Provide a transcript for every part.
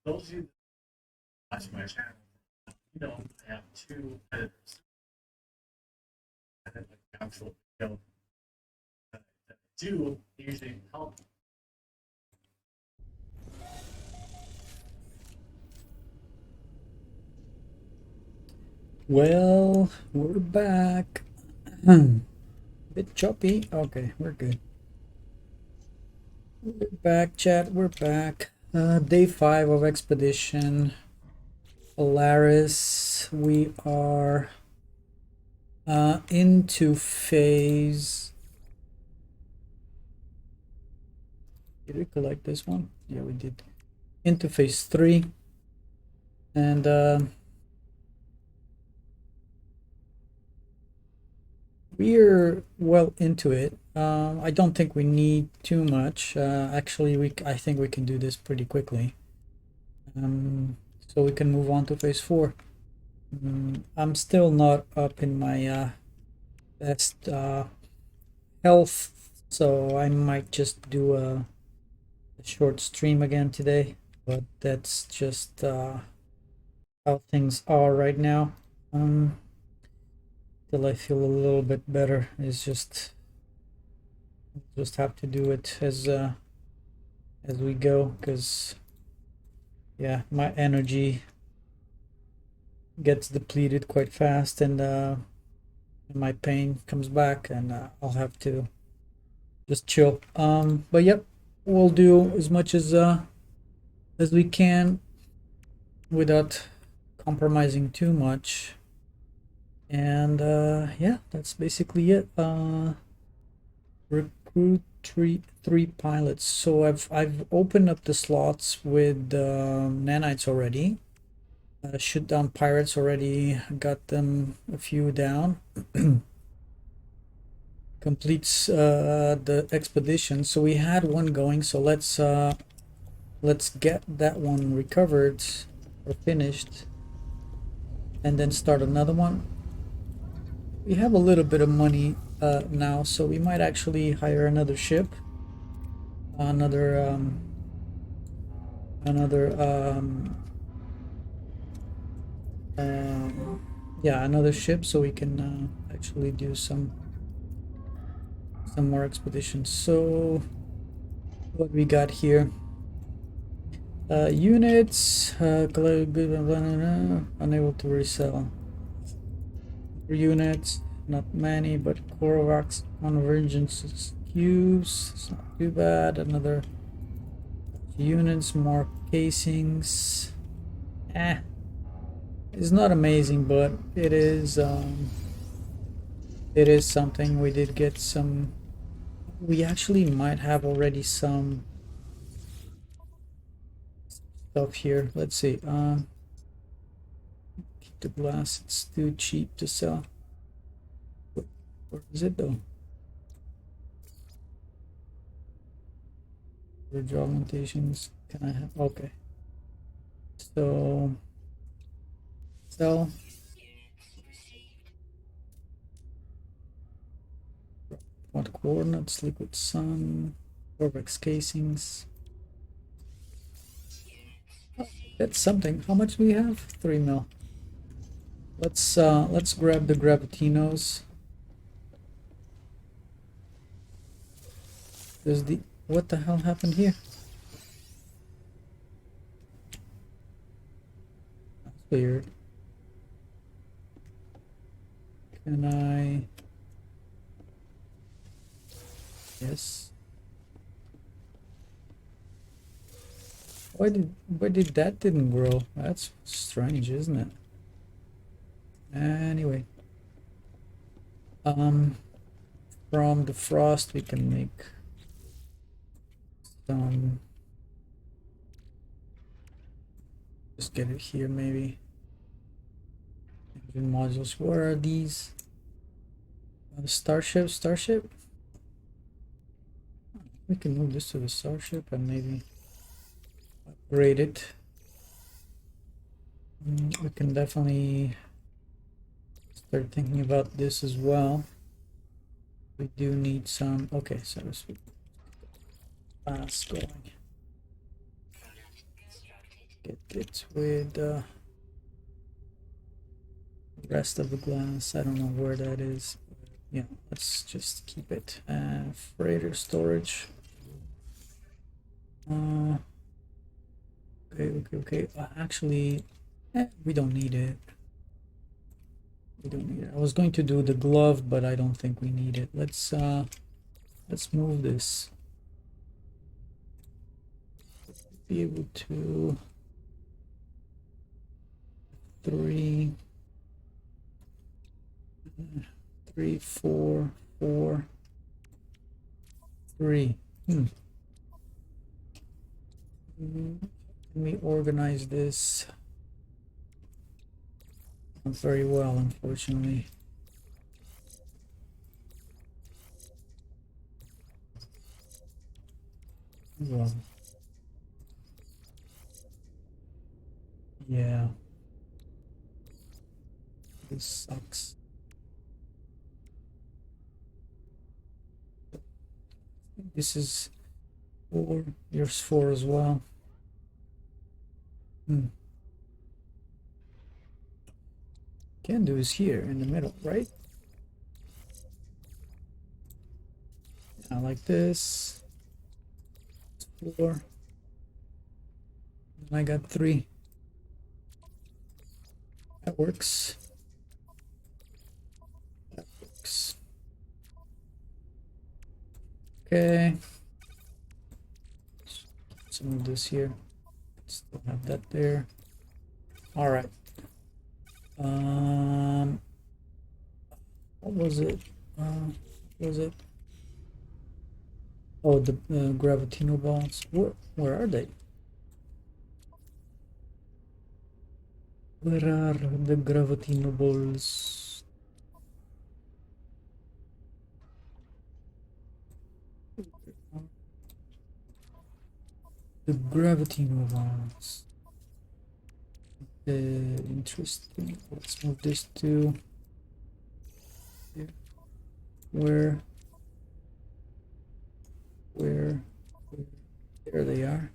those of you that watch my channel, you know I have two editors. And the actual video that I do usually help. Well, we're back. Bit choppy. Okay, we're good. We're back, chat. We're back. Day 5 of Expedition. Polaris. We are into phase. Did we collect this one? Yeah, we did. Into phase 3. And we're well into it. I don't think we need too much. Actually, I think we can do this pretty quickly. So we can move on to phase 4. I'm still not up in my best health, so I might just do a short stream again today, but that's just how things are right now. Till I feel a little bit better. It's just have to do it as we go, because yeah, my energy gets depleted quite fast, and my pain comes back, and I'll have to just chill. But yep, we'll do as much as we can without compromising too much. And yeah, that's basically it. Recruit three pilots. So I've opened up the slots with nanites already. Shoot down pirates already. Got them a few down. Completes the expedition. So we had one going. So let's get that one recovered or finished, and then start another one. We have a little bit of money now, so we might actually hire another ship, another yeah, another ship, so we can actually do some more expeditions. So what we got here? Units, unable to resell. Units, not many, but Korvax convergence cubes, it's not too bad. Another units, more casings. It's not amazing, but it is something. We did get some. We actually might have already some stuff here. Let's see. Keep the glass. It's too cheap to sell. Where is it though? Bridge augmentations. Can I have? Okay. So sell. What coordinates? Liquid sun. Corvex casings. That's something. How much do we have? 3 mil. Let's grab the gravitinos. There's the what the hell happened here? That's weird. Can I? Yes. Why did that didn't grow? That's strange, isn't it? Anyway. From the frost we can make some. Just get it here maybe. Engine modules. Where are these? Starship. We can move this to the starship and maybe upgrade it. We can definitely start thinking about this as well. We do need some. Okay, so let's fast going. get it with the rest of the glass. I don't know where that is. Yeah, let's just keep it. Freighter storage. Okay. Actually, we don't need it. We don't need it. I was going to do the glove, but I don't think we need it. Let's move this. Be able to 3, 4, 4, 3. Can we organize this? Not very well, unfortunately. Well, yeah, this sucks. This is 4. Here's 4 as well. Can do is here in the middle, right? Yeah, like this. 4. And I got 3. That works. That works. Okay. Let's move this here. Still have that there. All right. What was it? Oh, the gravitino balls. Where are they? Where are the gravitino balls? The gravitino balls. Interesting. Let's move this to here. Where? There they are.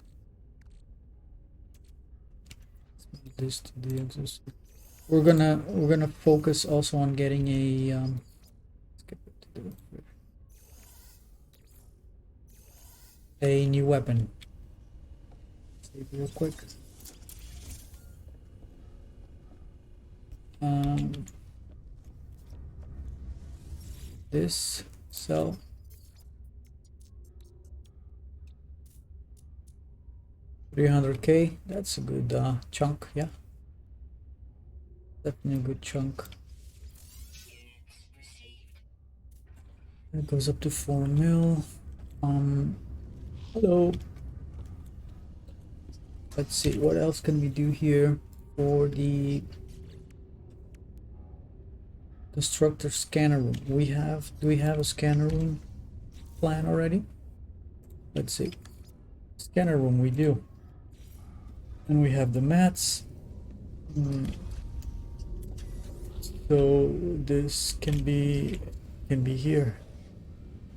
Let's move this to the exhaust. We're gonna focus also on getting a let's get to a new weapon. Save real quick. This cell. $300K. That's a good chunk, yeah. Definitely a good chunk. It goes up to 4 mil. Hello. Let's see what else can we do here for the constructor scanner room. Do we have a scanner room plan already? Let's see. Scanner room we do. And we have the mats. So this can be here.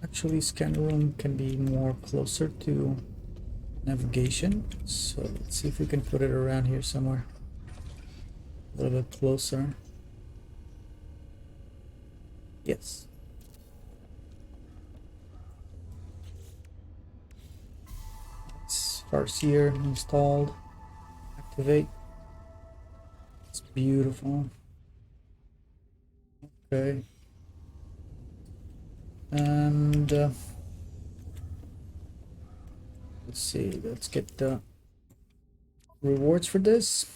Actually, scanner room can be more closer to navigation. So let's see if we can put it around here somewhere. A little bit closer. Yes. It's Farseer installed. Activate. It's beautiful. Okay. And let's see. Let's get the rewards for this.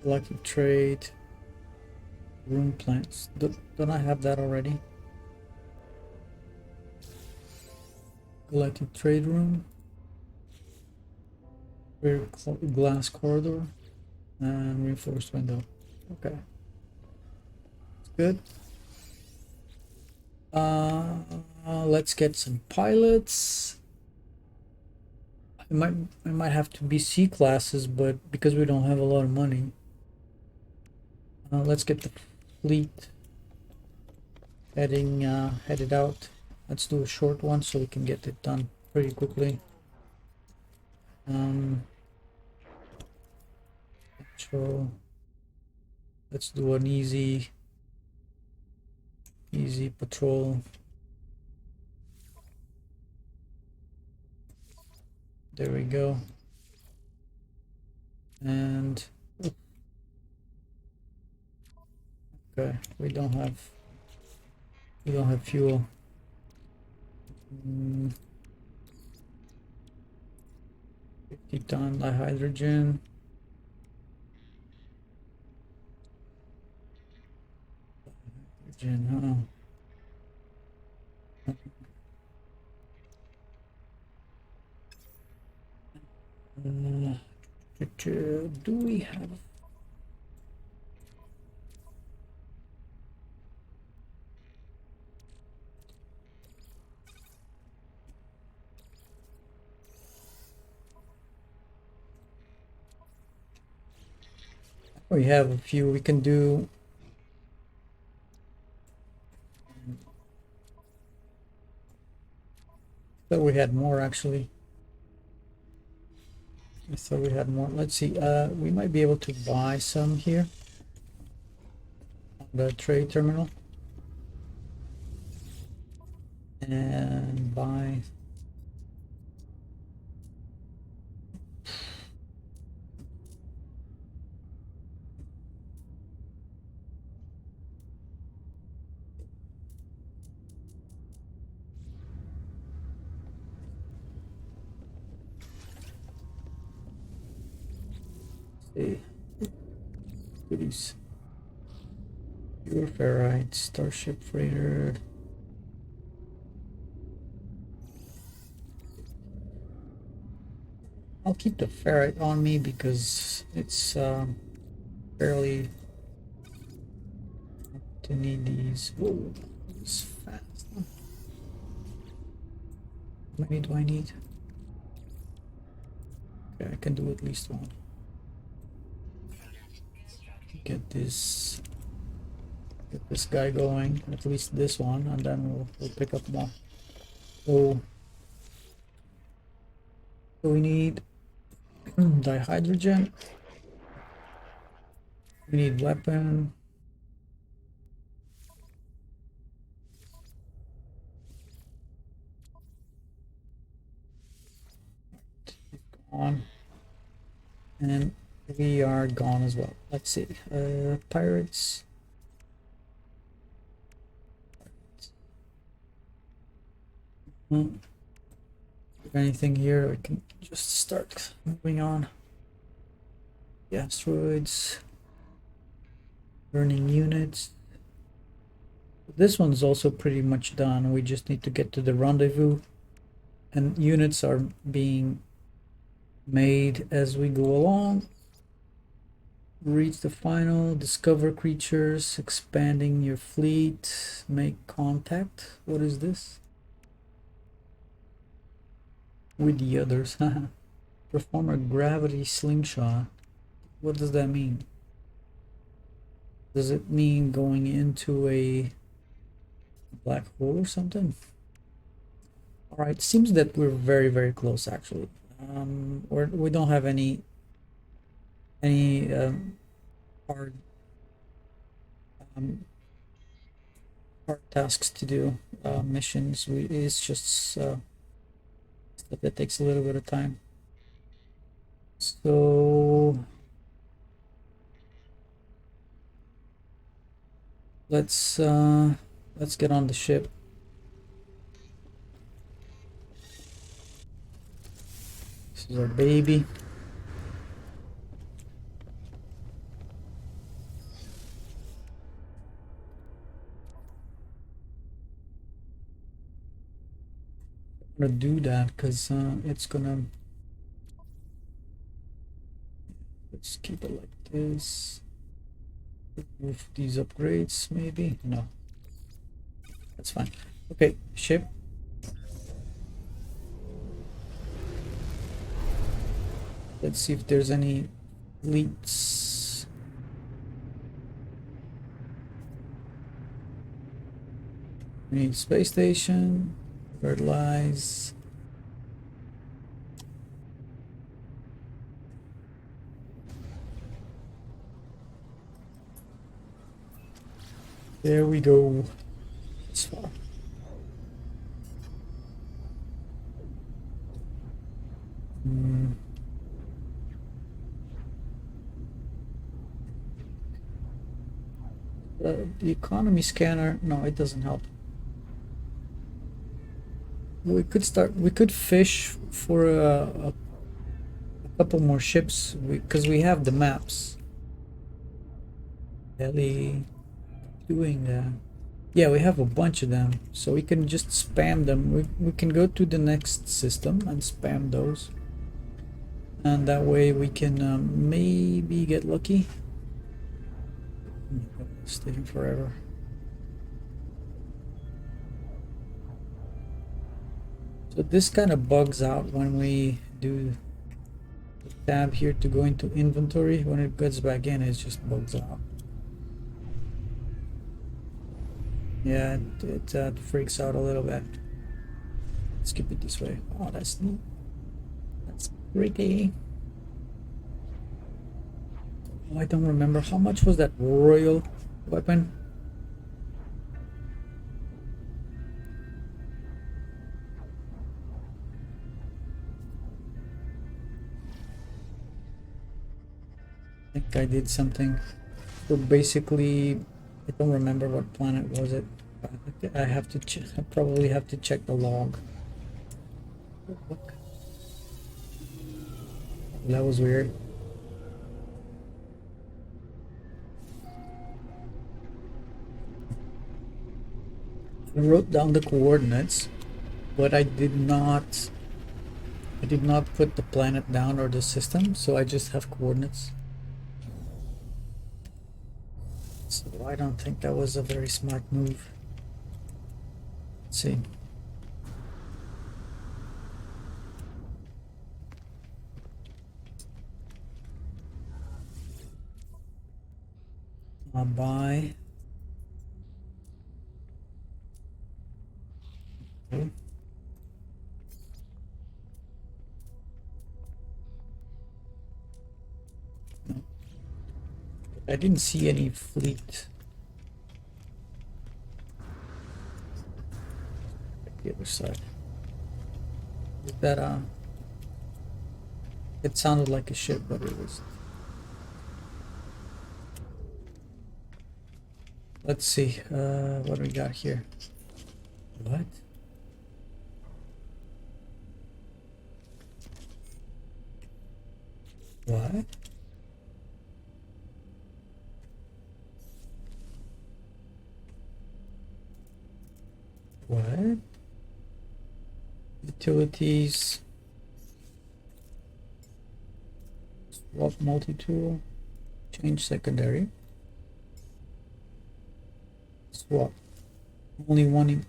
Lucky trade. Room plans. Don't I have that already? Galactic trade room. Rear glass corridor. And reinforced window. Okay. That's good. Let's get some pilots. It might have to be C classes, but because we don't have a lot of money. Let's get the fleet headed out. Let's do a short one so we can get it done pretty quickly. So let's do an easy patrol. There we go. And okay, we don't have fuel. 50-ton hydrogen. Do we have? We have a few we can do. Thought we had more actually. I thought we had more. Let's see. We might be able to buy some here on the trade terminal and buy. Goodies. Pure ferrite, starship freighter. I'll keep the ferrite on me because it's fairly to need these. Whoa, it's fast. How many do I need? Okay, I can do at least one. Get this guy going, at least this one, and then we'll pick up more. So we need dihydrogen. We need weapon. On. And we are gone as well. Let's see. Pirates. Anything here? We can just start moving on. The asteroids. Burning units. This one's also pretty much done. We just need to get to the rendezvous. And units are being made as we go along. Reach the final, discover creatures, expanding your fleet, make contact. What is this? With the others. Perform a gravity slingshot. What does that mean? Does it mean going into a black hole or something? All right, seems that we're very, very close actually. We don't have any hard hard tasks to do, missions. It's just stuff that takes a little bit of time. So let's get on the ship. This is our baby. I'm gonna do that because it's gonna. Let's keep it like this. Remove these upgrades, maybe? No. That's fine. Okay, ship. Let's see if there's any fleets. We need space station, fertilize. There we go. It's far. The economy scanner, no, it doesn't help. We could fish for a couple more ships because we have the maps. Ellie doing that. Yeah, we have a bunch of them, so we can just spam them. We can go to the next system and spam those. And that way we can maybe get lucky. It's taking forever. So this kind of bugs out when we do the tab here to go into inventory. When it gets back in, it just bugs out. Yeah, it freaks out a little bit. Let's keep it this way. Oh, that's neat. That's pretty. Oh, I don't remember. How much was that royal weapon? I think I did something. So basically, I don't remember what planet was it. I have to I probably have to check the log. Look. That was weird. I wrote down the coordinates, but I did not put the planet down or the system, so I just have coordinates. So I don't think that was a very smart move. Let's see. I'll buy. Okay. No. I didn't see any fleet. The other side. Is that it sounded like a ship, but it was. Let's see, what do we got here? What? What? What? Utilities. Swap multi-tool. Change secondary. Swap. Only one in.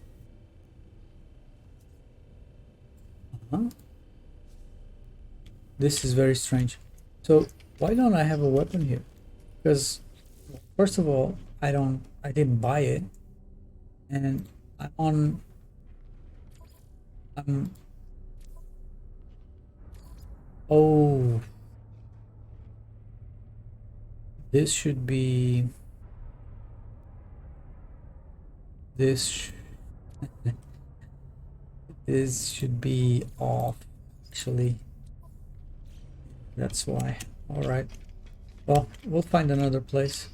This is very strange. So why don't I have a weapon here? Because first of all, I didn't buy it, and oh, this should be this should be off, actually. That's why. All right. Well, we'll find another place.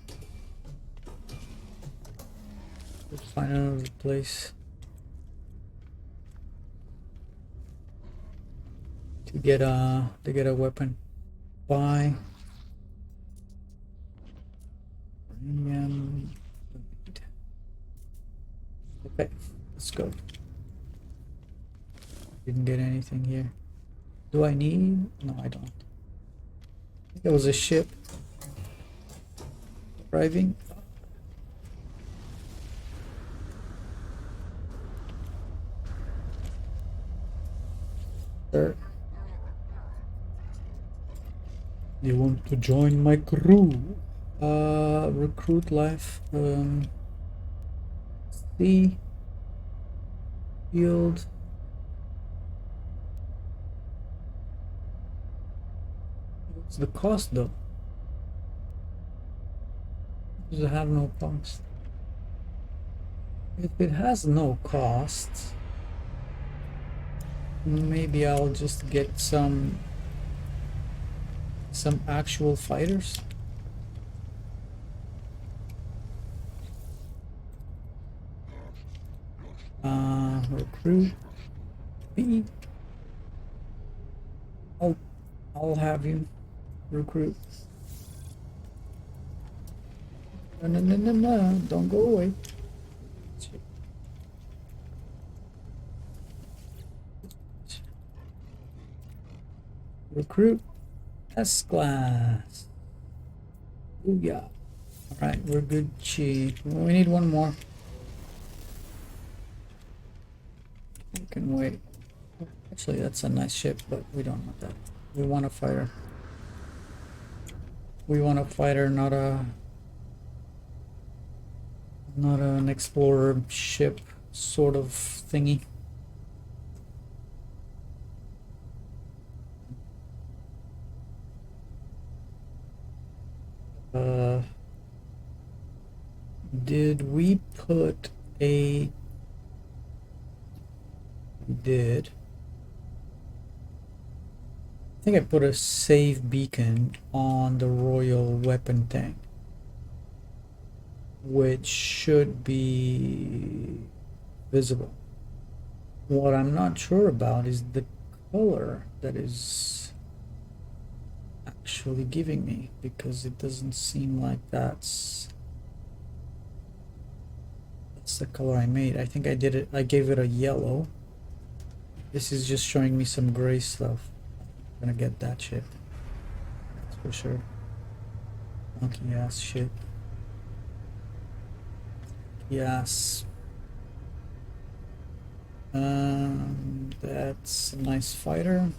We'll find another place to get a weapon. Buy. Premium. Okay, let's go. Didn't get anything here. Do I need? No, I don't. There was a ship arriving. Sir, they want to join my crew. Recruit life. See. Field. What's the cost though? Does it have no cost? If it has no cost, maybe I'll just get some actual fighters. Recruit B. I'll have you recruit. No, don't go away. Recruit S-Class. Booyah. Alright, we're good. We need one more. We can wait. Actually, that's a nice ship, but we don't want that. We want a fighter. We want a fighter, not an explorer ship sort of thingy. Did we put a... We did. I think I put a save beacon on the Royal Weapon Tank, which should be visible. What I'm not sure about is the color that is actually giving me, because it doesn't seem like that's the color I made. I think I did it, I gave it a yellow. This is just showing me some gray stuff. I'm gonna get that shit, that's for sure. Monkey ass shit. Yes. That's a nice fighter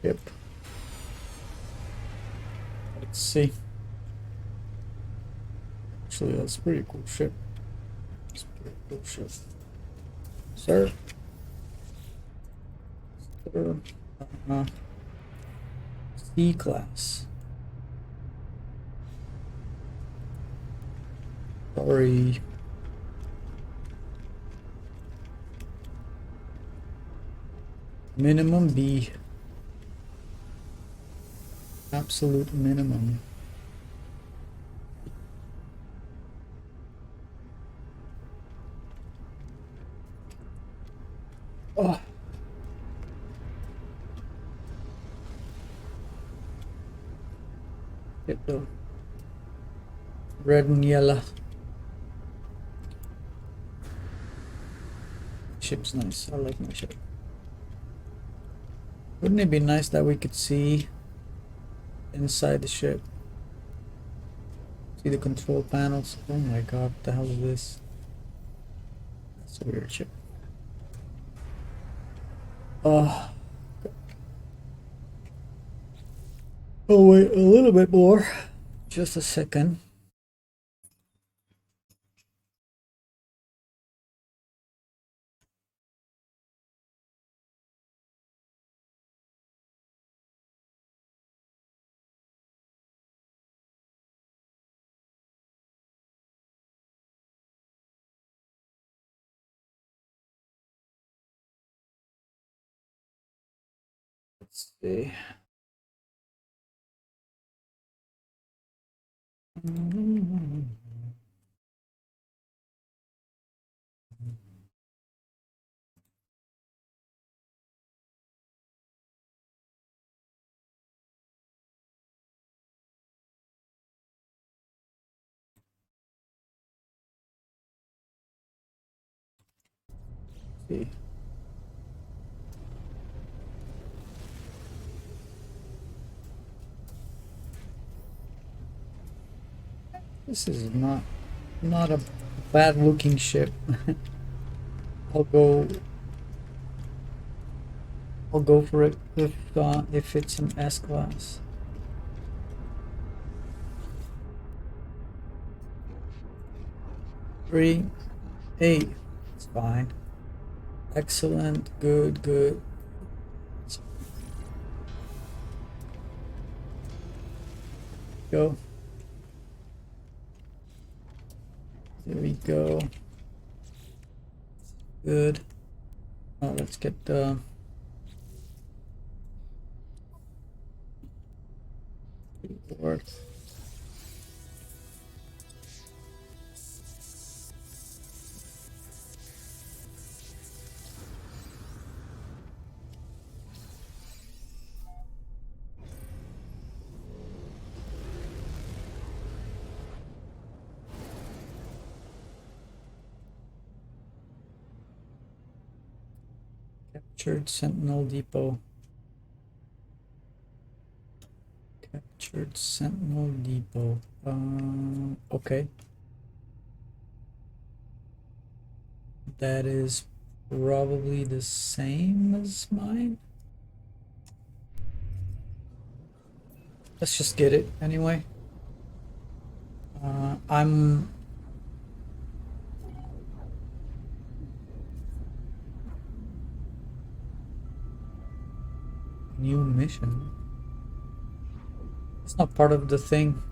ship. Let's see. Actually, that's a pretty cool ship. It's a pretty cool ship. Sir. Sir. C-Class. Sorry. Minimum B. Absolute minimum. Oh. Get the red and yellow. Ship's nice. I like my ship. Wouldn't it be nice that we could see inside the ship? See the control panels? Oh my god, what the hell is this? That's a weird ship. Oh. Oh wait, a little bit more. Just a second. Let's see. See. This is not a bad looking ship. I'll go for it if it's an S-Class. Three, 8. It's fine. Excellent. Good. Go. There we go. Good. Oh, let's get the reward. Captured Sentinel Depot. Captured Sentinel Depot. Okay. That is probably the same as mine. Let's just get it anyway. I'm new mission. It's not part of the thing.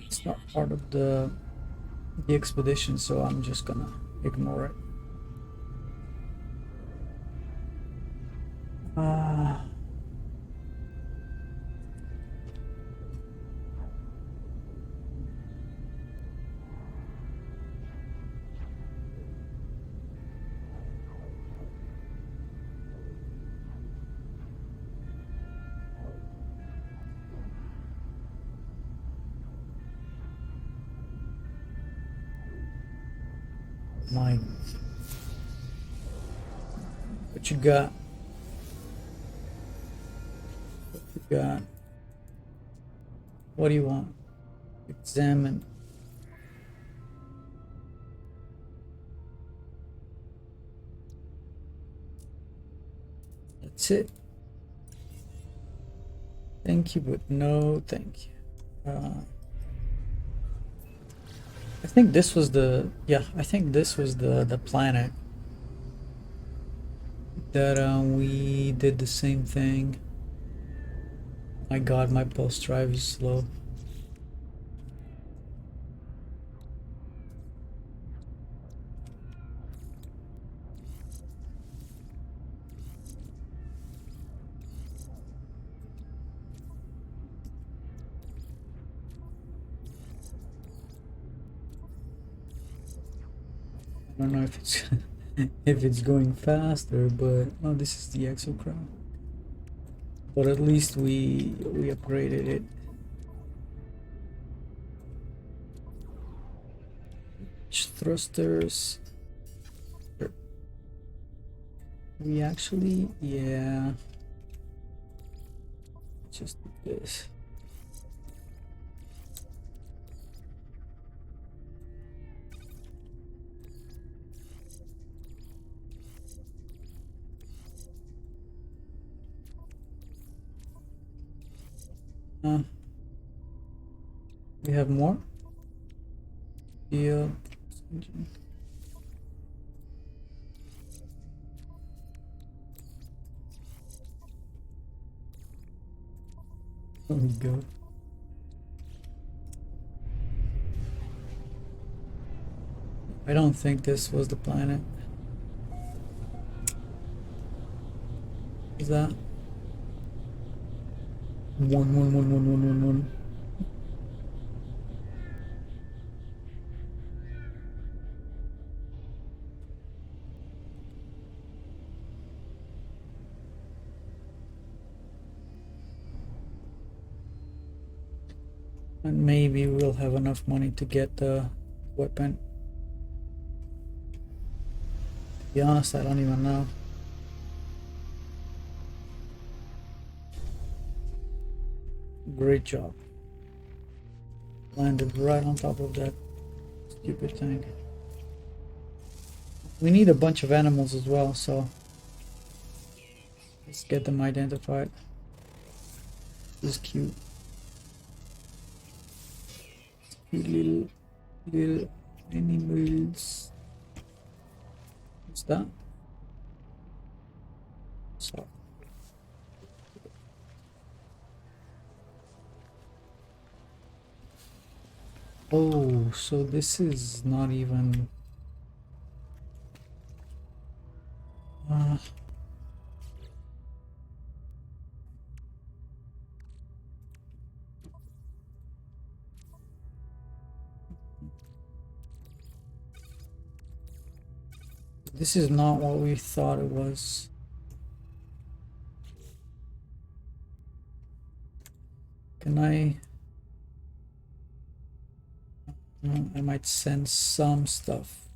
It's not part of the expedition, so I'm just gonna ignore it. Mine. What you got? What you got? What do you want? Examine. That's it. Thank you, but no thank you. I think this was the, yeah, I think this was the planet that we did the same thing. My god, my pulse drive is slow. I don't know if it's if it's going faster, but oh, this is the exocrown. But at least we upgraded it. Thrusters. We actually, yeah. Just do this. We have more. Yeah. There we go. I don't think this was the planet. Is that? One. And maybe we'll have enough money to get the weapon. To be honest, I don't even know. Great job. Landed right on top of that stupid thing. We need a bunch of animals as well, so let's get them identified. This is cute. Cute little animals. What's that? So Oh, so this is not even... Uh, this is not what we thought it was. Can I... I might send some stuff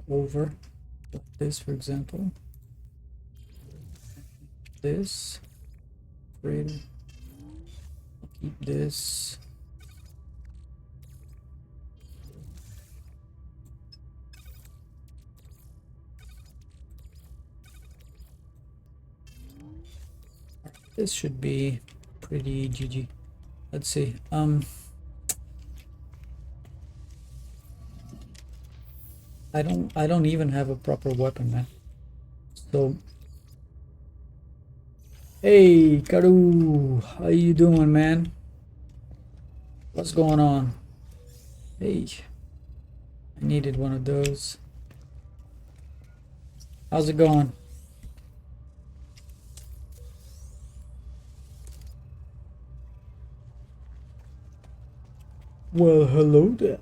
over. Like this, for example. This. Great. I'll keep this. This should be pretty GG. Let's see. I don't even have a proper weapon, man. So hey Karu, how you doing, man? What's going on? Hey, I needed one of those. How's it going? Well, hello there.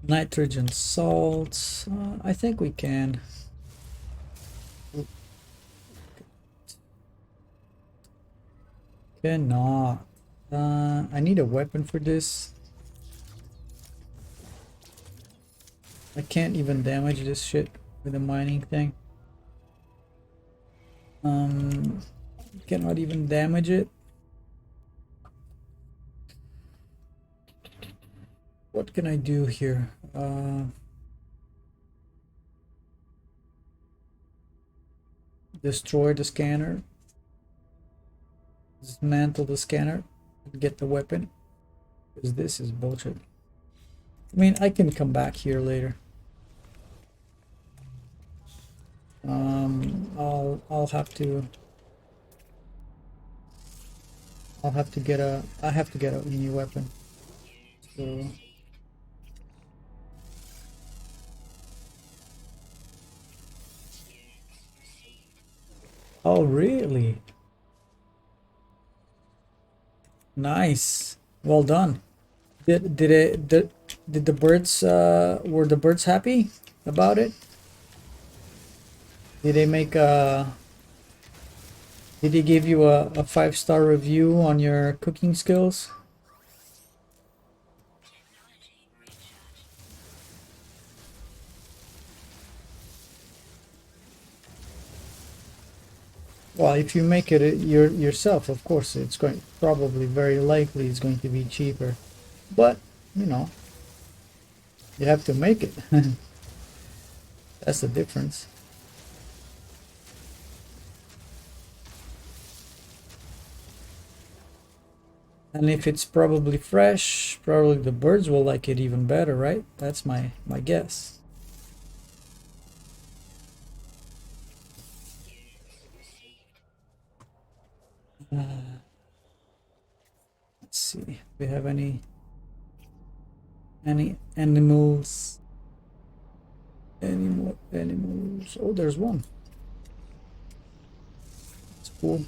Nitrogen salts. I think we can. Cannot. I need a weapon for this. I can't even damage this shit with a mining thing. Cannot even damage it. What can I do here? Destroy the scanner. Dismantle the scanner. Get the weapon. Because this is bullshit. I mean, I can come back here later. I'll have to get a new weapon. So oh really? Nice. Well done. Did the birds were the birds happy about it? Did they make a did they give you a 5-star review on your cooking skills? Well, if you make it yourself, of course, it's going probably very likely it's going to be cheaper. But, you know, you have to make it. That's the difference. And if it's probably fresh, probably the birds will like it even better, right? That's my guess. Let's see. Do we have any animals? Any more animals? Oh, there's one. That's cool.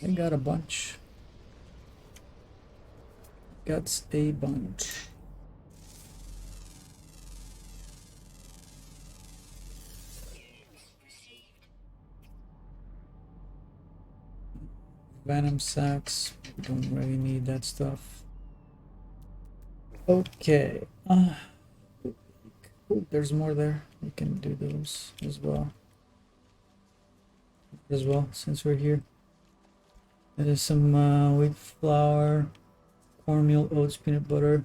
I got a bunch. Got a bunch. Venom sacks. We don't really need that stuff. Okay. Oh, there's more there. We can do those as well. Since we're here. There's some wheat flour, cornmeal, oats, peanut butter,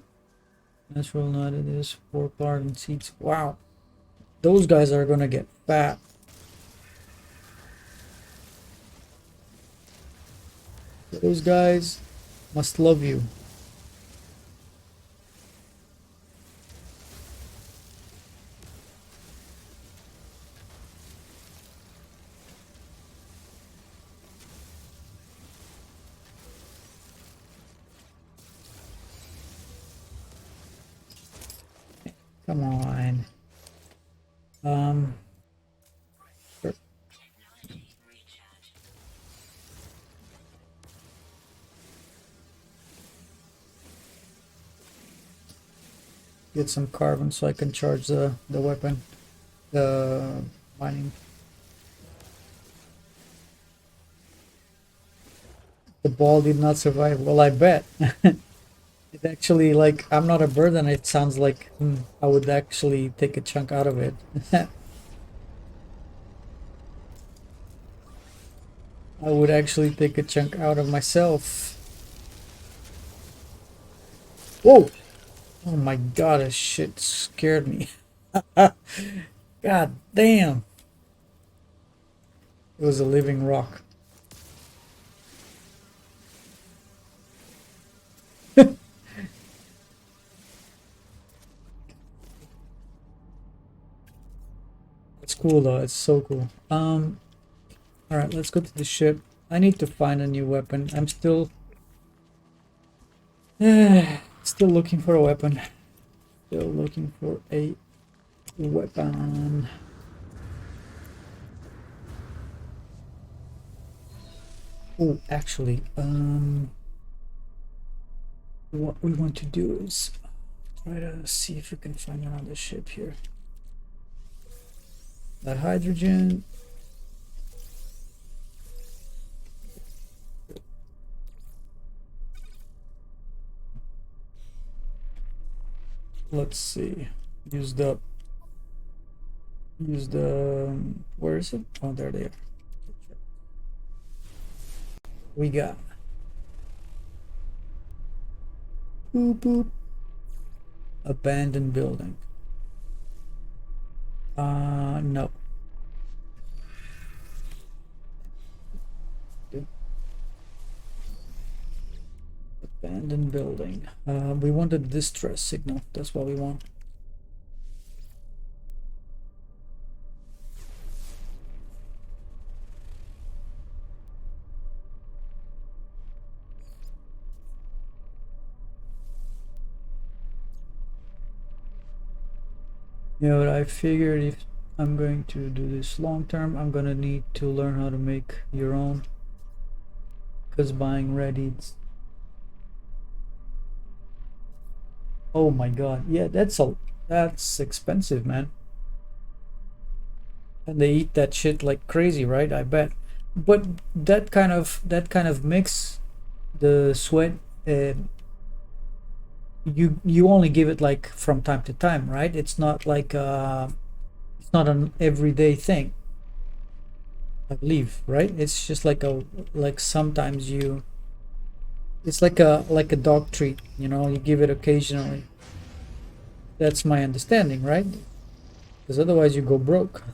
natural nut. It is 4 lard and seeds. Wow, those guys are gonna get fat. Those guys must love you. Come on. Sure. Get some carbon so I can charge the weapon, the mining. The ball did not survive. Well, I bet. It actually, like, I'm not a bird, and it sounds like I would actually take a chunk out of it. I would actually take a chunk out of myself. Whoa! Oh my god, this shit scared me. God damn! It was a living rock. It's cool though, it's so cool. Alright, let's go to the ship. I need to find a new weapon. I'm still still looking for a weapon. Still looking for a weapon. Oh, actually, what we want to do is try to see if we can find another ship here. That hydrogen. Let's see. Use the where is it? Oh, there they are. We got boop boop. Abandoned building. No. Abandoned building. We want a distress signal. That's what we want. You know what, I figured if I'm going to do this long term, I'm gonna need to learn how to make your own, because buying ready, oh my god, yeah, that's expensive, man. And they eat that shit like crazy, right? I bet. But that kind of mix, the sweat, you only give it like from time to time, right? It's not like it's not an everyday thing, I believe, right? It's just like sometimes it's like a dog treat, you know, you give it occasionally. That's my understanding, right? Because otherwise you go broke.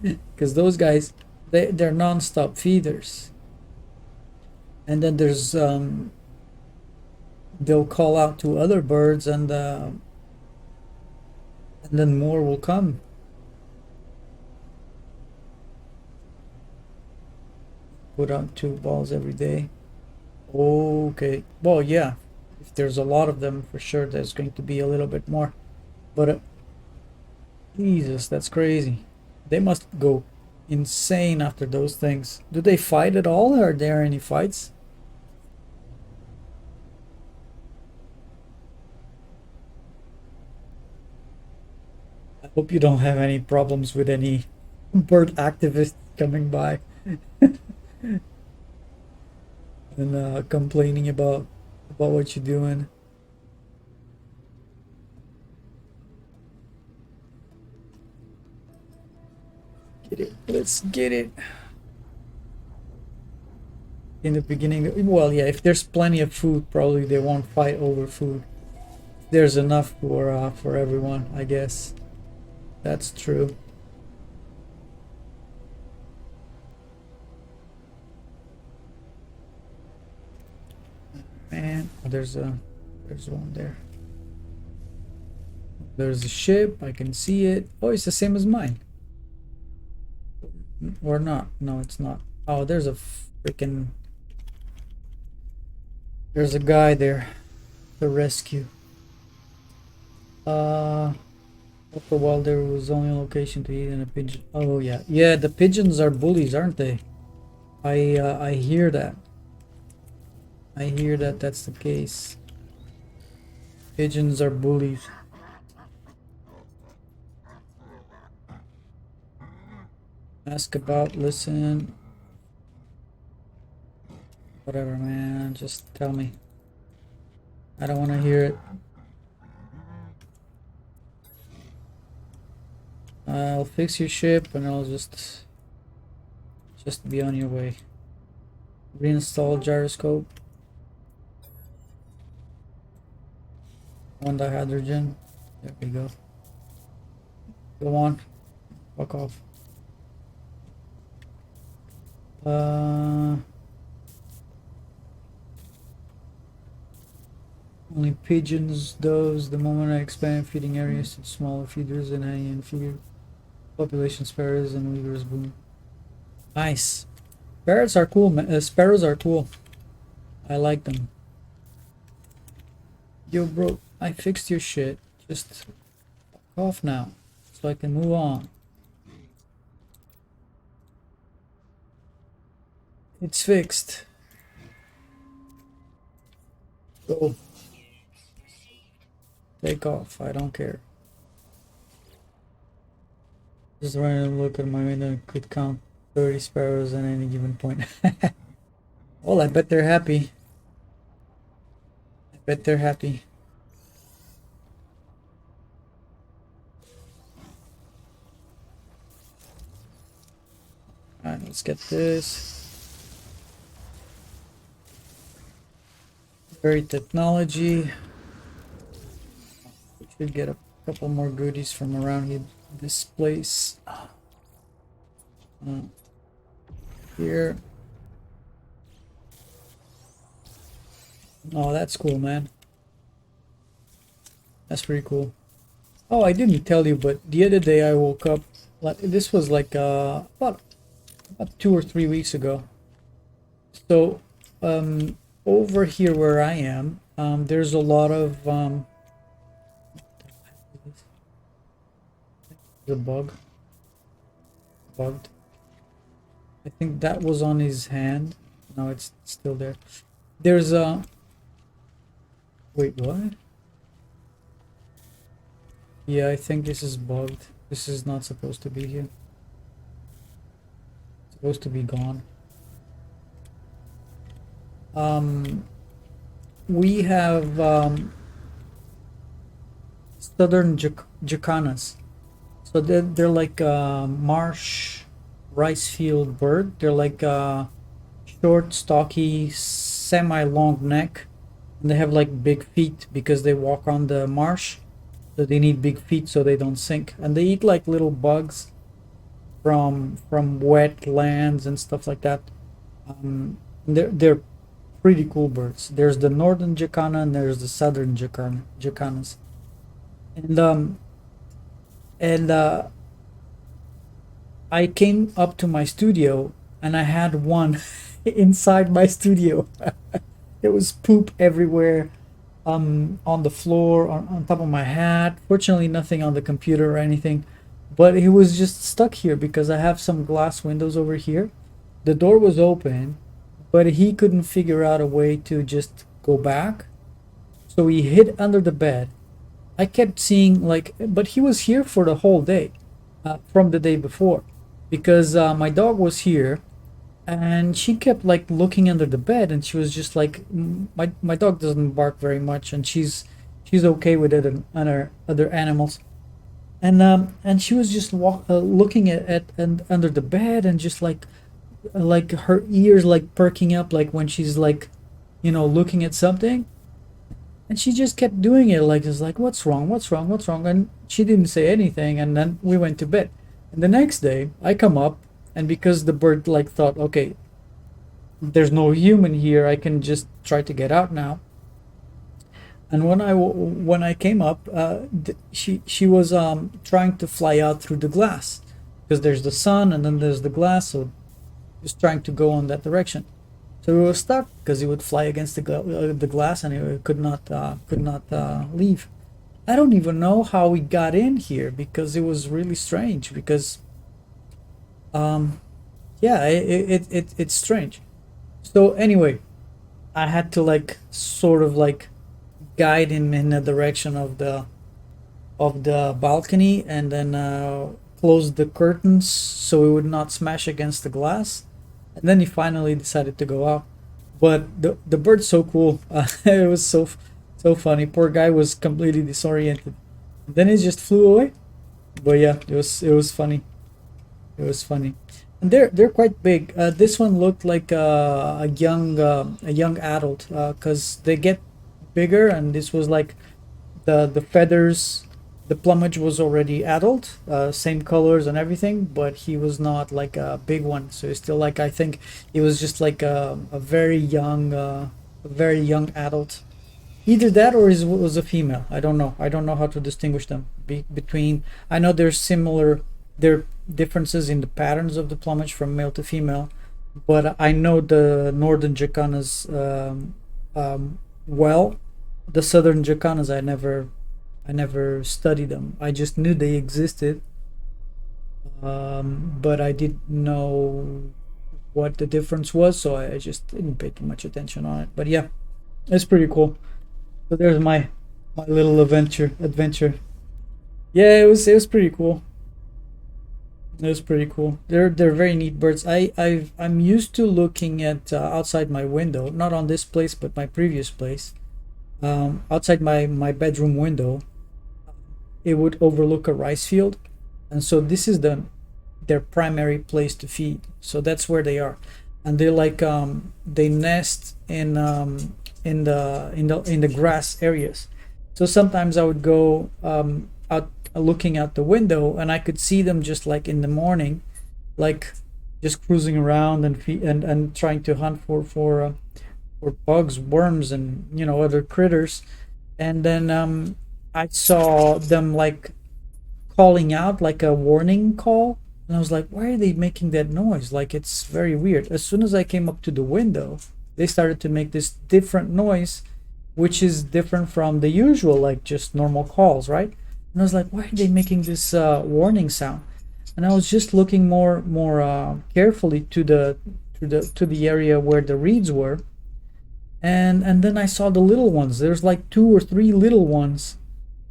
Because those guys, they're non-stop feeders. And then there's they'll call out to other birds, and then more will come. Put out 2 balls every day. Okay. Well, yeah. If there's a lot of them, for sure, there's going to be a little bit more. But Jesus, that's crazy. They must go insane after those things. Do they fight at all? Are there any fights? I hope you don't have any problems with any bird activists coming by and complaining about what you're doing. Get it. Let's get it. In the beginning, well, yeah, if there's plenty of food, probably they won't fight over food. There's enough for everyone, I guess. That's true. Man, there's one there. There's a ship. I can see it. Oh, it's the same as mine. Or not. No, it's not. Oh, there's a freaking... There's a guy there. The rescue. After a while, there was only a location to eat and a pigeon. Oh yeah, yeah. The pigeons are bullies, aren't they? I hear that. I hear that that's the case. Pigeons are bullies. Ask about, listen. Whatever, man. Just tell me. I don't want to hear it. I'll fix your ship and I'll just be on your way. Reinstall gyroscope. On the hydrogen. There we go. Go on. Fuck off. Only pigeons, doves. The moment I expand feeding areas to smaller feeders and I feeder population sparrows and weavers boom. Nice. Parrots are cool, man. Sparrows are cool. I like them. Yo, bro, I fixed your shit. Just fuck off now, so I can move on. It's fixed. Go. Take off. I don't care. Just running to look at my window. Could count 30 sparrows at any given point. Well, I bet they're happy. I bet they're happy. Alright, let's get this. Very technology. We should get a couple more goodies from around here. This place. Here. Oh, that's cool, man. That's pretty cool. Oh, I didn't tell you, but the other day I woke up. Like this was like about 2 or 3 weeks ago. So over here where I am, there's a lot of the bug. Bugged. I think that was on his hand. No, it's still there. There's a. Wait, what? Yeah, I think this is bugged. This is not supposed to be here. It's supposed to be gone. We have southern jacanas. So they're like a marsh rice field bird. They're like a short, stocky, semi-long neck, and they have like big feet because they walk on the marsh. So they need big feet so they don't sink, and they eat like little bugs from wet lands and stuff like that. They're pretty cool birds. There's the northern jacana and there's the southern jacanas, and I came up to my studio and I had one inside my studio. There was poop everywhere, on the floor, on top of my hat. Fortunately, nothing on the computer or anything, but it was just stuck here because I have some glass windows over here. The door was open, but he couldn't figure out a way to just go back, so he hid under the bed. I kept seeing like, but he was here for the whole day, from the day before, because my dog was here, and she kept like looking under the bed, and she was just like, my dog doesn't bark very much, and she's okay with other animals, and she was just looking at and under the bed, and just like her ears like perking up, like when she's like, looking at something. And she just kept doing it, like, it's like, what's wrong, and she didn't say anything, and then we went to bed. And the next day I come up, and because the bird like thought, okay, there's no human here, I can just try to get out now. And when I came up, she was trying to fly out through the glass, because there's the sun and then there's the glass, so just trying to go on that direction. So we were stuck because he would fly against the glass, and he could not leave. I don't even know how we got in here because it was really strange. Because um, yeah, it's strange. So anyway, I had to like sort of like guide him in the direction of the balcony, and then close the curtains so it would not smash against the glass. And then he finally decided to go out. But the bird's so cool. It was so funny. Poor guy was completely disoriented. Then he just flew away. But yeah, it was funny. It was funny. And they're quite big. This one looked like a young adult because they get bigger, and this was like the feathers, the plumage was already adult, same colors and everything, but he was not like a big one. So it's still like, I think it was just like a very young adult. Either that or it was a female. I don't know. I don't know how to distinguish them between. I know there's similar. There are differences in the patterns of the plumage from male to female, but I know the northern jacanas well. The southern jacanas, I never studied them. I just knew they existed, but I didn't know what the difference was, so I just didn't pay too much attention on it. But yeah, it's pretty cool. So there's my little adventure. Yeah, it was pretty cool. It was pretty cool. They're very neat birds. I'm used to looking at outside my window, not on this place, but my previous place. Outside my bedroom window, it would overlook a rice field, and so this is their primary place to feed. So that's where they are, and they like they nest in the grass areas. So sometimes I would go out looking out the window, and I could see them just like in the morning, like just cruising around and and trying to hunt for bugs, worms, and other critters. And then I saw them like calling out like a warning call, and I was like, why are they making that noise? Like, it's very weird. As soon as I came up to the window, they started to make this different noise, which is different from the usual, like just normal calls, right? And I was like, why are they making this warning sound? And I was just looking more carefully to the area where the reeds were, and then I saw the little ones. There's like two or three little ones.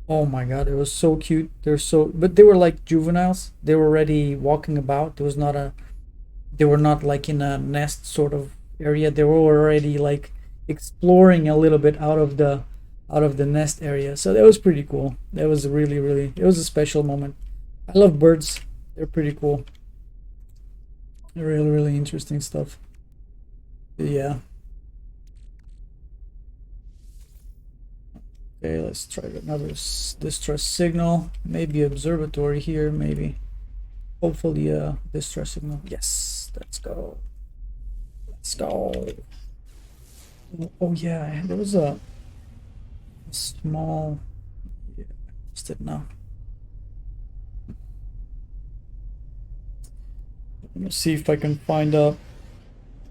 Oh my god, it was so cute. But they were like juveniles. They were already walking about. They were not like in a nest sort of area. They were already like exploring a little bit out of the nest area. So that was pretty cool. That was really, it was a special moment. I love birds. They're pretty cool. Really interesting stuff. Yeah. Okay, let's try another distress signal. Maybe observatory here, maybe. Hopefully a distress signal. Yes, let's go. Let's go. Oh yeah, there was a small. Yeah, I missed it now. Let me see if I can find a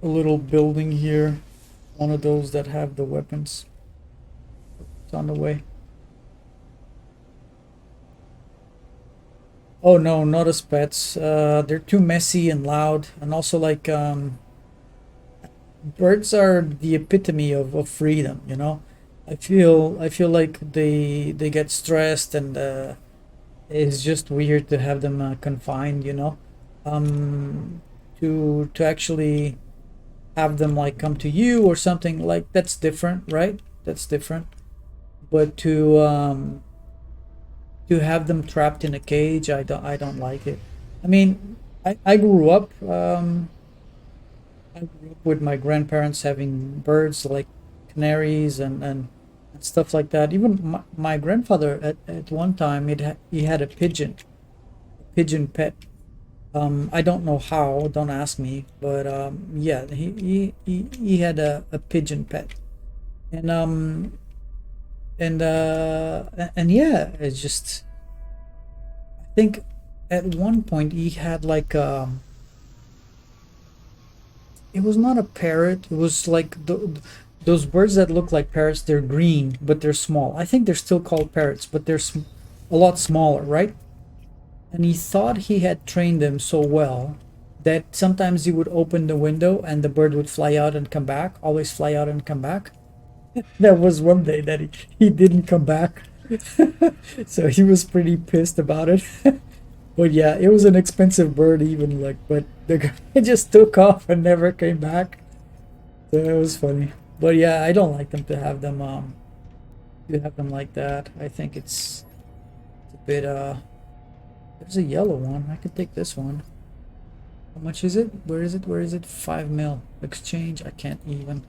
little building here. One of those that have the weapons. It's on the way. Oh no, not as pets. They're too messy and loud, and also like birds are the epitome of freedom. I feel like they get stressed, and it's just weird to have them confined. Um, to actually have them like come to you or something, like that's different, right? That's different. But to have them trapped in a cage, I don't like it. I mean, I grew up with my grandparents having birds like canaries and stuff like that. Even my grandfather at one time he had a pigeon pet. I don't know how, don't ask me, but yeah, he had a pigeon pet. And and yeah, it's just, I think at one point he had like it was not a parrot, it was like those birds that look like parrots, they're green, but they're small. I think they're still called parrots, but they're a lot smaller, right? And he thought he had trained them so well that sometimes he would open the window and the bird would fly out and come back, always fly out and come back. There was one day that he didn't come back. So he was pretty pissed about it. But yeah, it was an expensive bird even, like, but the guy just took off and never came back. So it was funny. But yeah, I don't like them to have them like that. I think it's a bit there's a yellow one. I could take this one. How much is it? Where is it? Where is it? 5 mil. Exchange. I can't even.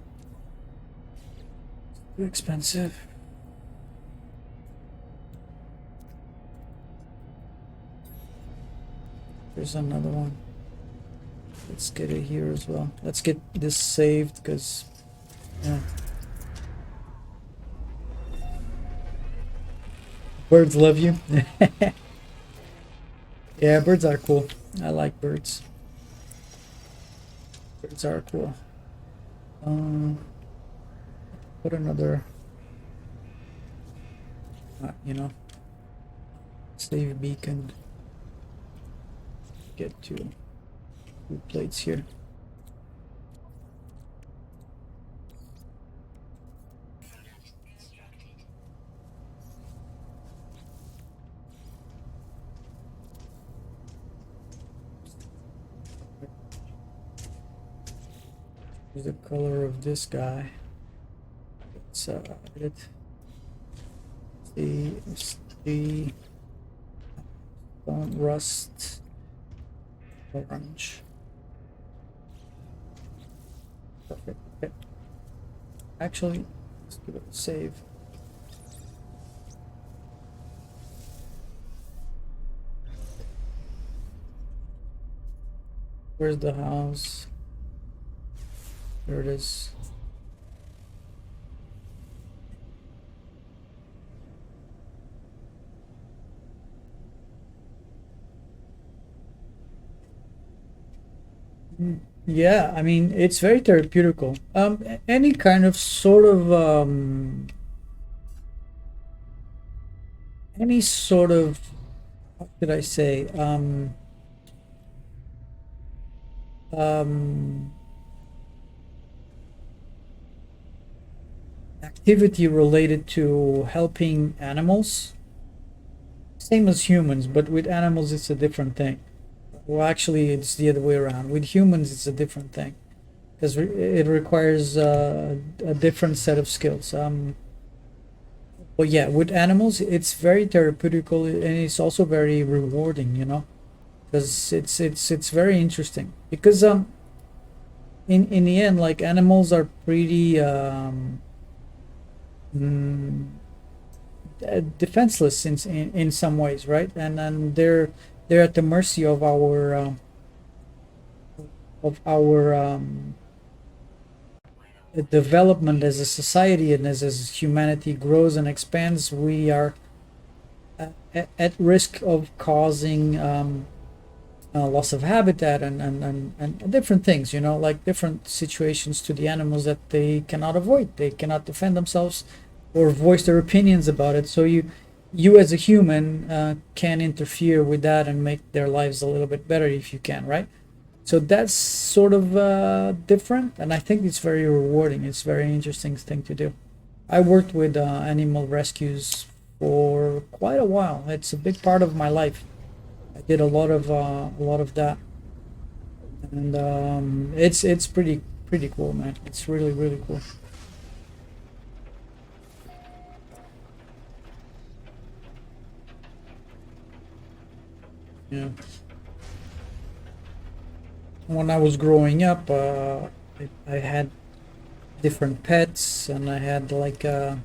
Too expensive. There's another one. Let's get it here as well. Let's get this saved because yeah. Birds love you. Yeah, birds are cool. I like birds. Birds are cool. Put another, you know, save beacon. Get two plates here. The color of this guy. Let's edit. The don't rust orange. Perfect. Okay. Actually, let's give it a save. Where's the house? There it is. Yeah, I mean, it's very therapeutical. Any kind of sort of any sort of, what should I say, activity related to helping animals, same as humans, but with animals it's a different thing. Well, actually it's the other way around. With humans it's a different thing because it requires a different set of skills. But yeah, with animals it's very therapeutical and it's also very rewarding, you know, because it's very interesting because in the end, like, animals are pretty defenseless in some ways, right? And they're at the mercy of our development as a society, and as humanity grows and expands, we are at risk of causing loss of habitat and different things, you know, like different situations to the animals that they cannot avoid. They cannot defend themselves or voice their opinions about it. So you as a human can interfere with that and make their lives a little bit better if you can, right? So that's sort of different, and I think it's very rewarding. It's a very interesting thing to do. I worked with animal rescues for quite a while. It's a big part of my life. I did a lot of that, and it's pretty cool, man. It's really cool. Yeah. When I was growing up, I had different pets, and I had like I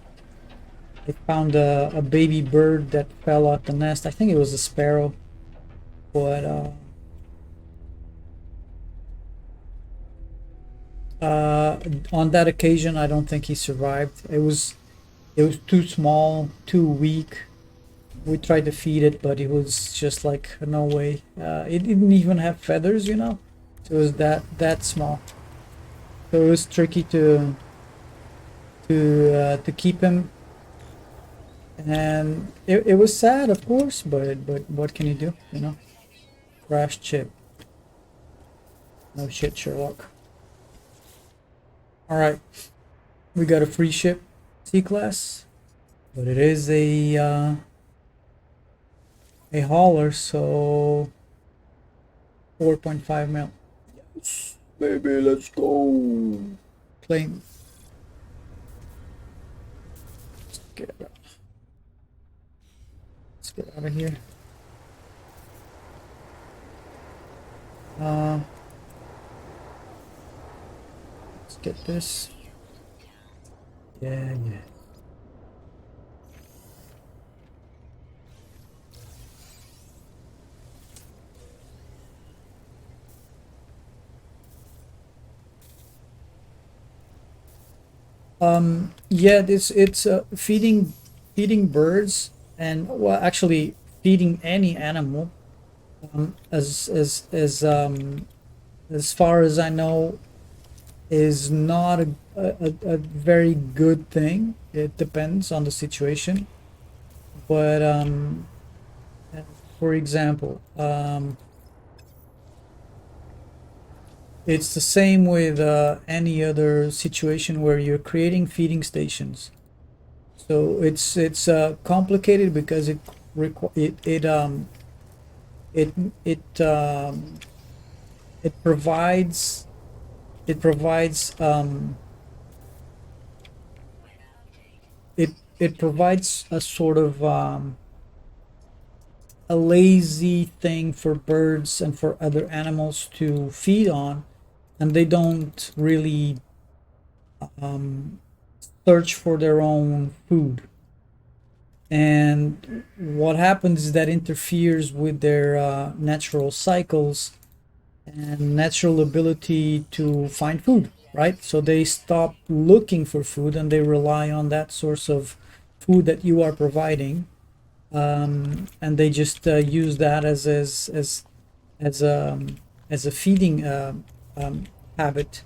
found a baby bird that fell out the nest. I think it was a sparrow, but on that occasion, I don't think he survived. It was too small, too weak. We tried to feed it, but it was just like no way. It didn't even have feathers, you know. So it was that small. So it was tricky to keep him. And it was sad, of course, but what can you do? You know, crashed ship. No shit, Sherlock. All right, we got a free ship, C-class, but it is a hauler, so 4.5 mil. Yes, baby, let's go. Claim. Let's get out of here. Let's get this. Yeah. Yeah, it's feeding birds, and well, actually feeding any animal, as far as I know, is not a very good thing. It depends on the situation, but for example, it's the same with any other situation where you're creating feeding stations. So it's complicated because it it it provides it provides it provides a sort of a lazy thing for birds and for other animals to feed on, and they don't really search for their own food. And what happens is that interferes with their natural cycles and natural ability to find food, right? So they stop looking for food and they rely on that source of food that you are providing, and they just use that as a feeding habit.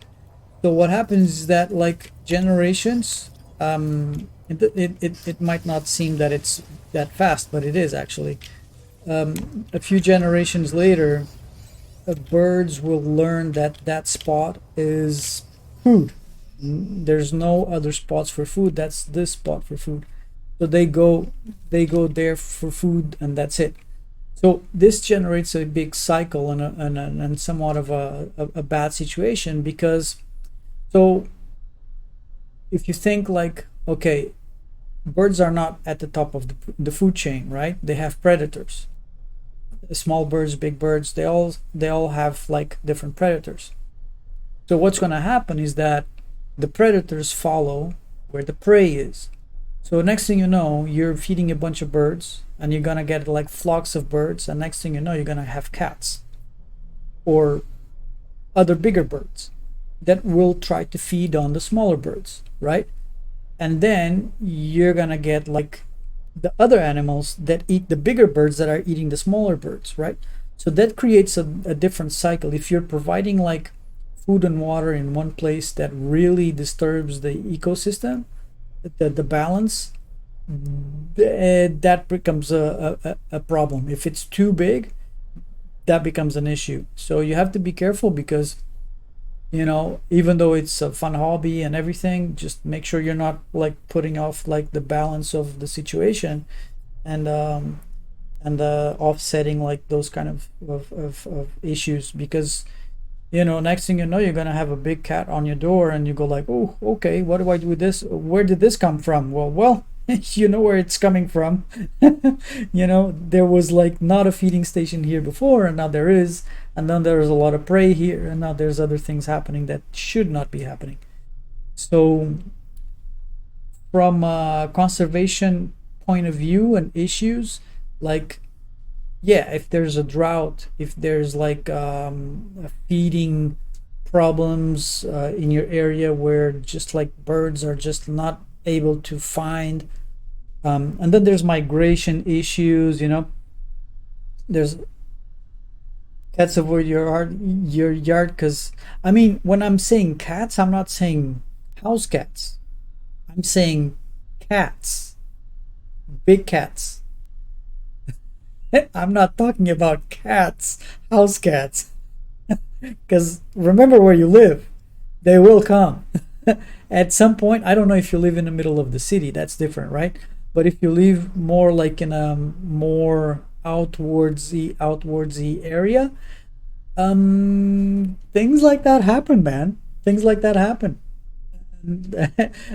So what happens is that, like, generations, it might not seem that it's that fast, but it is actually. A few generations later, birds will learn that that spot is food. There's no other spots for food. That's this spot for food. So they go there for food, and that's it. So this generates a big cycle and somewhat of a bad situation, because so if you think like, okay, birds are not at the top of the food chain, right? They have predators. Small birds, big birds, they all have like different predators. So what's going to happen is that the predators follow where the prey is. So next thing you know, you're feeding a bunch of birds and you're going to get like flocks of birds, and next thing you know, you're going to have cats or other bigger birds that will try to feed on the smaller birds, right? And then you're going to get like the other animals that eat the bigger birds that are eating the smaller birds, right? So that creates a different cycle. If you're providing like food and water in one place, that really disturbs the ecosystem, the balance, that becomes a problem. If it's too big, that becomes an issue. So you have to be careful, because even though it's a fun hobby and everything, just make sure you're not like putting off like the balance of the situation, and offsetting like those kind of issues, because next thing you know, you're gonna have a big cat on your door, and you go like, oh, okay, what do I do with this? Where did this come from? Well, you know where it's coming from. There was like not a feeding station here before, and now there is, and then there's a lot of prey here, and now there's other things happening that should not be happening. So from a conservation point of view and issues, like, yeah, if there's a drought, if there's like feeding problems in your area, where just like birds are just not able to find, and then there's migration issues. There's cats avoid your yard, because I mean, when I'm saying cats, I'm not saying house cats. I'm saying cats, big cats. I'm not talking about cats, house cats. Because remember where you live, they will come. At some point, I don't know if you live in the middle of the city, that's different, right? But if you live more like in a more outwardsy area, things like that happen, man. Things like that happen.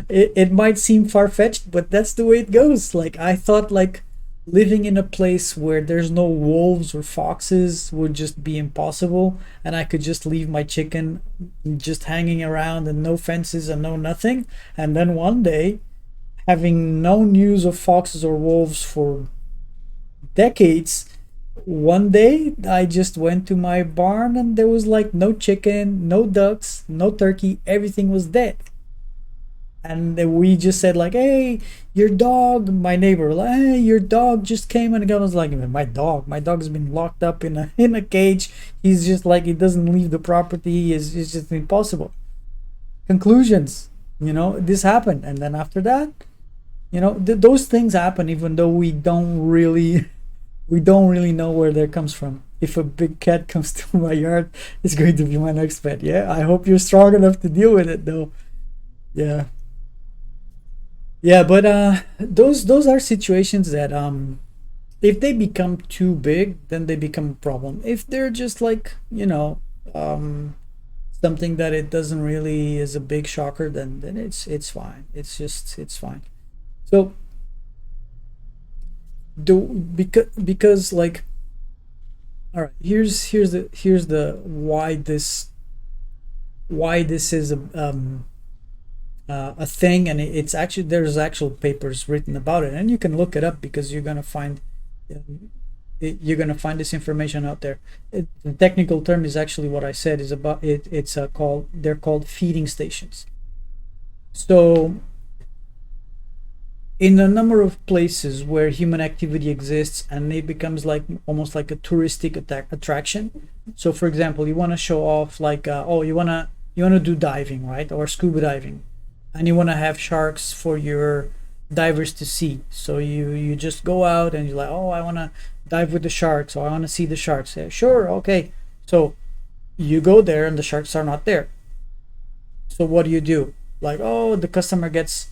It might seem far-fetched, but that's the way it goes. Like I thought like living in a place where there's no wolves or foxes would just be impossible, and I could just leave my chicken just hanging around and no fences and no nothing. And then one day, having no news of foxes or wolves for decades, one day I just went to my barn and there was like no chicken, no ducks, no turkey, everything was dead. And then we just said like, hey, your dog, my neighbor, like, hey, your dog just came, and the guy was like, my dog's been locked up in a cage. He's just like, he doesn't leave the property. It's just impossible. Conclusions, this happened. And then after that, those things happen even though we don't really know where that comes from. If a big cat comes to my yard, it's going to be my next pet. Yeah, I hope you're strong enough to deal with it though. Yeah. Yeah, but those are situations that if they become too big, then they become a problem. If they're just like, something that it doesn't really is a big shocker, then it's fine. It's fine. So do because like, all right, here's the why this is a thing, and it's actually, there's actual papers written about it, and you can look it up because you're gonna find this information out there. The technical term is actually what I said is about it. It's they're called feeding stations. So in a number of places where human activity exists and it becomes like almost like a touristic attraction. So for example, you want to show off like you want to do diving, right, or scuba diving, and you want to have sharks for your divers to see. So you just go out and you're like, oh, I want to dive with the sharks, or I want to see the sharks. Yeah, sure, okay. So you go there and the sharks are not there. So what do? Like, oh, the customer gets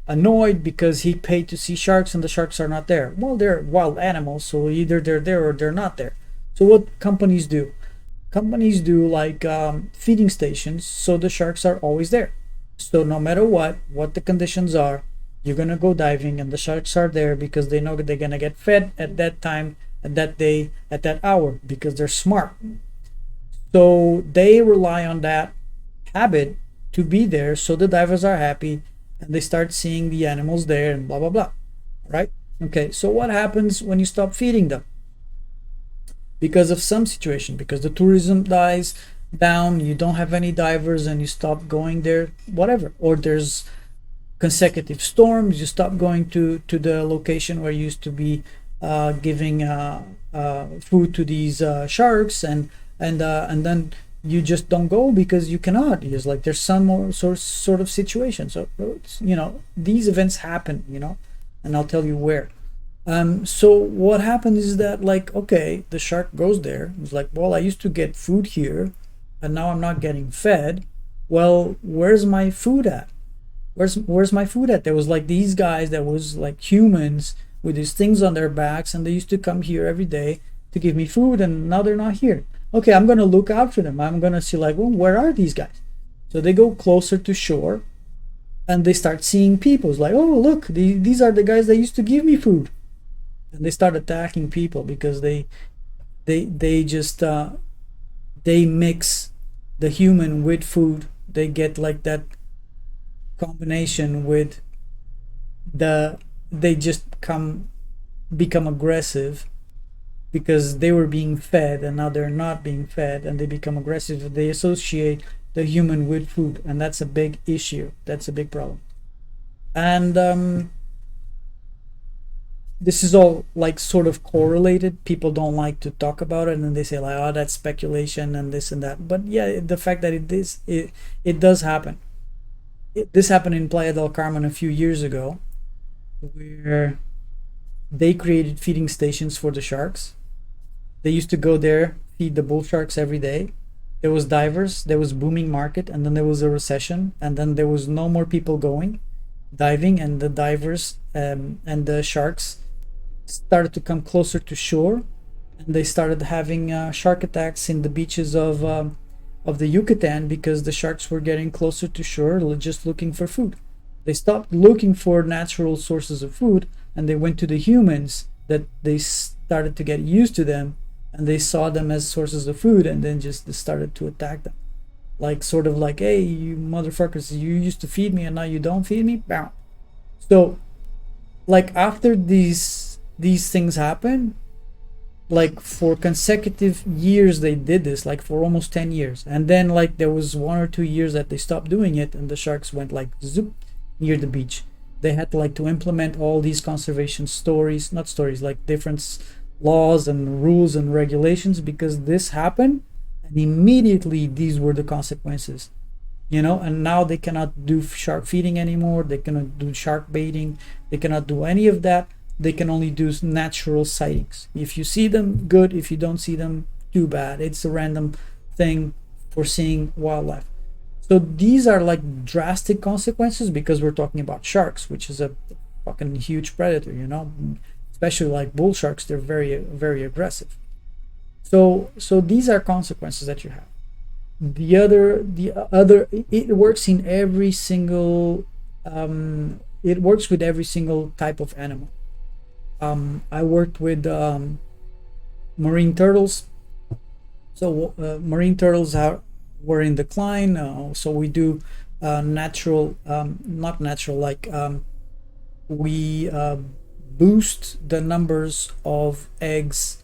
annoyed because he paid to see sharks and the sharks are not there. Well, they're wild animals, so either they're there or they're not there. So what companies do? Companies do like feeding stations, so the sharks are always there. So no matter what the conditions are, you're gonna go diving and the sharks are there because they know that they're gonna get fed at that time, at that day, at that hour, because they're smart. So they rely on that habit to be there, so the divers are happy and they start seeing the animals there and blah blah blah. Right? Okay, so what happens when you stop feeding them? Because of some situation, because the tourism dies down, you don't have any divers and you stop going there, whatever, or there's consecutive storms, you stop going to the location where you used to be giving food to these sharks, and then you just don't go because you cannot. It's like there's some more sort of situation. So these events happen, and I'll tell you where. So what happens is that, like, okay, the shark goes there. It's like, well, I used to get food here and now I'm not getting fed. Well, where's my food at? Where's my food at? There was like these guys that was like humans with these things on their backs, and they used to come here every day to give me food, and now they're not here. Okay, I'm gonna look out for them. I'm gonna see like, well, where are these guys? So they go closer to shore and they start seeing people. It's like, oh, look, these are the guys that used to give me food. And they start attacking people because they just they mix the human with food. They get like that combination with they just become aggressive because they were being fed and now they're not being fed, and they become aggressive. They associate the human with food, and that's a big issue. That's a big problem. And this is all like sort of correlated. People don't like to talk about it, and then they say like, oh, that's speculation and this and that. But yeah, the fact that it does happen. this happened in Playa del Carmen a few years ago, where they created feeding stations for the sharks. They used to go there, feed the bull sharks every day. There was divers, there was booming market, and then there was a recession, and then there was no more people going diving, and the divers and the sharks started to come closer to shore, and they started having shark attacks in the beaches of the Yucatan because the sharks were getting closer to shore, just looking for food. They stopped looking for natural sources of food, and they went to the humans, that they started to get used to them, and they saw them as sources of food, and then just started to attack them, like sort of like, hey, you motherfuckers, you used to feed me and now you don't feed me. Bow. So like after these things happen, like for consecutive years they did this, like for almost 10 years, and then like there was 1 or 2 years that they stopped doing it, and the sharks went like zoop near the beach. They had to like to implement all these conservation stories, not stories, like different laws and rules and regulations, because this happened, and immediately these were the consequences, you know. And now they cannot do shark feeding anymore, they cannot do shark baiting, they cannot do any of that. They can only do natural sightings. If you see them, good. If you don't see them, too bad. It's a random thing for seeing wildlife. So these are like drastic consequences, because we're talking about sharks, which is a fucking huge predator, you know. Especially like bull sharks, they're very, very aggressive. So these are consequences that you have. The other, it works in every single, it works with every single type of animal. I worked with marine turtles. So marine turtles were in decline. So we do natural, not natural, like we boost the numbers of eggs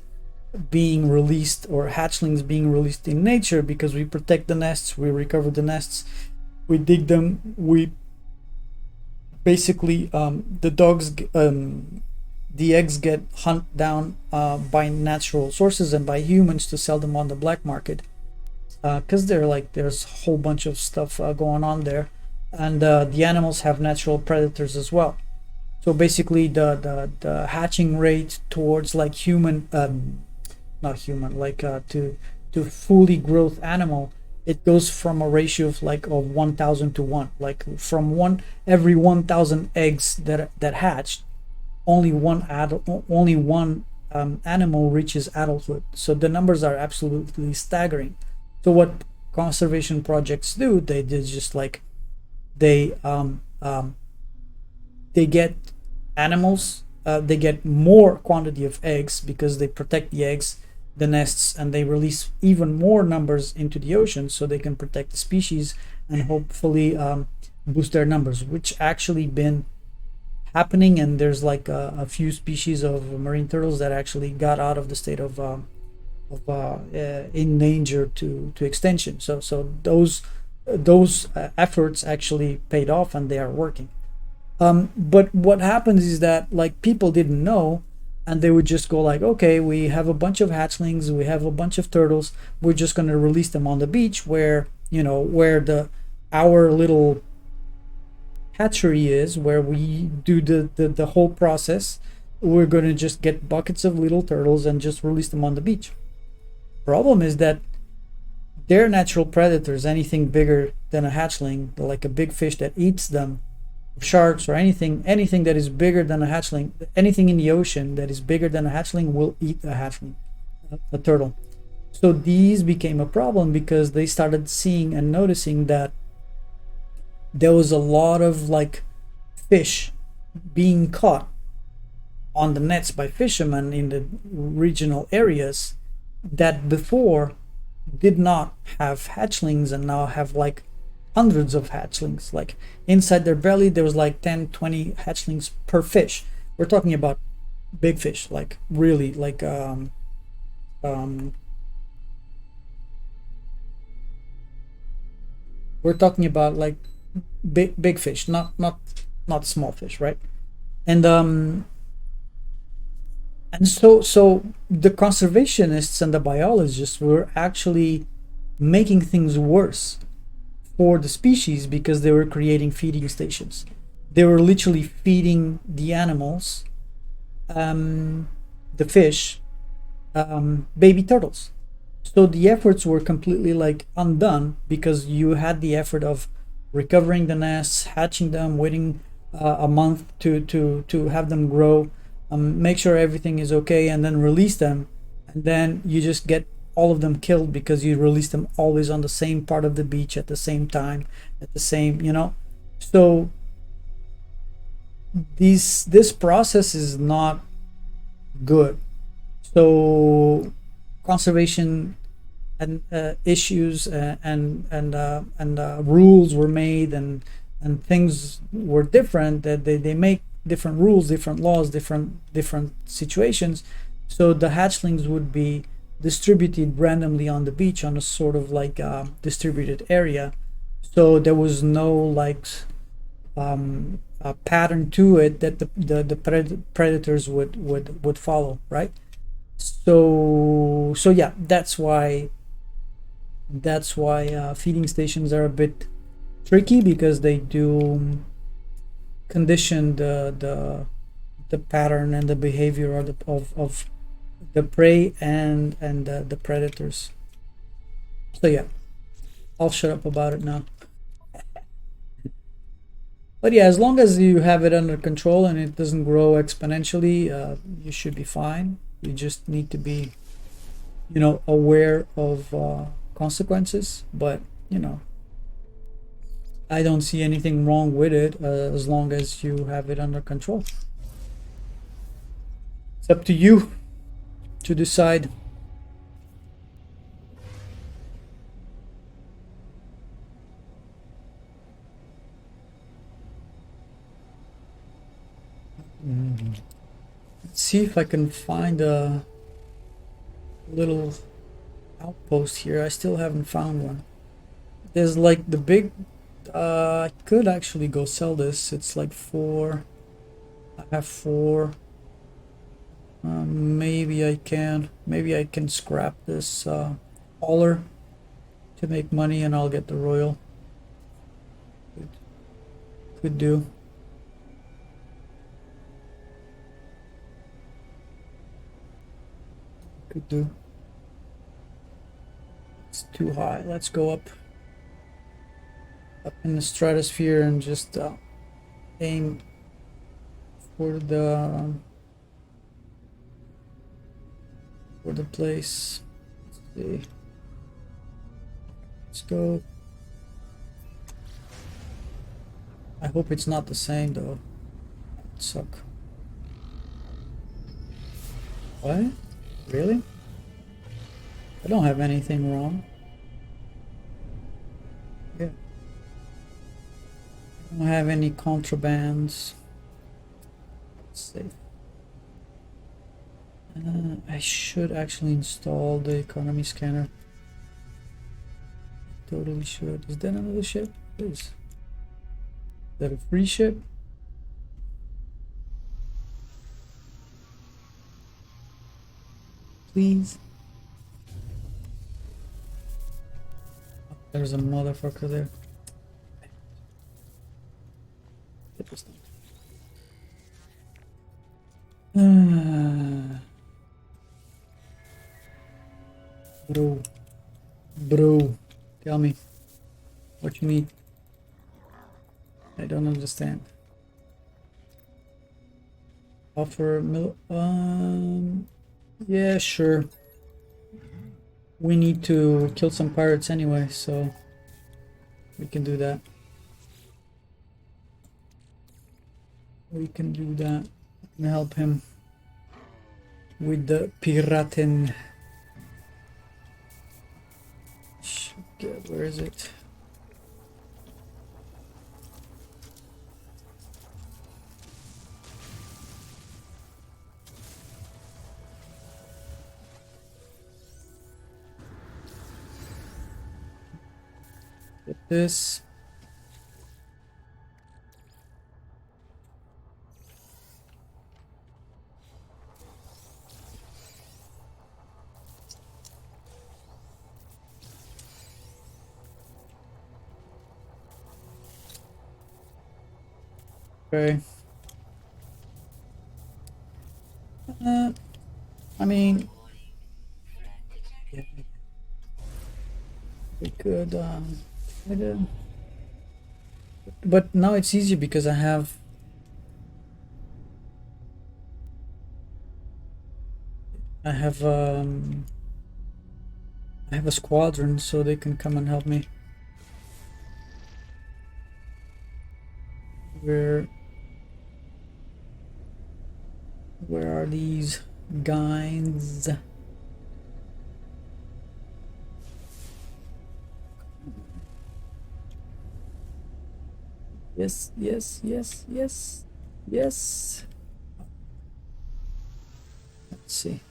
being released, or hatchlings being released in nature, because we protect the nests, we recover the nests, we dig them, we basically the eggs get hunted down by natural sources and by humans to sell them on the black market, because there's a whole bunch of stuff going on there, and the animals have natural predators as well. So basically the hatching rate towards like human, not human, like to fully growth animal, it goes from a ratio of 1,000 to 1. Like from every 1,000 eggs that hatched, only one animal reaches adulthood. So the numbers are absolutely staggering. So what conservation projects do, they just like they get animals, they get more quantity of eggs, because they protect the eggs, the nests, and they release even more numbers into the ocean, so they can protect the species and hopefully boost their numbers, which actually been happening. And there's like a few species of marine turtles that actually got out of the state of in danger to extinction. So those efforts actually paid off, and they are working. But what happens is that like people didn't know, and they would just go like, okay, we have a bunch of hatchlings, we have a bunch of turtles, we're just going to release them on the beach where, you know, where our little hatchery is, where we do the whole process. We're going to just get buckets of little turtles and just release them on the beach. Problem is that they're natural predators. Anything bigger than a hatchling, like a big fish that eats them, sharks or anything that is bigger than a hatchling, anything in the ocean that is bigger than a hatchling will eat a hatchling, a turtle. So these became a problem, because they started seeing and noticing that there was a lot of like fish being caught on the nets by fishermen in the regional areas that before did not have hatchlings, and now have like hundreds of hatchlings. Like inside their belly there was like 10-20 hatchlings per fish. We're talking about big fish, like really like we're talking about like big fish, not small fish, right? And so the conservationists and the biologists were actually making things worse for the species because they were creating feeding stations. They were literally feeding the animals, the fish, baby turtles. So the efforts were completely like undone because you had the effort of recovering the nests, hatching them, waiting a month to have them grow, make sure everything is okay, and then release them. And then you just get all of them killed because you release them always on the same part of the beach at the same time, at the same, you know. So this process is not good. So conservation and issues and rules were made, and things were different, that they make different rules, different laws, different situations. So the hatchlings would be distributed randomly on the beach on a sort of like distributed area. So there was no like a pattern to it that the predators would follow, right? So yeah, that's why feeding stations are a bit tricky, because they do condition the pattern and the behavior of the prey and the predators. So yeah, I'll shut up about it now. But yeah, as long as you have it under control and it doesn't grow exponentially, you should be fine. You just need to be, aware of consequences. But I don't see anything wrong with it as long as you have it under control. It's up to you to decide. Let's see if I can find a little outpost here. I still haven't found one. There's like the big I could actually go sell this. It's like 4. I have 4. Maybe I can scrap this hauler to make money, and I'll get the royal. Could do. Could do. It's too high. Let's go up in the stratosphere and just aim for the place. Let's see. Let's go. I hope it's not the same though. That would suck. What? Really? I don't have anything wrong. Yeah. I don't have any contrabands. Safe. I should actually install the economy scanner. Totally should. Is that another ship? It is. Is that a free ship? Please. Oh, there's a motherfucker there. Bro, tell me what you need. I don't understand. Offer yeah, sure. We need to kill some pirates anyway, so we can do that. We can do that. We can help him with the piraten. Shit, where is it? Get this. Okay. I mean, yeah, we could, I did. But now it's easier because I have, I have a squadron, so they can come and help me. Where are these guys? Yes, yes, yes, yes, yes. Let's see.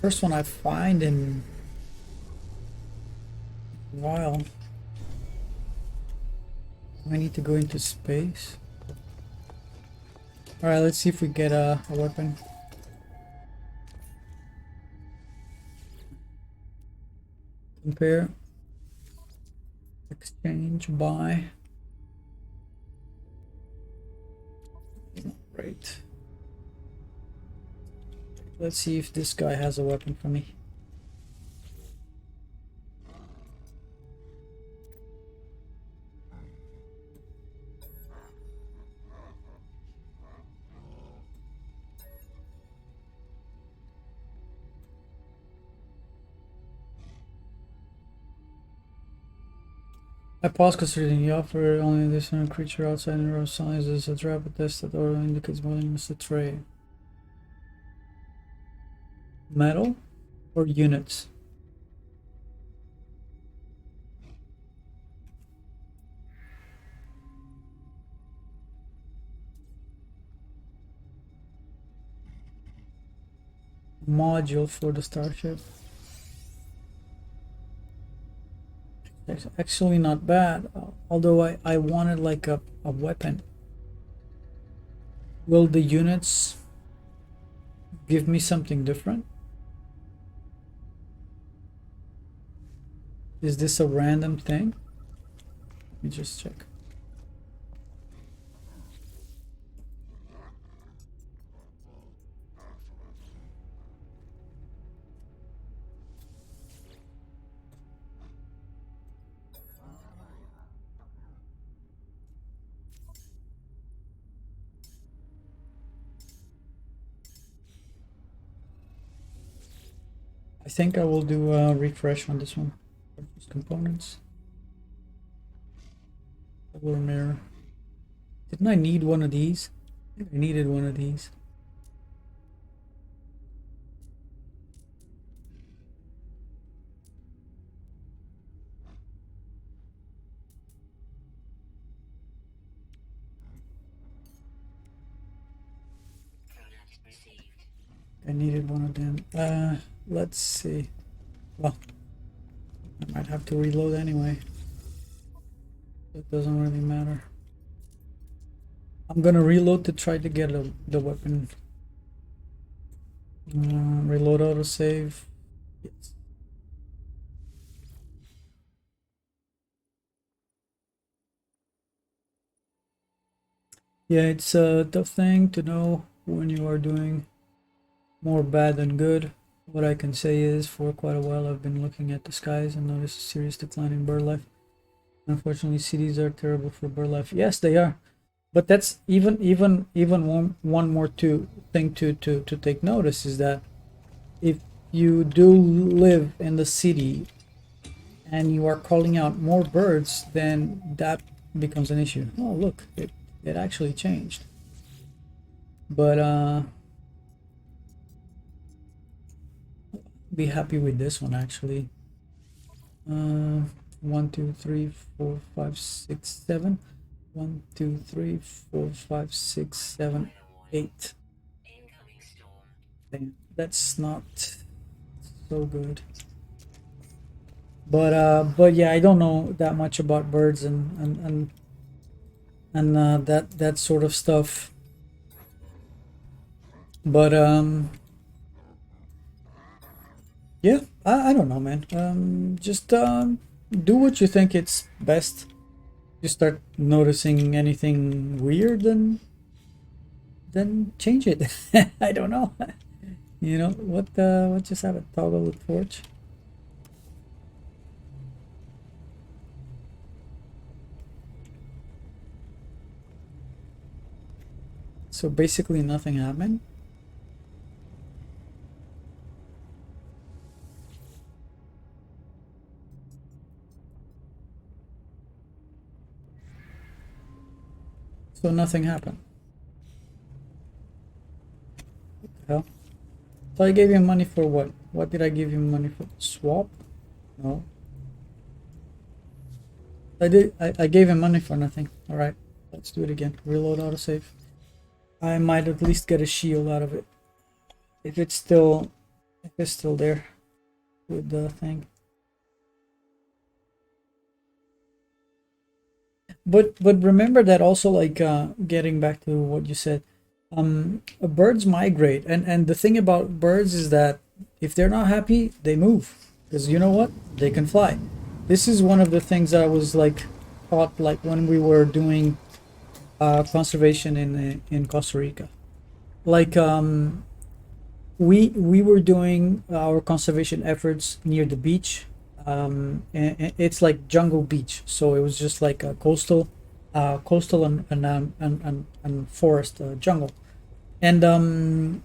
First one I find in a while. I need to go into space. Alright, let's see if we get a weapon. Compare. Exchange, buy. Right. Let's see if this guy has a weapon for me. I pause considering the offer only this creature outside in row size is a trap, but test that order indicates willingness to trade. Metal or units? Module for the starship. It's actually not bad, although I wanted like a weapon. Will the units give me something different? Is this a random thing? Let me just check. I think I will do a refresh on this one. Purchase components. Double mirror. Didn't I need one of these? I think I needed one of these. I needed one of them. Let's see. Well, I might have to reload anyway. It doesn't really matter. I'm gonna reload to try to get the weapon. Reload autosave. Yes. Yeah, it's a tough thing to know when you are doing more bad than good. What I can say is, for quite a while, I've been looking at the skies and noticed a serious decline in bird life. Unfortunately, cities are terrible for bird life. Yes, they are. But that's even one more thing to take notice is that if you do live in the city and you are calling out more birds, then that becomes an issue. Oh, look, it actually changed. But be happy with this one actually. 1, 2, 3, 4, 5, 6, 7. 1, 2, 3, 4, 5, 6, 7, 8. Damn, that's not so good. But yeah, I don't know that much about birds and that sort of stuff. But yeah, I don't know, man. Just do what you think it's best. you start noticing anything weird, then change it. I don't know. You know what just happened? Toggle the torch. So basically nothing happened. So nothing happened. What the hell? So I gave him money for what? What did I give him money for? Swap? No. I gave him money for nothing. Alright. Let's do it again. Reload autosave. I might at least get a shield out of it. If it's still there with the thing. But remember that also, like getting back to what you said, birds migrate, and the thing about birds is that if they're not happy, they move, because you know what, they can fly. This is one of the things I was like taught, like when we were doing conservation in Costa Rica. Like we were doing our conservation efforts near the beach. And it's like jungle beach, so it was just like a coastal and forest jungle. And on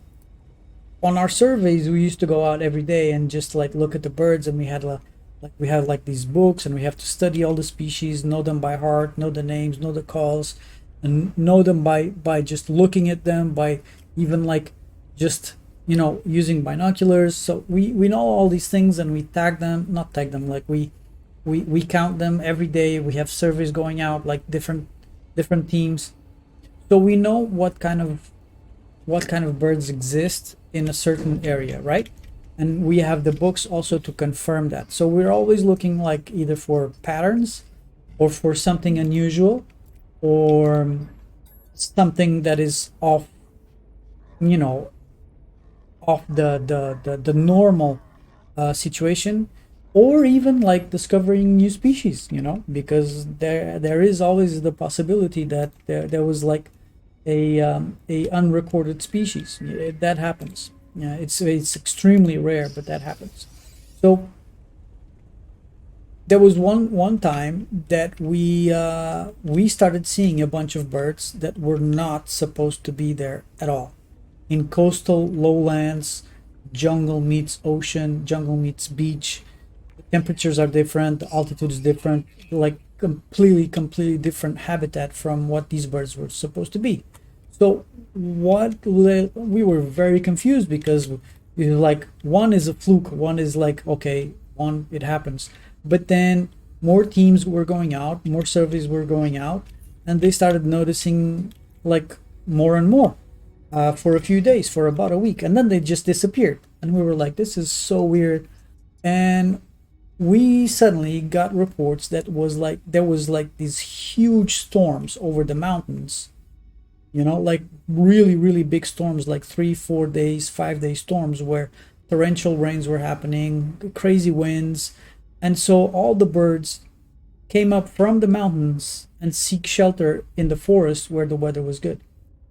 our surveys, we used to go out every day and just like look at the birds, and we had like these books, and we have to study all the species, know them by heart, know the names, know the calls, and know them by just looking at them, by even like just using binoculars. So we know all these things, and we tag them, not tag them, like we count them every day. We have surveys going out, like different teams, so we know what kind of birds exist in a certain area, right? And we have the books also to confirm that. So we're always looking like either for patterns or for something unusual or something that is off, off the normal situation, or even like discovering new species, because there is always the possibility that there was like a unrecorded species. That happens. Yeah, it's extremely rare, but that happens. So there was one time that we started seeing a bunch of birds that were not supposed to be there at all. In coastal lowlands, jungle meets ocean, jungle meets beach. The temperatures are different, the altitude is different, like completely different habitat from what these birds were supposed to be. So we were very confused, because like one is a fluke, one is like, okay, one, it happens. But then more teams were going out, more surveys were going out, and they started noticing like more and more for a few days, for about a week, and then they just disappeared. And we were like, this is so weird. And we suddenly got reports that was like there was like these huge storms over the mountains, like really big storms, like 3 4 days 5 day storms, where torrential rains were happening, crazy winds. And so all the birds came up from the mountains and seek shelter in the forest where the weather was good.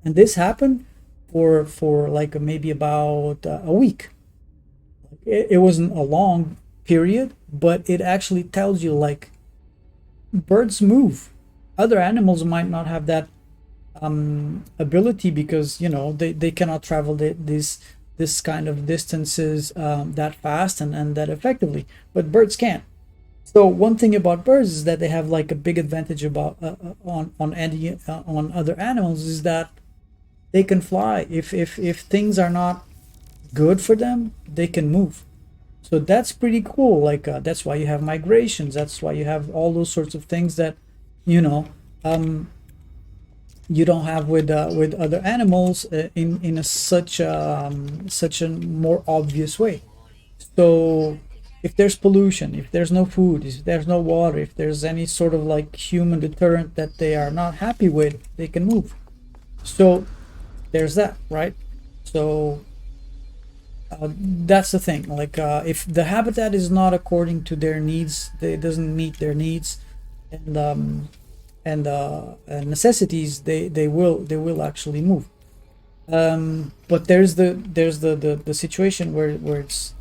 And this happened for like maybe about a week. It wasn't a long period, but it actually tells you like birds move. Other animals might not have that ability, because they cannot travel this kind of distances that fast and that effectively, but birds can. So one thing about birds is that they have like a big advantage about on other animals, is that they can fly. If things are not good for them, they can move. So that's pretty cool. Like that's why you have migrations. That's why you have all those sorts of things that you know um, you don't have with other animals in such a more obvious way. So if there's pollution, if there's no food, if there's no water, if there's any sort of like human deterrent that they are not happy with, they can move. So there's that, right? So that's the thing. Like if the habitat is not according to their needs, it doesn't meet their needs, and necessities, they will actually move. But there's the situation where it's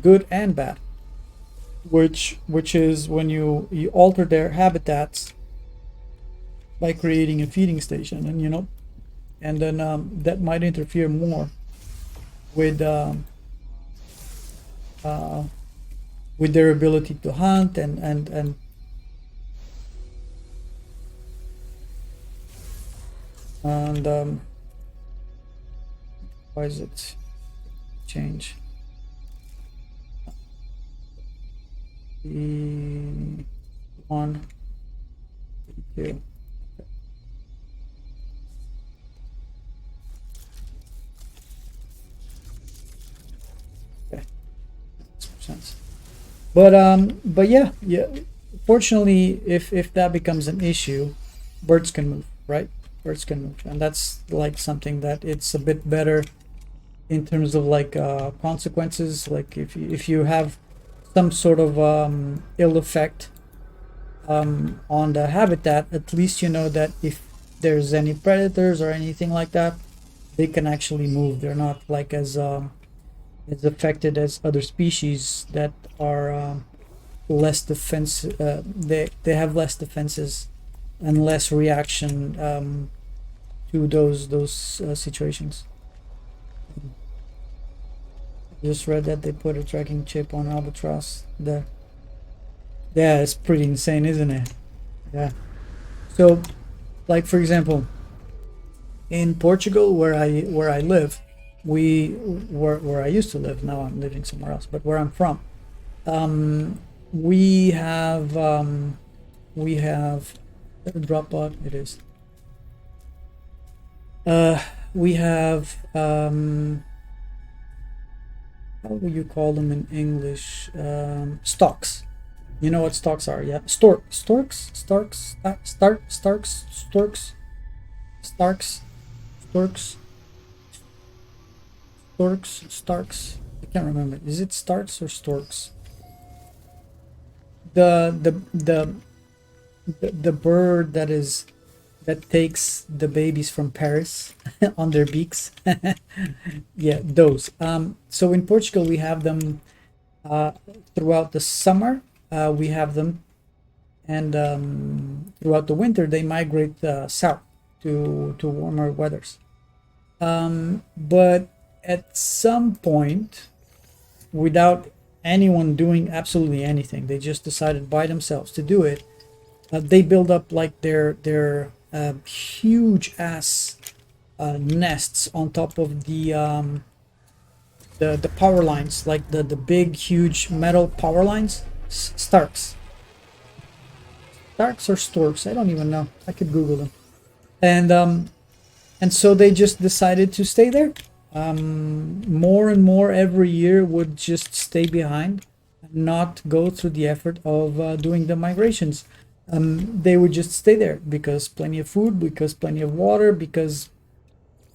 good and bad, which is when you alter their habitats by creating a feeding station, and and then that might interfere more with uh, with their ability to hunt and why is it change the one two. Okay, makes more sense. But yeah. Fortunately, if that becomes an issue, birds can move, right? Birds can move, and that's like something that it's a bit better in terms of like consequences. Like if you have some sort of ill effect on the habitat, at least you know that if there's any predators or anything like that, they can actually move. They're not like as affected as other species that are less defense. They have less defenses and less reaction to those situations. I just read that they put a tracking chip on albatross. Yeah, it's pretty insane, isn't it? Yeah. So, like for example, in Portugal, where I live, where I used to live. Now I'm living somewhere else, but where I'm from, um, we have we have drop bot. It is. We have how do you call them in English? Stocks. You know what stocks are? Yeah, starks, storks, starks. I can't remember. Is it starks or storks? The the the the bird that takes the babies from Paris on their beaks. Yeah, those. So in Portugal we have them uh, throughout the summer. We have them, and throughout the winter they migrate south to warmer weathers. But at some point, without anyone doing absolutely anything, they just decided by themselves to do it. They build up like their huge ass nests on top of the power lines, like the big huge metal power lines. Starks or storks, I don't even know. I could Google them. And so they just decided to stay there. More and more every year would just stay behind, not go through the effort of doing the migrations. They would just stay there because plenty of food, because plenty of water, because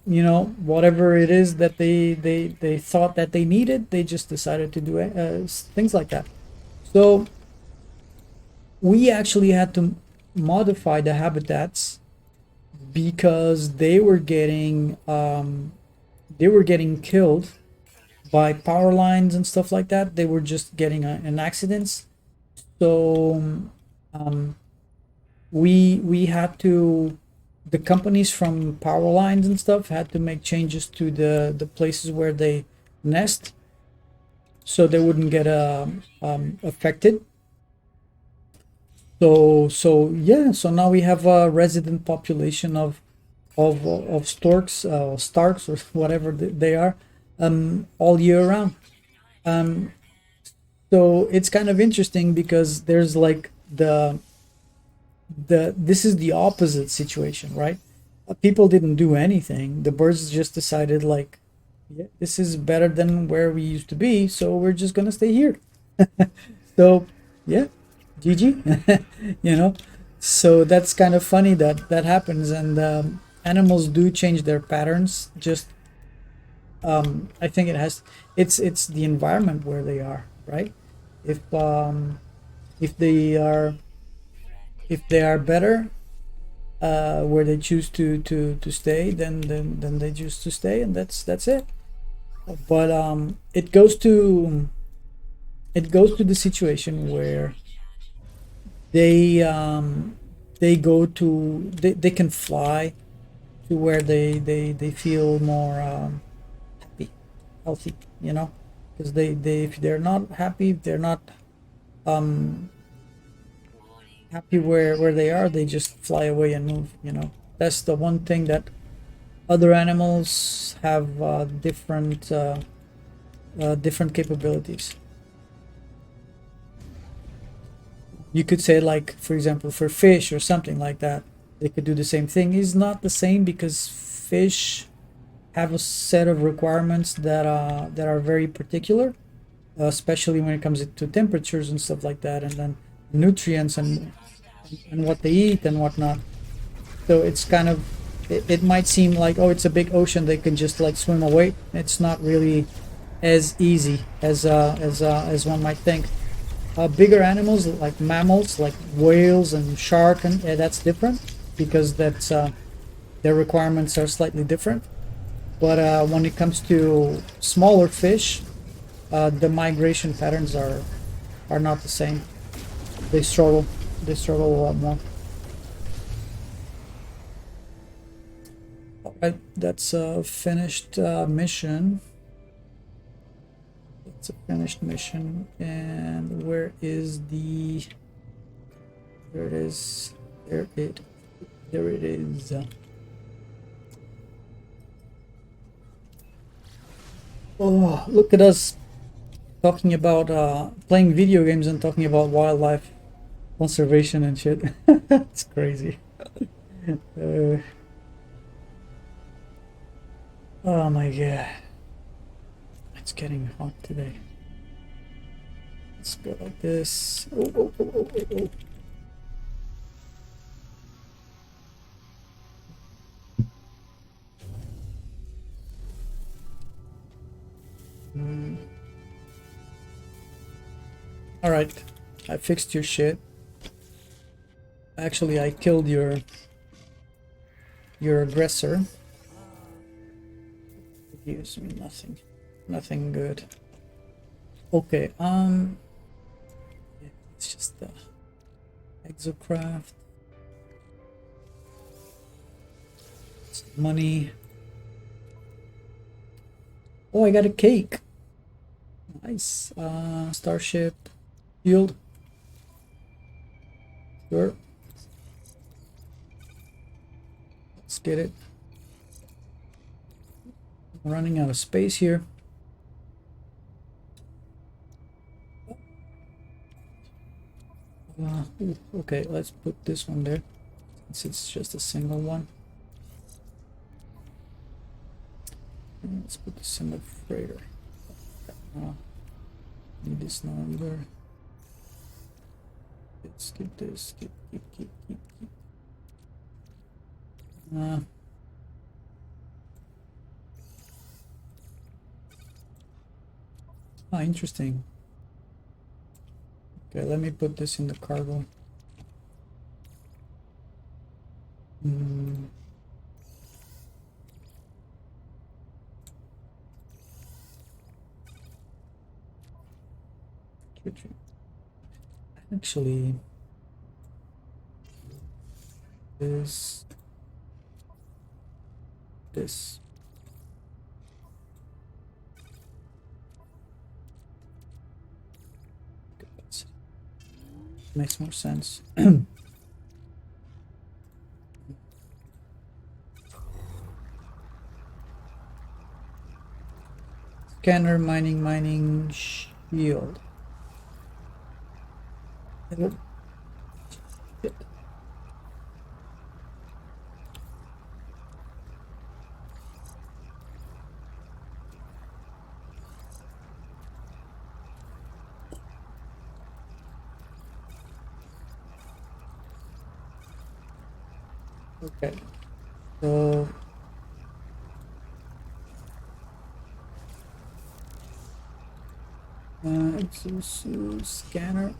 whatever it is that they thought that they needed, they just decided to do things like that. So we actually had to modify the habitats because they were getting killed by power lines and stuff like that. They were just getting in accidents. So we had to, the companies from power lines and stuff had to make changes to the places where they nest, so they wouldn't get affected. So yeah, so now we have a resident population of storks, starks, or whatever they are, all year round. Um, so it's kind of interesting because there's like the this is the opposite situation, right? People didn't do anything. The birds just decided like, yeah, this is better than where we used to be, so we're just gonna stay here. So yeah, GG. you know. So that's kind of funny that that happens, and animals do change their patterns. Just I think it's the environment where they are, right? If um, if they are if they are better, where they choose to stay, then they choose to stay, and that's it. But it goes to the situation where they they go to they can fly to where they feel more happy, healthy, you know, because they if they're not happy, if they're not um happy where they are, they just fly away and move, you know. That's the one thing that other animals have different capabilities. You could say, like, for example, for fish or something like that, they could do the same thing. It's not the same because fish have a set of requirements that are very particular, especially when it comes to temperatures and stuff like that, and then nutrients and what they eat and whatnot. So it's kind of it might seem like, oh, it's a big ocean, they can just like swim away. It's not really as easy as one might think. Bigger animals like mammals, like whales and shark, and that's different because that's their requirements are slightly different. But when it comes to smaller fish, the migration patterns are not the same. They struggle. They struggle a lot more. All right, that's a finished mission. It's a finished mission. And where is the? There it is. There it is. Oh, look at us talking about playing video games and talking about wildlife conservation and shit. It's crazy. Oh my god. It's getting hot today. Let's go like this. Oh. All right, I fixed your shit. Actually, I killed your aggressor. It gives me nothing good. Okay, it's just the exocraft. It's money. Oh, I got a cake. Nice. Starship. Shield. Sure. Let's get it. I'm running out of space here. Okay, let's put this one there since it's just a single one. And let's put this in the freighter. Need this now either. Let's keep this. Keep. Interesting. Okay, let me put this in the cargo. Actually, this. Makes more sense. Scanner, mining, shield. Shit. Okay, so it's a scanner.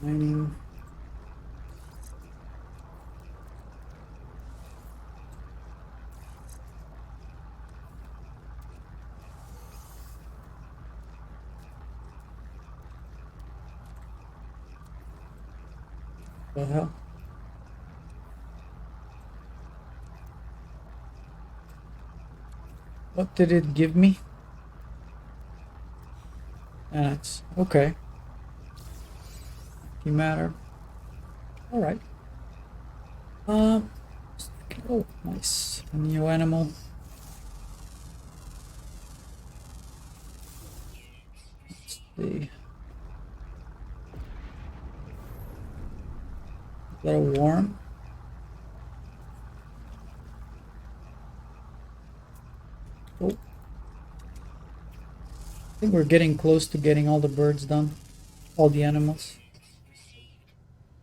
Mining. The hell? What did it give me? That's okay. Matter. All right. Oh, nice. A new animal. Let's see. Is that a worm? Oh. I think we're getting close to getting all the birds done. All the animals.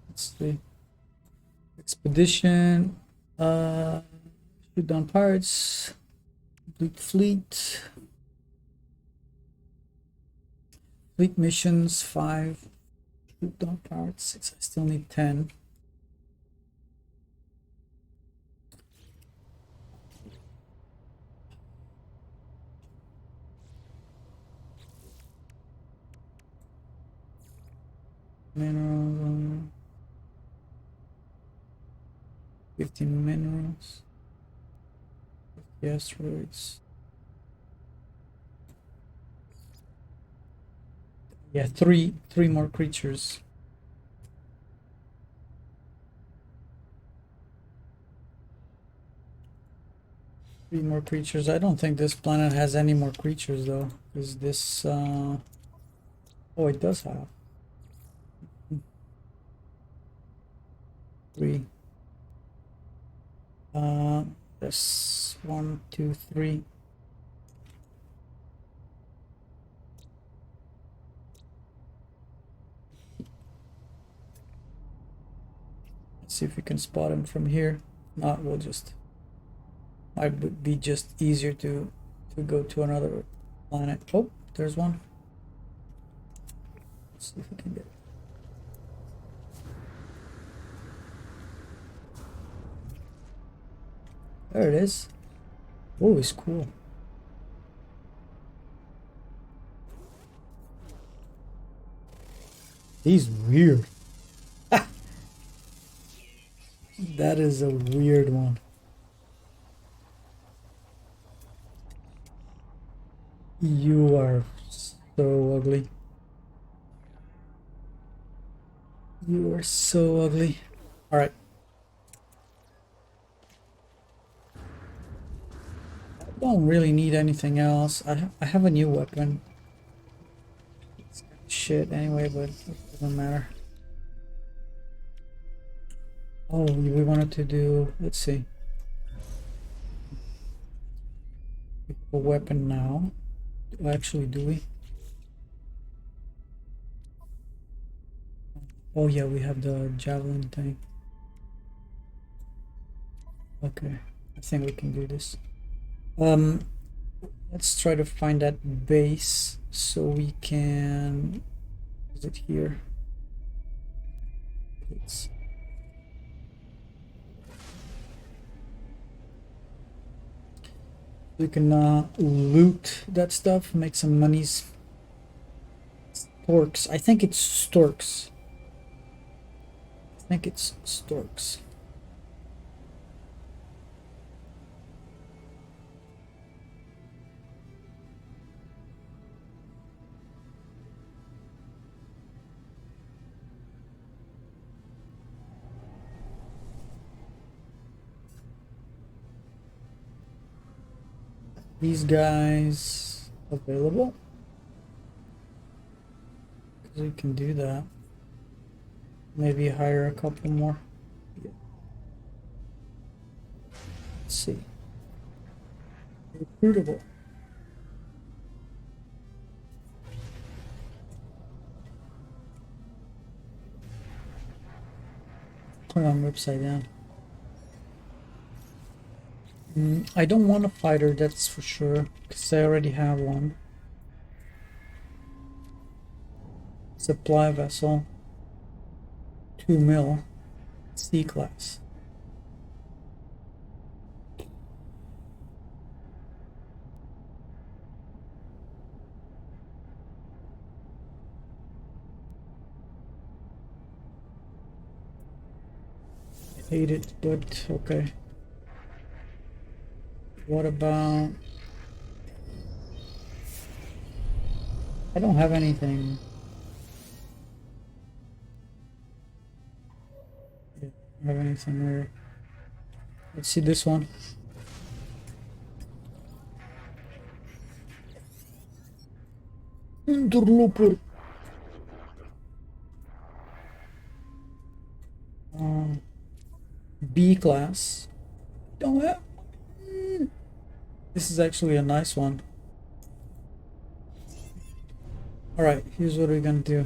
Let's see. Expedition. Shoot down pirates. Complete fleet. Fleet missions 5. Shoot down pirates 6. I still need 10. Mineral. 15 minerals. 50 asteroids. Yeah, three more creatures. Three more creatures. I don't think this planet has any more creatures though. Is this oh, it does have 3. There's 1, 2, 3. Let's see if we can spot him from here. Not, we'll just. Might be just easier to go to another planet. Oh, there's one. Let's see if we can get it. There it is. Oh, it's cool. He's weird. That is a weird one. You are so ugly. You are so ugly. All right. I don't really need anything else. I have a new weapon. It's shit anyway, but it doesn't matter. Oh, we wanted to do, let's see. We have a weapon now. Actually, do we? Oh yeah, we have the javelin thing. Okay, I think we can do this. Let's try to find that base so we can. Is it here? It's. We can loot that stuff, make some monies. Storks. I think it's storks. I think it's storks. These guys available? Because we can do that. Maybe hire a couple more. Yeah. Let's see. Recruitable. Put on upside down. I don't want a fighter, that's for sure, because I already have one. Supply vessel. 2 mil C class. I hate it, but okay. What about... I don't have anything. Yeah, I don't have anything there. Let's see this one. Interloper. B class. Don't have... This is actually a nice one. Alright, here's what we're gonna do.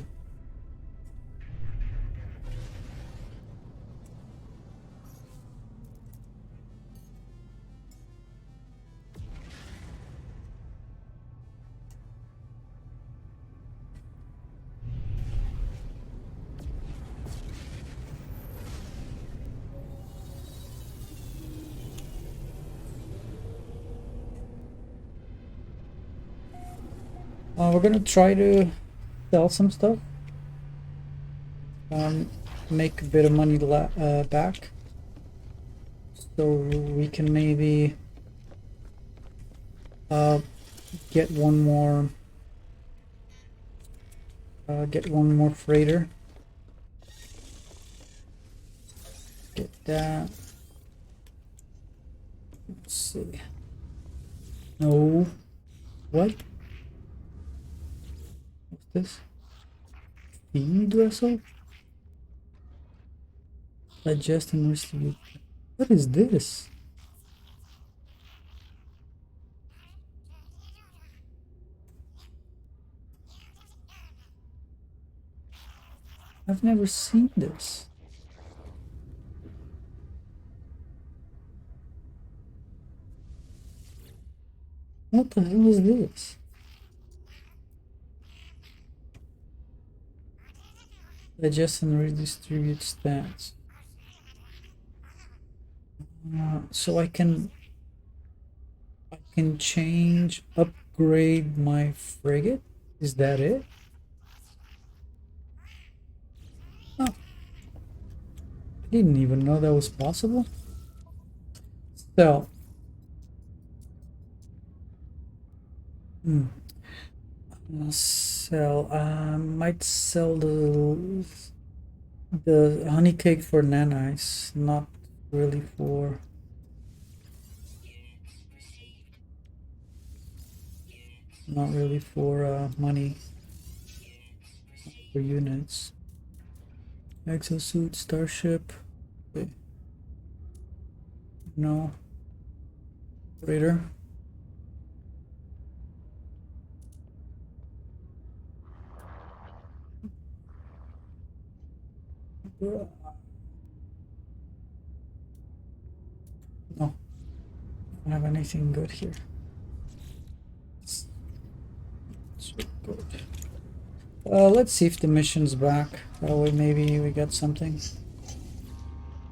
We're gonna try to sell some stuff. Make a bit of money back. So we can maybe get one more freighter. Get that. Let's see. No. What? What's this? Feed vessel? Adjust and distribute. What is this? I've never seen this. What the hell is this? Adjust and redistribute stats. So I can upgrade my frigate. Is that it? Oh, I didn't even know that was possible. So, might sell the honey cake for nanites, not really for money, for units. Exosuit, starship. Okay. No. Raider. No. I don't have anything good here. So good. Let's see if the mission's back. That way maybe we get something.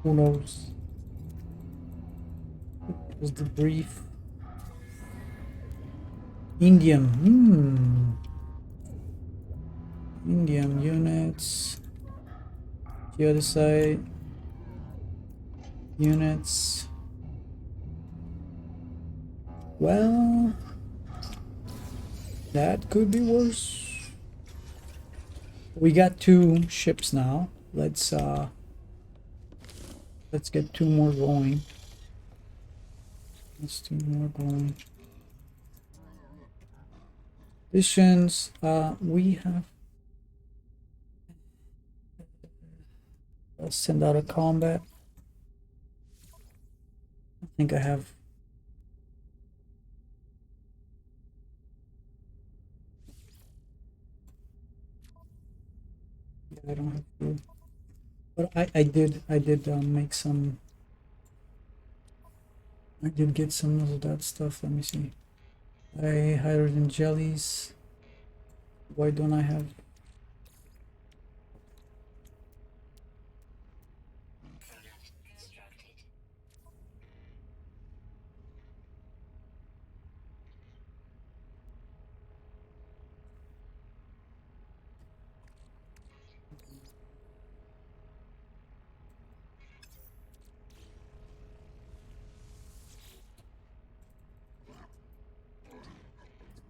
Who knows? It was the brief. Indium. Indium units. The other side. Units. Well, that could be worse. We got 2 ships now. Let's get 2 more going. Let's 2 more going. Missions, we have. Let's send out a combat. I think I have. I don't have to, but I did make some. I did get some of that stuff. Let me see. Hydrogen jellies. Why don't I have?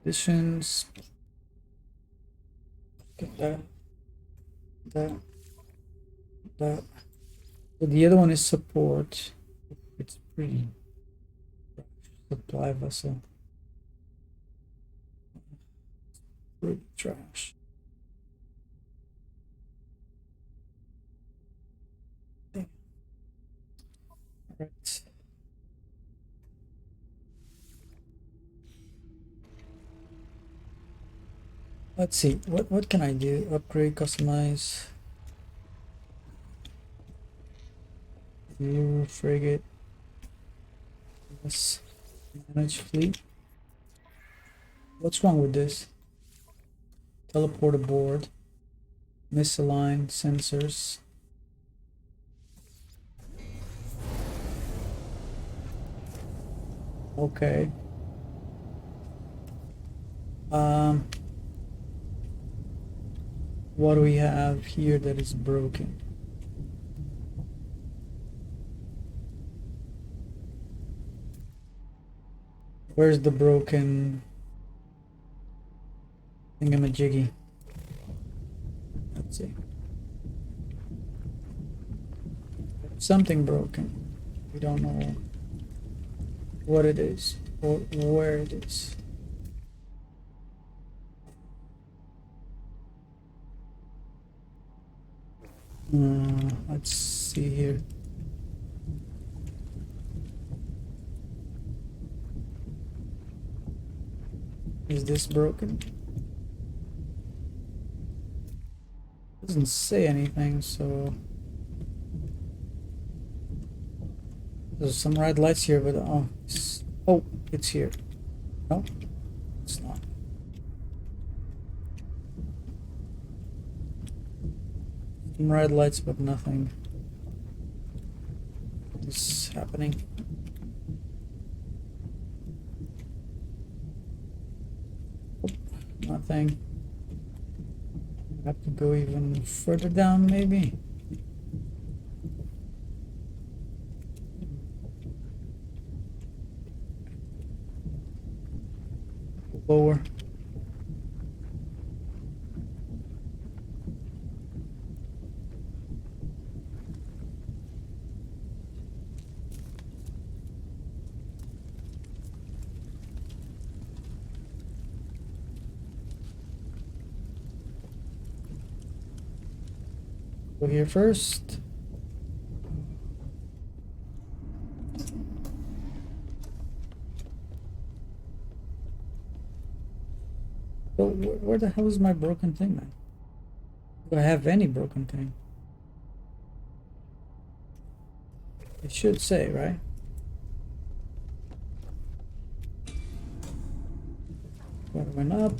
Additions. Get that. That. That. So the other one is support. It's pretty. Supply vessel. Pretty trash. All right. Let's see. What can I do? Upgrade, customize. New frigate. Yes. Manage fleet. What's wrong with this? Teleport aboard. Misaligned sensors. Okay. What do we have here that is broken? Where's the broken thingamajiggy? Let's see. Something broken. We don't know what it is or where it is. Let's see here. Is this broken? Doesn't say anything, so there's some red lights here, but oh, it's here. No, it's not. Some red lights, but nothing is happening. Nothing. Have to go even further down, maybe. Lower. Go here first. Well, where the hell is my broken thing, man? Do I have any broken thing? It should say, right? What went up?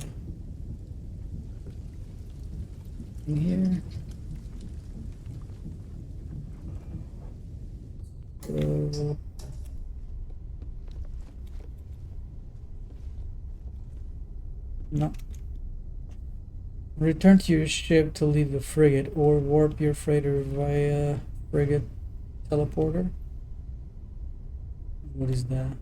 In here. No. Return to your ship to leave the frigate, or warp your freighter via frigate teleporter. What is that?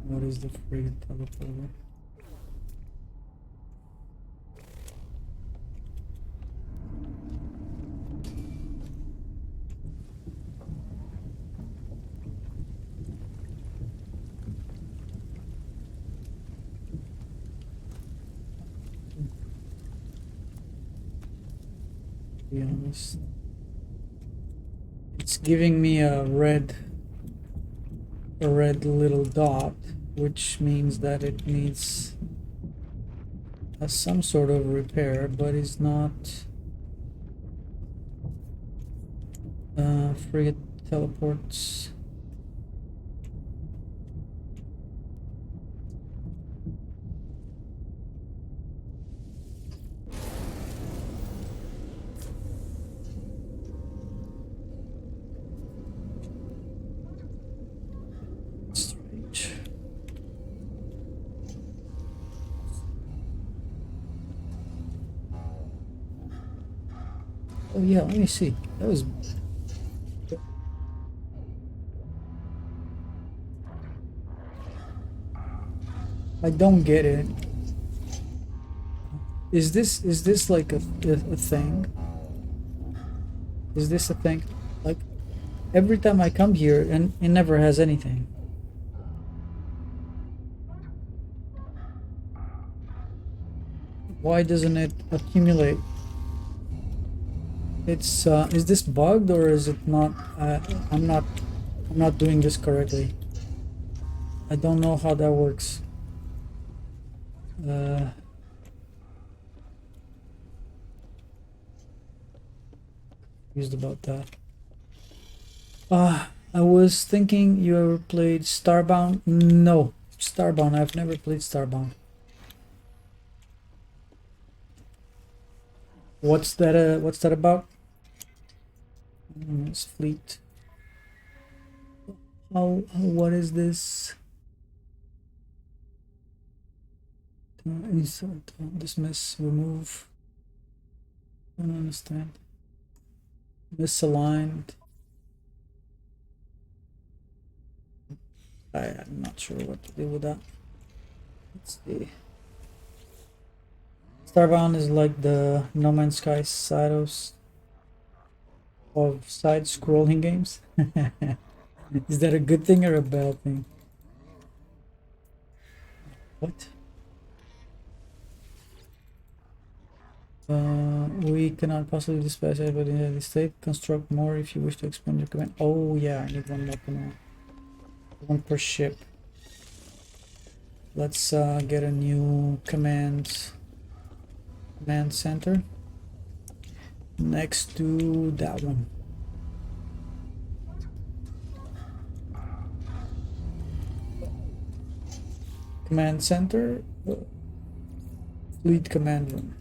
What is the frigate teleporter? Be honest, it's giving me a red little dot, which means that it needs some sort of repair, but it's not frigate teleports. Oh yeah, let me see. That was... I don't get it. Is this like a thing? Is this a thing? Like every time I come here and it never has anything. Why doesn't it accumulate? It's is this bugged or is it not? I'm not I'm not doing this correctly. I don't know how that works. Confused about that. I was thinking you ever played Starbound? No, Starbound. I've never played Starbound. What's that? What's that about? It's fleet. How? What is this? Insert, dismiss, remove. I don't understand. Misaligned. I'm not sure what to do with that. Let's see. Starbound is like the No Man's Sky of side-scrolling games. Is that a good thing or a bad thing? What? We cannot possibly dispatch everybody in the state. Construct more if you wish to expand your command. Oh yeah, I need one more command. One per ship. Let's get a new command center next to that one. Command center, fleet command room.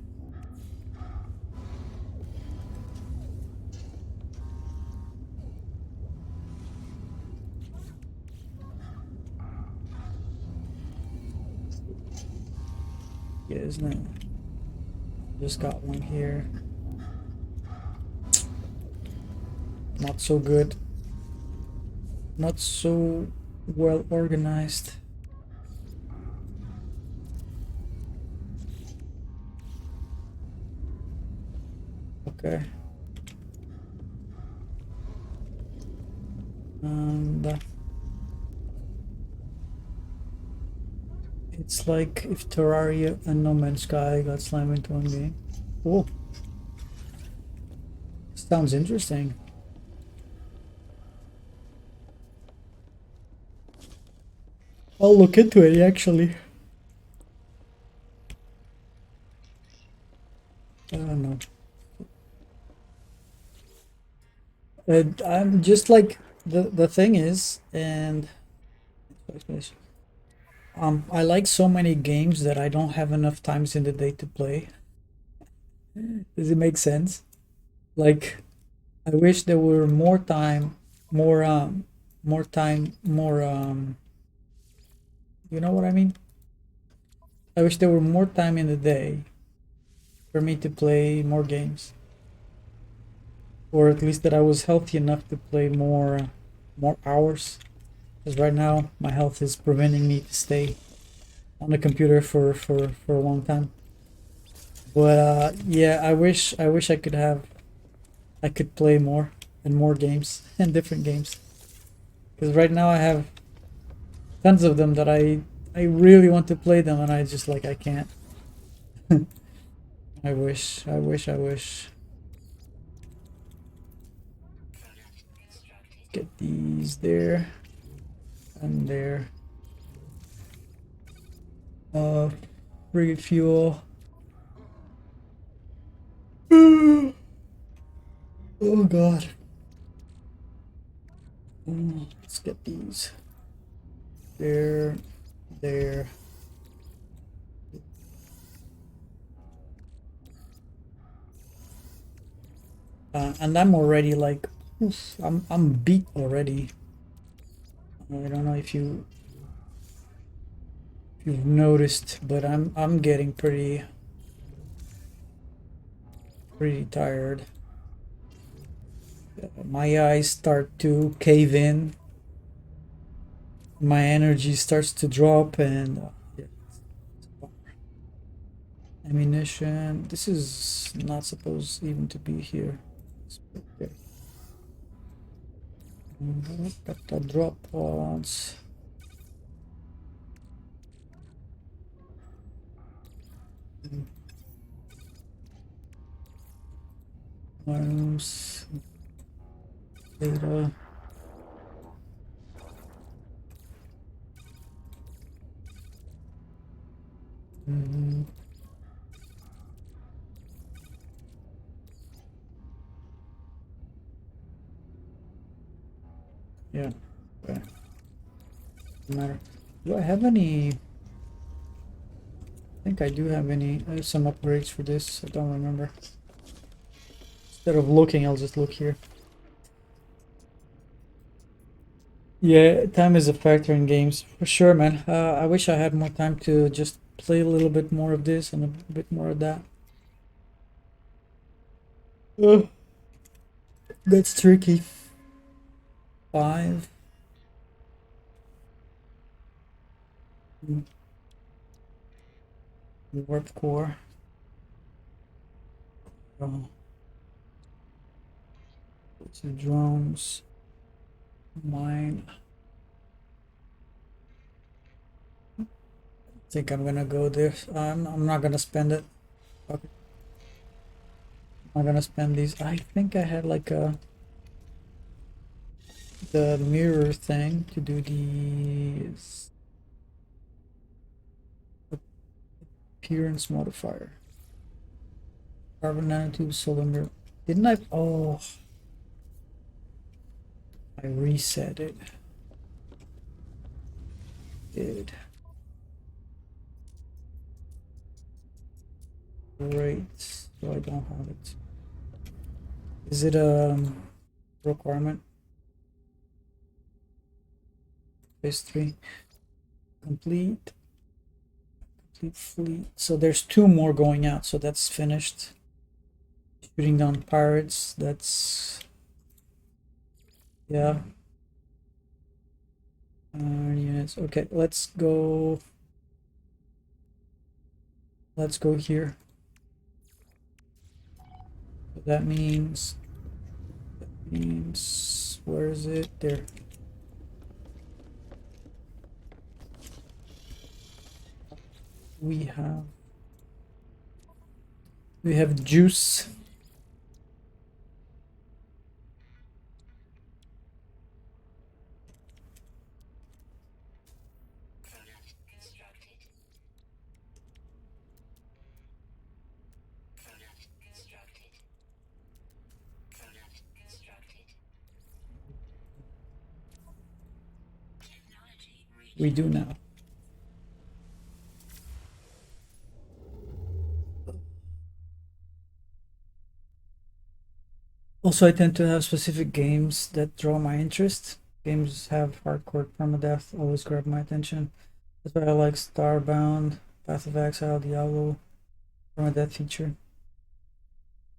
Yeah, isn't it? Just got one here. Not so good. Not so well organized. Okay. And it's like if Terraria and No Man's Sky got slammed into one game. Oh, sounds interesting. I'll look into it actually. I don't know. I'm just like the thing is, and I like so many games that I don't have enough times in the day to play. Does it make sense? Like, I wish there were more time, more time, more you know what I mean? I wish there were more time in the day for me to play more games, or at least that I was healthy enough to play more hours. Because right now my health is preventing me to stay on the computer for a long time. But yeah, I wish I could play more and more games and different games. Because right now I have tons of them that I really want to play them and I just like I can't. I wish. Get these there and there. Free fuel. Oh god. Let's get these. There. And I'm already like, oof, I'm beat already. I don't know if you've noticed, but I'm getting pretty tired. My eyes start to cave in. My energy starts to drop, and Ammunition. This is not supposed even to be here. Okay. Got the drop pods. Arms. Data. Yeah. Okay. Doesn't matter. Do I have any? I think I do have some upgrades for this. I don't remember. Instead of looking, I'll just look here. Yeah, time is a factor in games for sure, man. I wish I had more time to just play a little bit more of this and a bit more of that. That's tricky. 5. Warp core. Oh. Two drones. Mine. I think I'm gonna go there. I'm not gonna spend it. Okay. I'm not gonna spend these. I think I had like the mirror thing to do these appearance modifier. Carbon nanotube solar mirror. Didn't I? Oh, I reset it. Did. Great. So I don't have it. Is it a requirement? Phase 3. Complete. Complete fleet. So there's 2 more going out. So that's finished. Shooting down pirates. That's. Yeah. Units. Okay, let's go. Let's go here. So that means where is it? There. We have juice. We do now. Also, I tend to have specific games that draw my interest. Games have hardcore permadeath, always grab my attention. That's why I like Starbound, Path of Exile, Diablo, permadeath feature.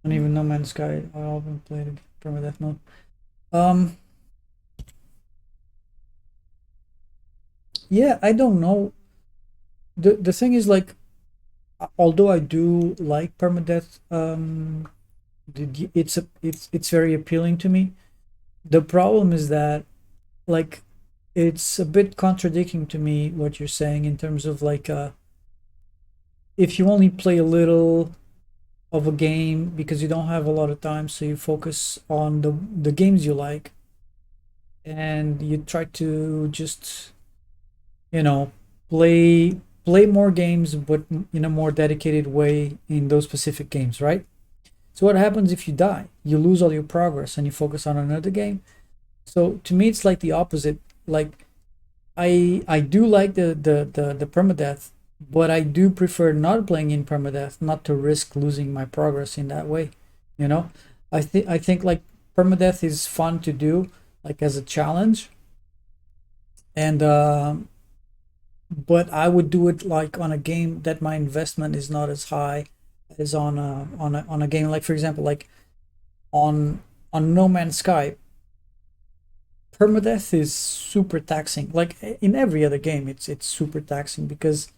And even No Man's Sky, I often played permadeath mode. Yeah, I don't know. The thing is, like, although I do like permadeath, it's very appealing to me. The problem is that, like, it's a bit contradicting to me what you're saying in terms of like if you only play a little of a game because you don't have a lot of time, so you focus on the games you like and you try to just, you know, play more games but in a more dedicated way in those specific games, right? So what happens if you die? You lose all your progress and you focus on another game. So to me it's like the opposite. Like I do like the permadeath, but I do prefer not playing in permadeath, not to risk losing my progress in that way. You know, I think like permadeath is fun to do, like as a challenge, and but I would do it like on a game that my investment is not as high as on a game like, for example, like on No Man's Sky. Permadeath is super taxing. Like in every other game, it's super taxing because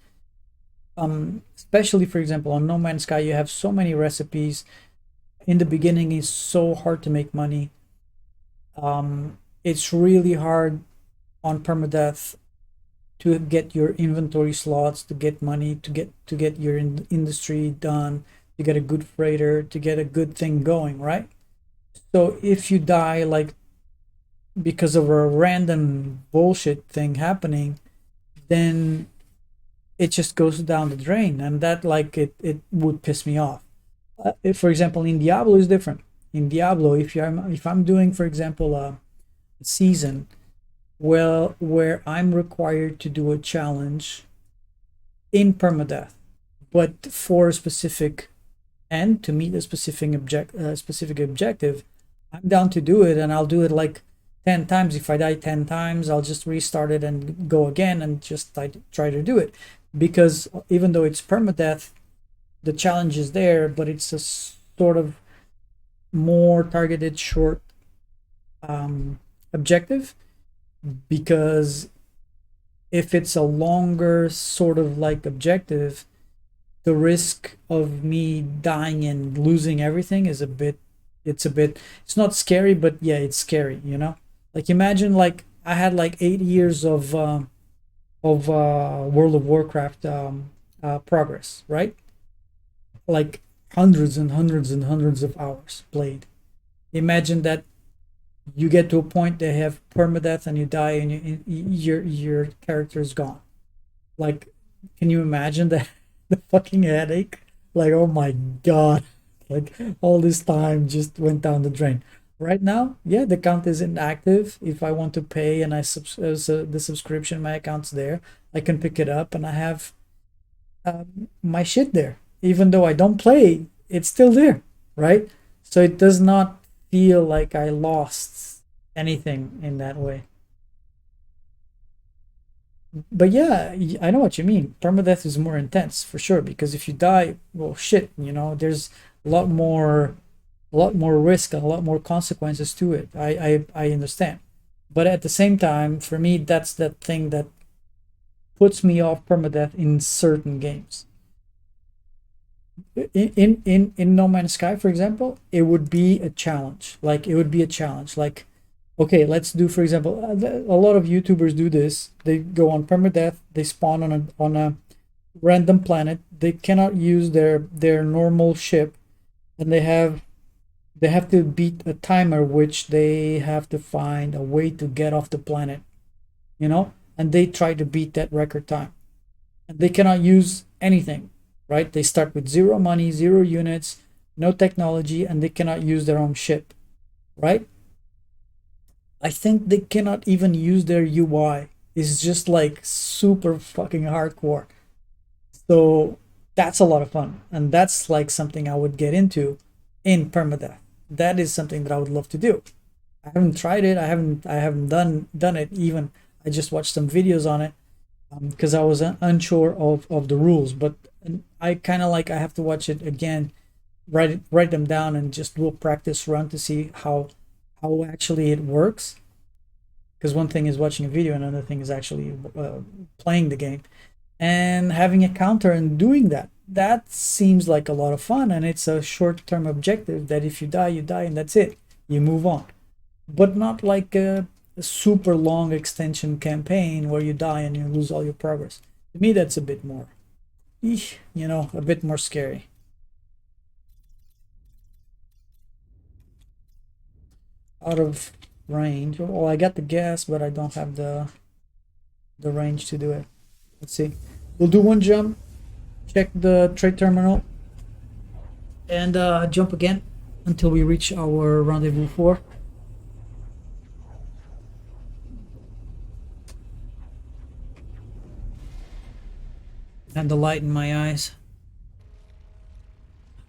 especially for example on No Man's Sky, you have so many recipes. In the beginning, it's so hard to make money. It's really hard on permadeath to get your inventory slots, to get money, to get your industry done, to get a good freighter, to get a good thing going, right? So if you die like because of a random bullshit thing happening, then it just goes down the drain, and that like it would piss me off. If, for example, in Diablo is different. In Diablo, if I'm doing, for example, a season, well, where I'm required to do a challenge in permadeath, but for a specific end to meet a specific objective, I'm down to do it, and I'll do it like 10 times. If I die 10 times, I'll just restart it and go again and just try to do it, because even though it's permadeath, the challenge is there, but it's a sort of more targeted short objective, because if it's a longer sort of like objective, the risk of me dying and losing everything is it's not scary, but yeah, it's scary, you know? Like imagine like I had like 8 years of World of Warcraft progress, right? Like hundreds and hundreds and hundreds of hours played. Imagine that you get to a point they have permadeath and you die and your character is gone. Like, can you imagine the the fucking headache? Like, oh my god, like all this time just went down the drain. Right now, yeah, the account is inactive. If I want to pay and so the subscription, my account's there. I can pick it up and I have my shit there. Even though I don't play, it's still there, right? So it does not feel like I lost anything in that way. But yeah, I know what you mean. Permadeath is more intense for sure, because if you die, well, shit, there's a lot more, a lot more risk and a lot more consequences to it. I understand, but at the same time, for me, that's that thing that puts me off permadeath in certain games. In No Man's Sky, for example, it would be a challenge. Like it would be a challenge. Like, okay, let's do, for example, a lot of YouTubers do this. They go on permadeath. They spawn on a random planet. They cannot use their normal ship, and they have to beat a timer, which they have to find a way to get off the planet. And they try to beat that record time, and they cannot use anything, right? They start with zero money, zero units, no technology, and they cannot use their own ship, right? I think they cannot even use their UI. It's just like super fucking hardcore. So that's a lot of fun. And that's like something I would get into in permadeath. That is something that I would love to do. I haven't tried it. I haven't done it even. I just watched some videos on it because I was unsure of the rules. But I kind of like I have to watch it again, write them down, and just do a practice run to see how actually it works. Because one thing is watching a video, and another thing is actually playing the game and having a counter and doing that. That seems like a lot of fun, and it's a short-term objective that if you die, you die, and that's it. You move on, but not like a super long extension campaign where you die and you lose all your progress. To me, that's a bit more, a bit more scary. Out of range. Oh, I got the gas, but I don't have the range to do it. Let's see. We'll do one jump, check the trade terminal, and jump again until we reach our rendezvous 4. And the light in my eyes.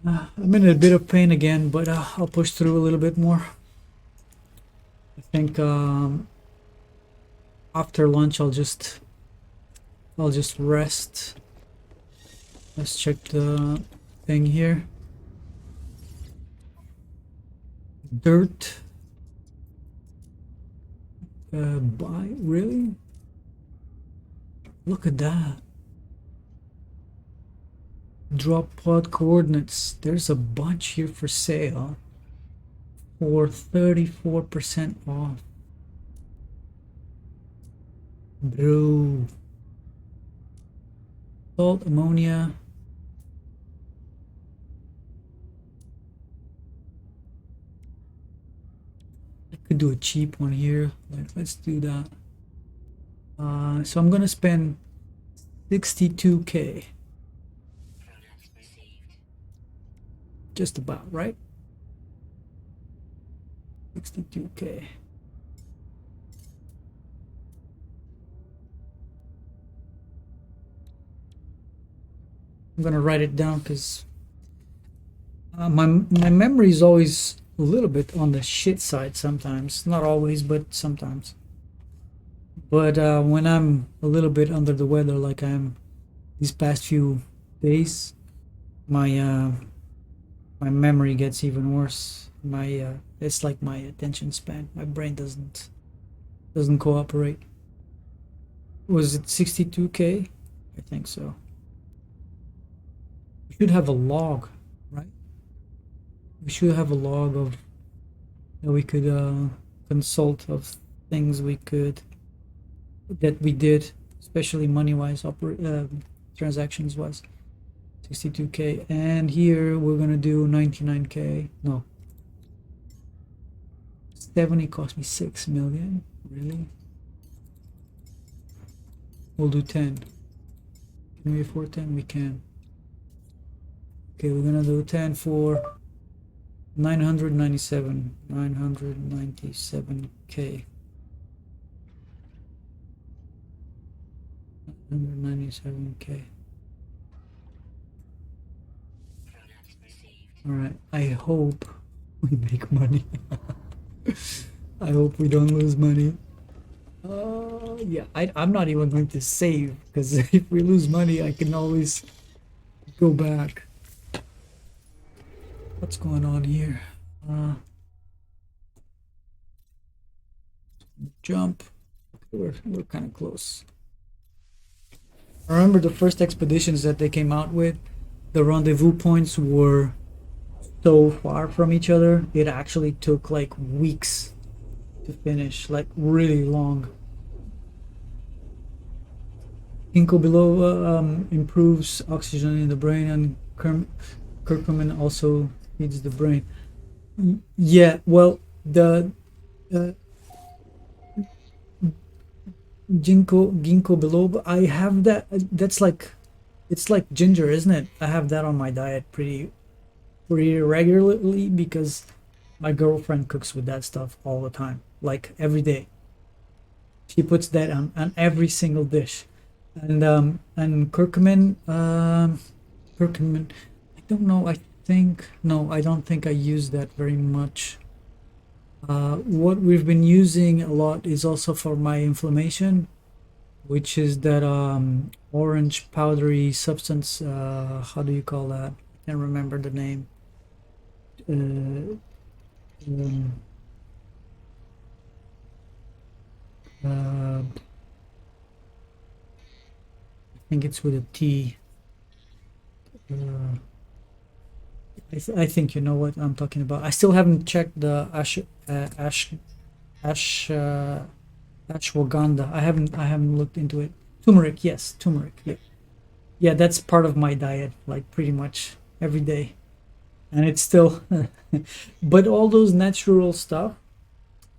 I'm in a bit of pain again, but I'll push through a little bit more. I think after lunch I'll just rest. Let's check the thing here. Dirt. Buy, really? Look at that. drop pod coordinates. There's a bunch here for sale for 34% off. Bro. Salt, ammonia. I could do a cheap one here. Let's do that. So I'm gonna spend 62K. Just about, right? 62K. I'm gonna write it down because my memory is always a little bit on the shit side sometimes. Not always, but sometimes. But when I'm a little bit under the weather, like I'm these past few days, my my memory gets even worse. My it's like my attention span. My brain doesn't cooperate. Was it 62K? I think so. We should have a log, right? We should have a log of that we could consult of things we could that we did, especially money wise, transactions wise. 62K, and here we're gonna do 99K. No, 70 cost me 6 million. Really? We'll do 10. Can we afford 10? We can. Okay, we're gonna do 10 for 997K. 997K. All right. I hope we make money. I hope we don't lose money. Yeah, I'm not even going to save because if we lose money, I can always go back. What's going on here? Jump. We're kind of close. I remember the first expeditions that they came out with, the rendezvous points were so far from each other. It actually took like weeks to finish, like really long. Ginkgo biloba improves oxygen in the brain, and curcumin also feeds the brain. Yeah, well, the ginkgo biloba, I have that. That's like, it's like ginger, isn't it? I have that on my diet pretty regularly because my girlfriend cooks with that stuff all the time, like every day. She puts that on every single dish. And curcumin, curcumin, I don't know. I don't think I use that very much. What we've been using a lot is also for my inflammation, which is that orange powdery substance. How do you call that? I can't remember the name. I think it's with a T. I think you know what I'm talking about. I still haven't checked the ashwagandha. I haven't looked into it. Turmeric, yes, turmeric. Yeah, yeah, that's part of my diet, like pretty much every day, and it's still. But all those natural stuff,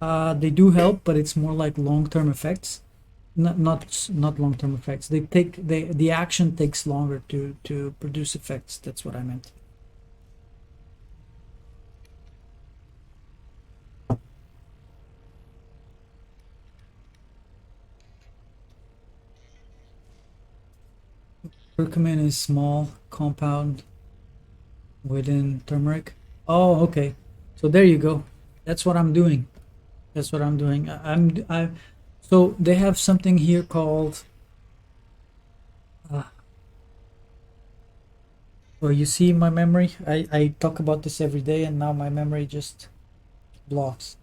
they do help, but it's more like long-term effects. Not long-term effects. The action takes longer to produce effects. That's what I meant. Curcumin is small compound within turmeric. Oh, okay. So there you go. That's what I'm doing. That's what I'm doing. So they have something here called. Well, you see my memory. I talk about this every day, and now my memory just blocks.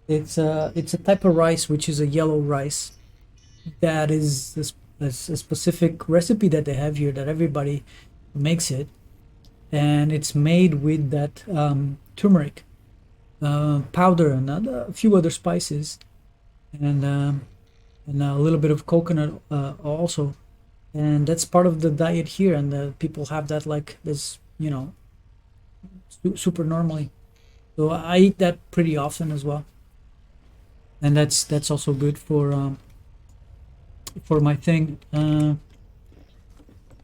It's a type of rice which is a yellow rice that is a specific recipe that they have here that everybody makes it, and it's made with that turmeric powder and a few other spices, and a little bit of coconut also, and that's part of the diet here, and people have that like this, you know, super normally. So I eat that pretty often as well, and that's also good for my thing.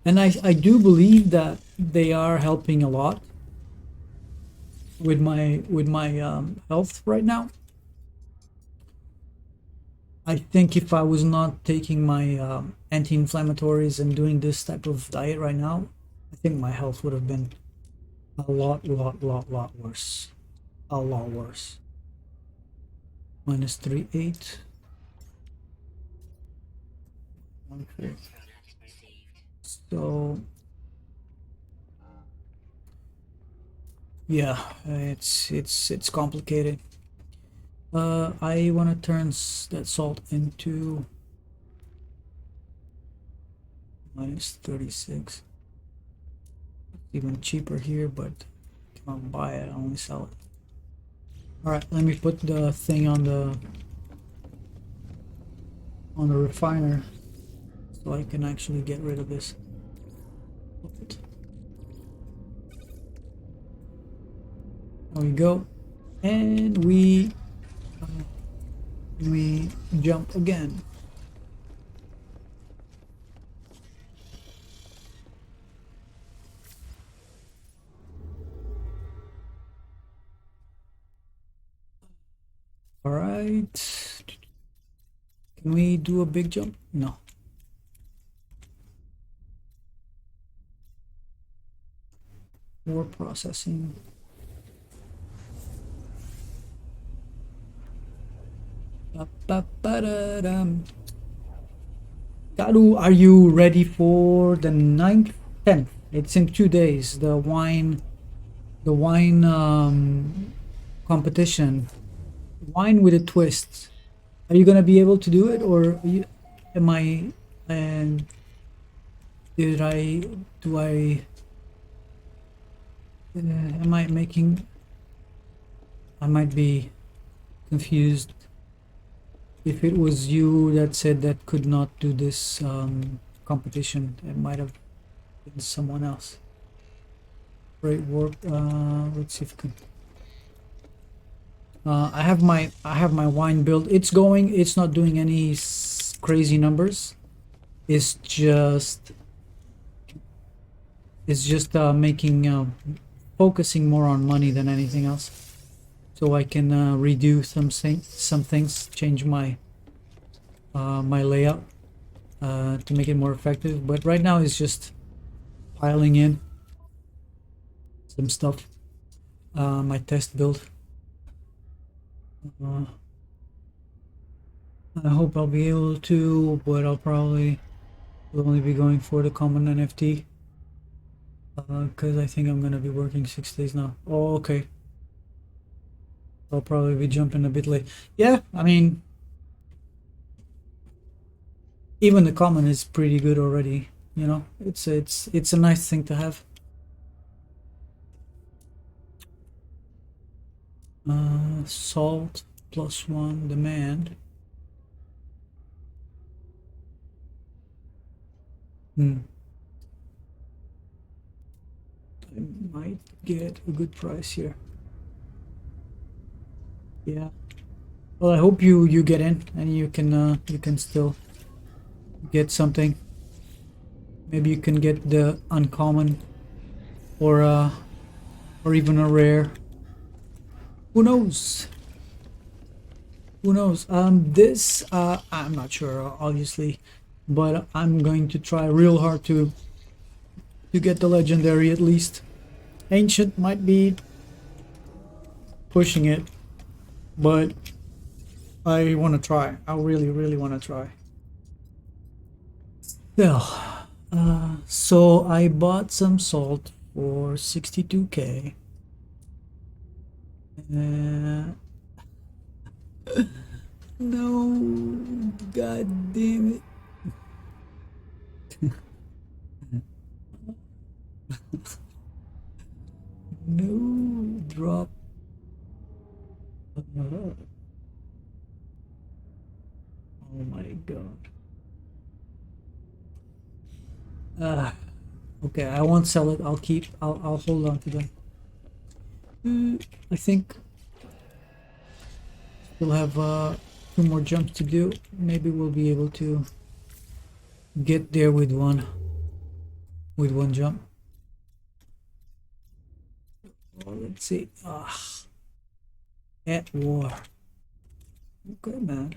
And I do believe that they are helping a lot with my health right now. I think if I was not taking my anti-inflammatories and doing this type of diet right now, I think my health would have been a lot worse. A lot worse. Minus 3.8. Okay. So yeah, it's complicated. I want to turn that salt into minus 36. Even cheaper here, but I cannot buy it, I only sell it. All right, let me put the thing on the refiner so I can actually get rid of this. There we go, and we jump again. All right, can we do a big jump? No. More processing. Karu, are you ready for the 9th, 10th? It's in 2 days. The wine competition. Wine with a twist. Are you gonna be able to do it, or am I? And did I? Do I? Am I making? I might be confused. If it was you that said that could not do this competition, it might have been someone else. Great work. Let's see if we can. I have my wine build. It's going. It's not doing any crazy numbers. It's just making focusing more on money than anything else. So I can redo some things, change my my layout to make it more effective. But right now it's just piling in some stuff. My test build. I hope I'll be able to, but I'll probably will only be going for the common NFT because I think I'm gonna be working 6 days now. Oh, okay. I'll probably be jumping a bit late. Yeah, I mean, even the common is pretty good already. You know, it's a nice thing to have. Salt +1 demand. I might get a good price here. Yeah. Well, I hope you get in and you can still get something. Maybe you can get the uncommon or even a rare. Who knows? Who knows? This I'm not sure, obviously, but I'm going to try real hard to get the legendary at least. Ancient might be pushing it, but I want to try. I really want to try. Well, so I bought some salt for 62k. No, god damn it. no, drop. Oh my god. Okay, I won't sell it. I'll hold on to them. I think we'll have 2 more jumps to do. Maybe we'll be able to get there with one jump. Oh, let's see. At war. Okay, man.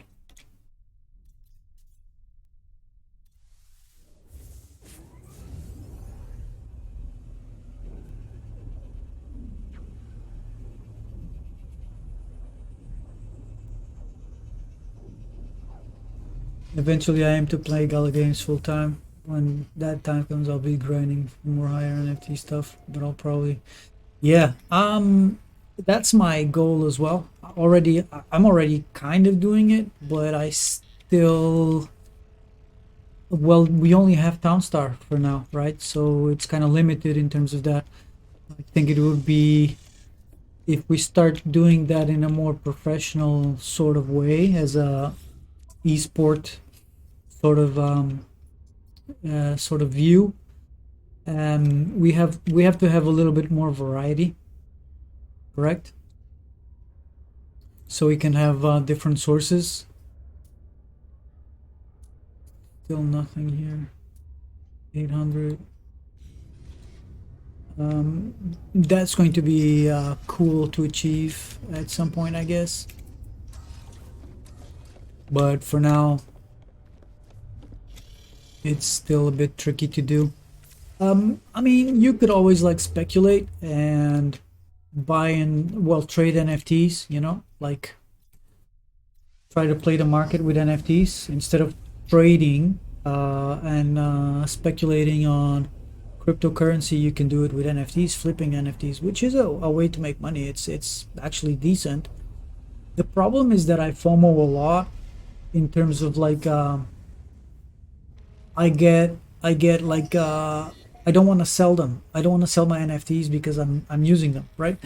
Eventually, I aim to play Gala games full time. When that time comes, I'll be grinding for more higher NFT stuff. But I'll probably, yeah. That's my goal as well. I'm already kind of doing it, but I still. Well, we only have Townstar for now, right? So it's kind of limited in terms of that. I think it would be if we start doing that in a more professional sort of way, as a esport sort of view. We have to have a little bit more variety, correct? So we can have different sources. Still nothing here. 800. That's going to be cool to achieve at some point, I guess. But for now, it's still a bit tricky to do. I mean, you could always like speculate and buy and, well, trade NFTs, you know, like try to play the market with NFTs instead of trading and speculating on cryptocurrency. You can do it with NFTs, flipping NFTs, which is a way to make money. It's actually decent. The problem is that I FOMO a lot in terms of like I get like I don't want to sell them. I don't want to sell my NFTs because I'm using them, right?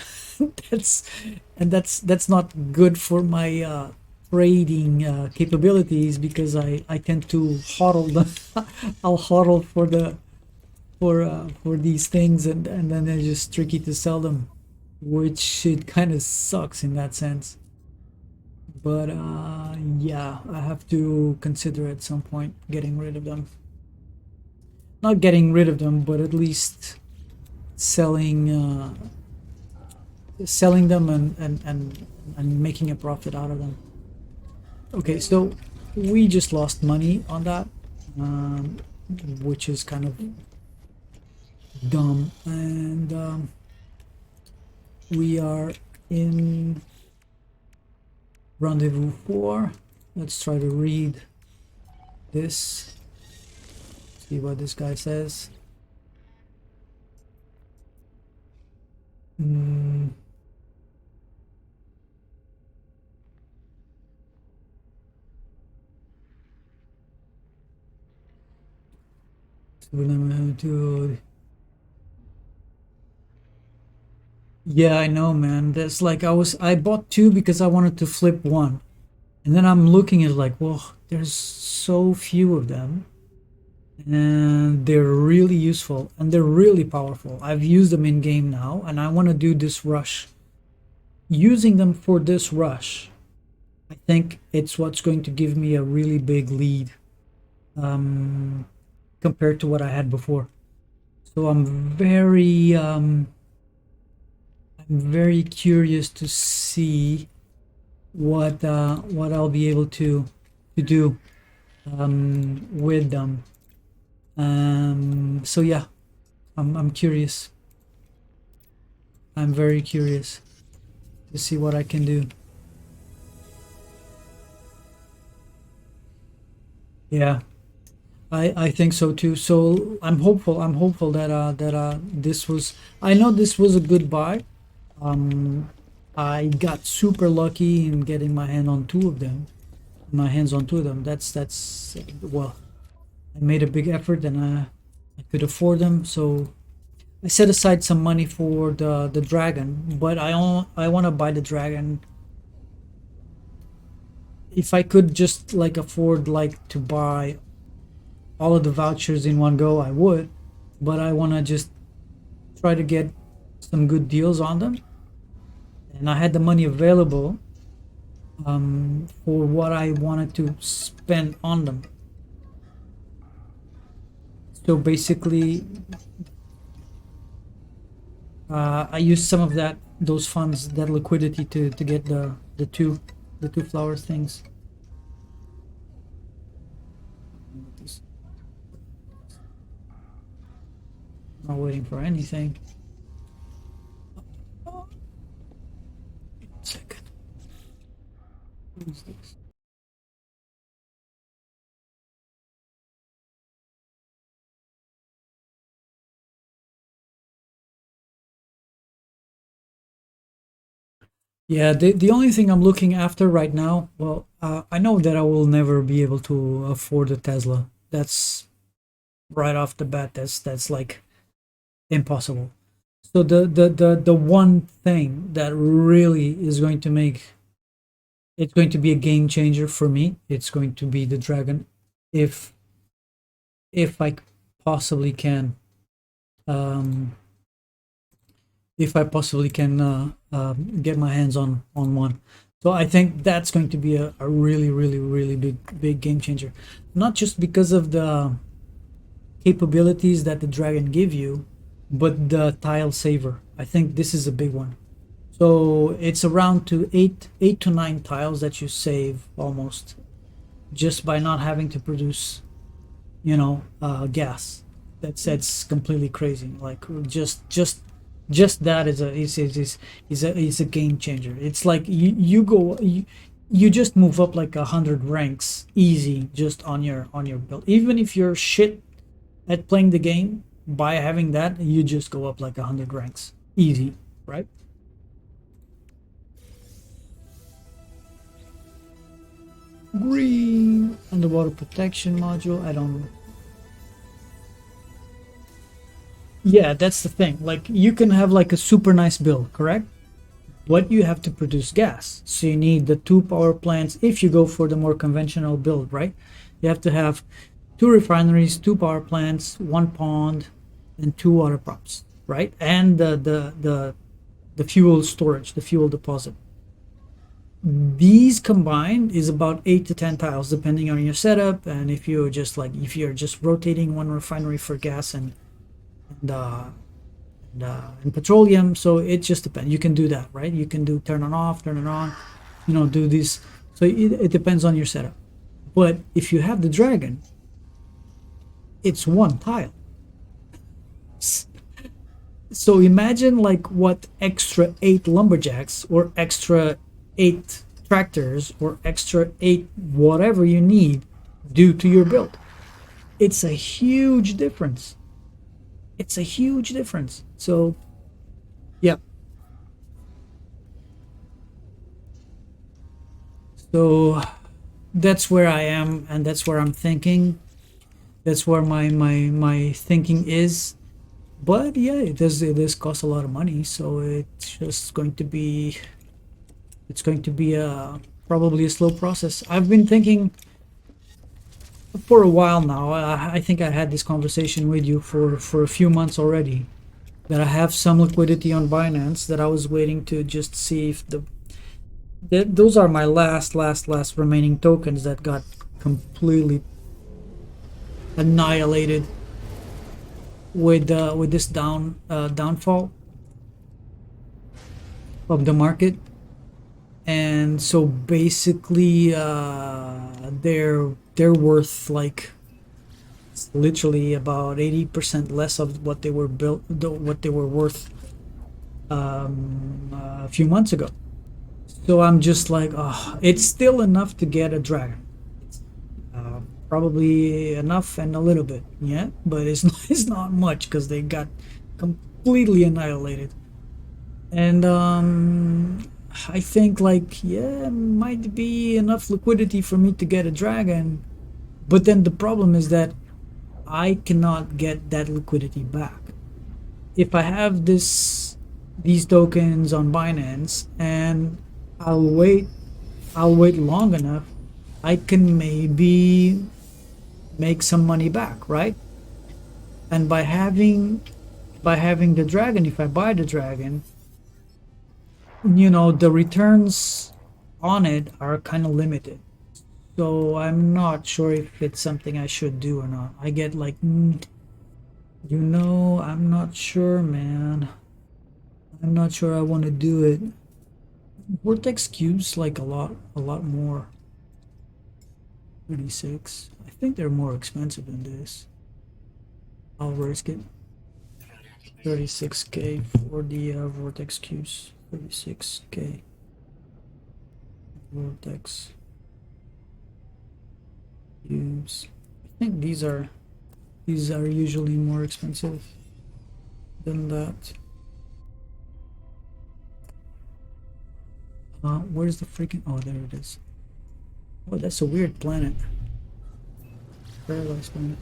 that's not good for my trading capabilities, because I tend to hodl them. I'll hodl for these things, and then it's just tricky to sell them, which it kind of sucks in that sense. But yeah, I have to consider at some point getting rid of them. Not getting rid of them, but at least selling them and making a profit out of them. Okay, so we just lost money on that, which is kind of dumb, and we are in rendezvous 4. Let's try to read this, see what this guy says. Yeah, I know, man. That's like I bought 2 because I wanted to flip 1. And then I'm looking at like, well, there's so few of them. And they're really useful and they're really powerful. I've used them in game now, and I want to do this rush. Using them for this rush, I think it's what's going to give me a really big lead compared to what I had before. So I'm very curious to see what I'll be able to do with them. So yeah, I'm curious. I'm very curious to see what I can do. Yeah, I think so too. So I'm hopeful. I'm hopeful that this was. I know this was a good buy. I got super lucky in getting my hands on 2 of them. That's well, I made a big effort, and I could afford them. So I set aside some money for the dragon, but I want to buy the dragon. If I could just like afford like to buy all of the vouchers in one go, I would, but I want to just try to get some good deals on them, and I had the money available for what I wanted to spend on them. So basically, I used some of those funds, that liquidity to get the two flower things. Not waiting for anything. 1 second. Who's this? Yeah, the only thing I'm looking after right now, well, I know that I will never be able to afford a Tesla. That's right off the bat. That's like impossible. So the one thing that really is going to make it's going to be a game changer for me, it's going to be the dragon, if I possibly can, um, if I possibly can get my hands on one. So I think that's going to be a really really big game changer, not just because of the capabilities that the dragon give you, but the tile saver. I think this is a big one. So it's around to eight to nine tiles that you save almost, just by not having to produce, gas. That's completely crazy. Like just that is a game changer. It's like you just move up like 100 ranks easy just on your build. Even if you're shit at playing the game, by having that, you just go up like 100 ranks easy, right? Green underwater protection module. I don't. Yeah, that's the thing. Like, you can have like a super nice build, correct? But you have to produce gas, so you need the 2 power plants. If you go for the more conventional build, right, you have to have 2 refineries, 2 power plants, 1 pond, and 2 water props, right? And the fuel storage, the fuel deposit. These combined is about 8 to 10 tiles, depending on your setup, and if you're just rotating one refinery for gas and uh, and petroleum. So it just depends. You can do that, right? You can do turn it off, turn it on, do this. So it depends on your setup. But if you have the dragon, it's 1 tile. So imagine like what extra 8 lumberjacks or extra 8 tractors or extra 8 whatever you need do to your build. It's a huge difference. It's a huge difference. So yeah. So that's where I am, and that's where I'm thinking. That's where my thinking is. But yeah, it does cost a lot of money, so it's going to be probably a slow process. I've been thinking for a while now. I think I had this conversation with you for a few months already, that I have some liquidity on Binance, that I was waiting to just see if those are my last remaining tokens that got completely annihilated with this downfall of the market. And so basically they're worth like literally about 80% less of what they were worth a few months ago. So I'm just like, oh, it's still enough to get a dragon. Probably enough and a little bit, yeah, but it's not much, because they got completely annihilated. And I think like, yeah, might be enough liquidity for me to get a dragon, but then the problem is that I cannot get that liquidity back. if I have these tokens on Binance and I'll wait long enough, I can maybe make some money back, right? And by having the dragon, if I buy the dragon, you know, the returns on it are kind of limited. So I'm not sure if it's something I should do or not. I get like, you know, I'm not sure, man. I'm not sure I want to do it. Vortex cubes like a lot more. 36. I think they're more expensive than this. I'll risk it. 36k for the vortex cubes. 36k vortex cubes. I think these are usually more expensive than that. Where's the freaking? Oh, there it is. Oh, that's a weird planet. Paradise planet.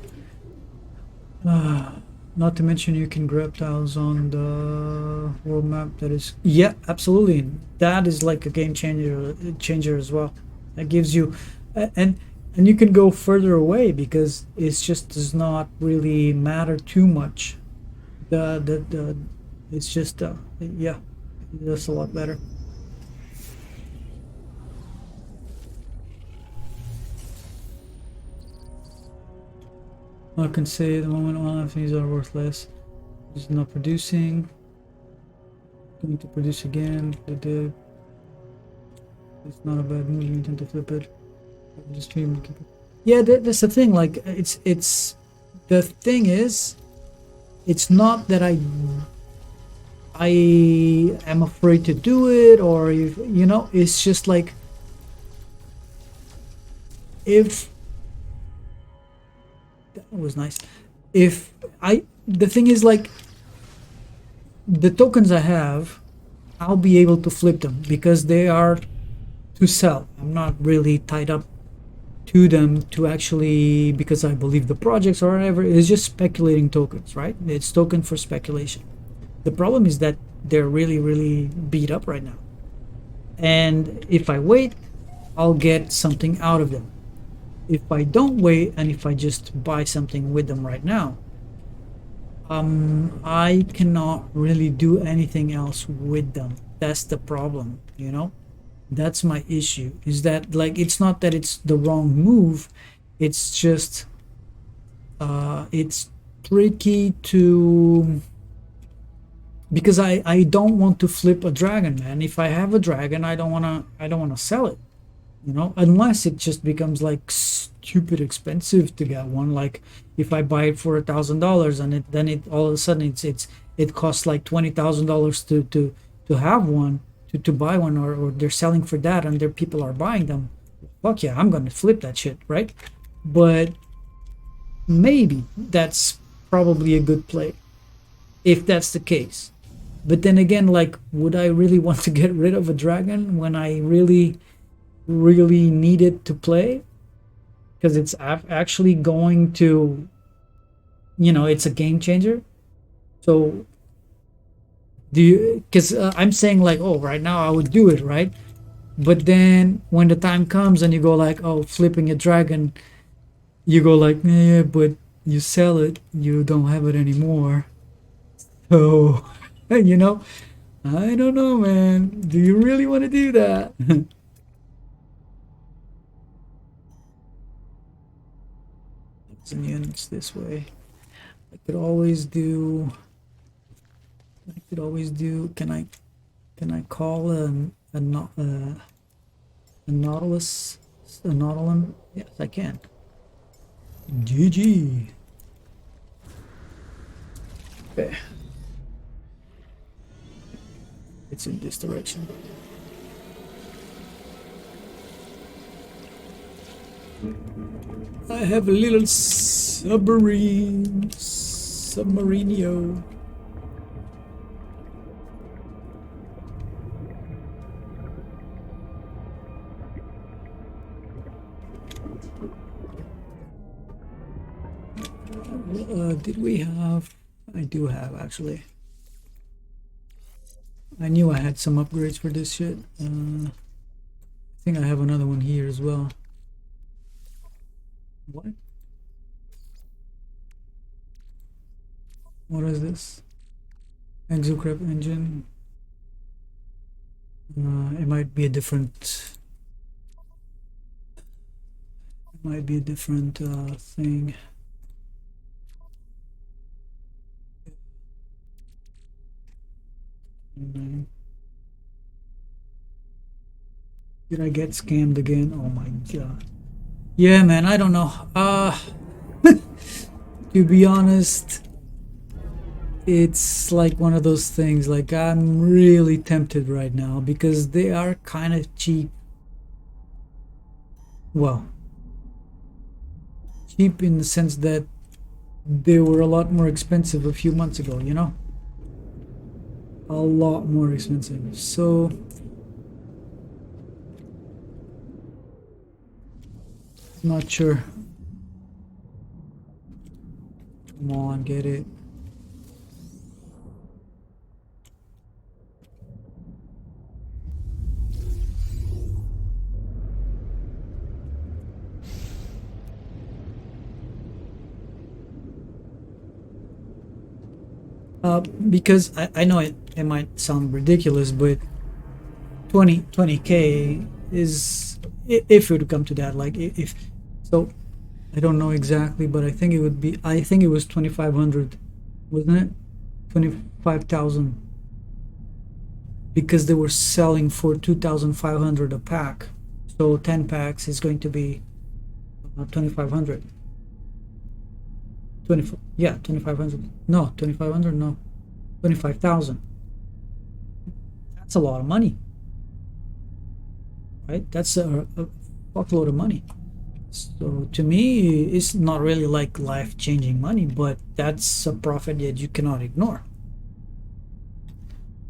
Not to mention you can grab tiles on the world map. That is, yeah, absolutely. That is like a game changer as well. That gives you, and you can go further away because it's just does not really matter too much. The it's just yeah, that's a lot better. I can say at the moment all things are worthless. It's not producing. Going to produce again. It's not a bad move. You intend to flip it. Just keep it. Yeah, that's the thing. Like it's the thing is, it's not that I am afraid to do it, or you know, it's just like if that was nice. If the thing is like the tokens I have, I'll be able to flip them because they are to sell. I'm not really tied up to them to actually because I believe the projects or whatever. It's just speculating tokens, right? It's token for speculation. The problem is that they're really beat up right now. And if I wait, I'll get something out of them. If I don't wait and if I just buy something with them right now, I cannot really do anything else with them. That's the problem, you know? That's my issue, is that like it's not that it's the wrong move, it's just it's tricky to because I don't want to flip a dragon, man. If I have a dragon, I don't wanna sell it, you know, unless it just becomes like stupid expensive to get one. Like if I buy it for $1,000 and then it all of a sudden it costs like $20,000 to have one, to buy one, or they're selling for that and their people are buying them. Fuck yeah, I'm gonna flip that shit, right? But maybe that's probably a good play if that's the case. But then again, like, would I really want to get rid of a dragon when I really need it to play? Because it's actually going to, you know, it's a game changer. So do you, because I'm saying like, oh, right now I would do it, right? But then when the time comes and you go like, oh, flipping a dragon, you go like, yeah, but you sell it, you don't have it anymore. So you know, I don't know, man. Do you really want to do that? Some units this way. I could always do. Can I call a nautilus, a nautilum? Yes, I can. GG. Okay. It's in this direction. I have a little submarinio. Did we have? I do have actually. I knew I had some upgrades for this shit. I think I have another one here as well. What? What is this? Exocrab engine. It might be a different. It might be a different thing. Did I get scammed again? Oh my god. Yeah, man, I don't know. To be honest, it's like one of those things. Like, I'm really tempted right now because they are kind of cheap. Well, cheap in the sense that they were a lot more expensive a few months ago, you know? A lot more expensive. So not sure. Come on, get it. Because I know it might sound ridiculous, but 20k is, if it would come to that, like if so, I don't know exactly, but I think it would be, I think it was 2500, wasn't it? 25,000, because they were selling for 2,500 a pack, so 10 packs is going to be 2,500. 24, yeah, 2,500. No, 2,500, no, 25,000. That's a lot of money, right? That's a fuckload of money. So to me, it's not really like life-changing money, but that's a profit that you cannot ignore.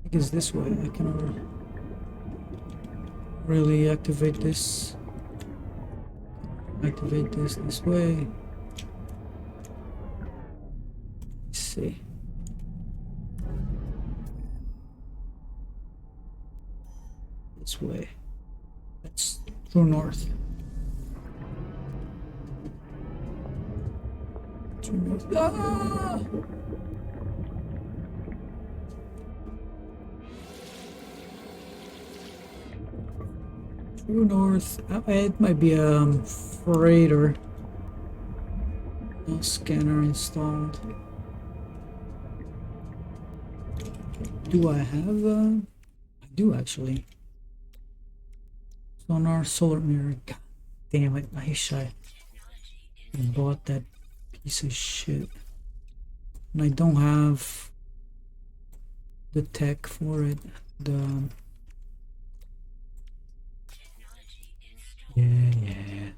Because this way I cannot really activate this. Activate this way. Let's see. This way. That's true north. True north. Ah! True north. It might be a freighter. No scanner installed. Do I have I do actually. Sonar, solar mirror. God damn it! I wish I bought that piece of shit. And I don't have the tech for it. The yeah.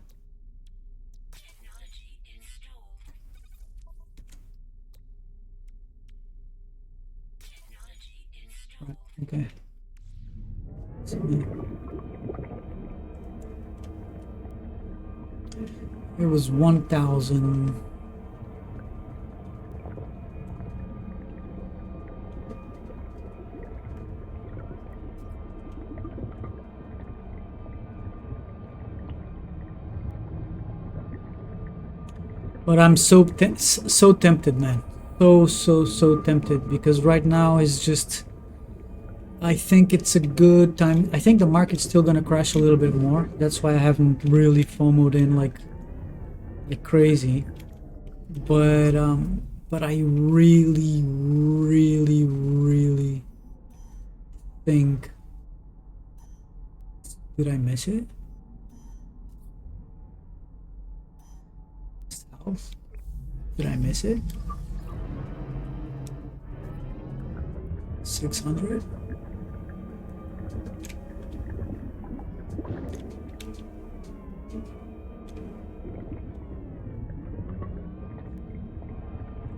Right, okay. It was 1,000. But I'm so tempted, man. So tempted, because right now is just, I think it's a good time. I think the market's still gonna crash a little bit more. That's why I haven't really FOMO'd in like crazy. But I really think, did I miss it? South? Did I miss it? 600?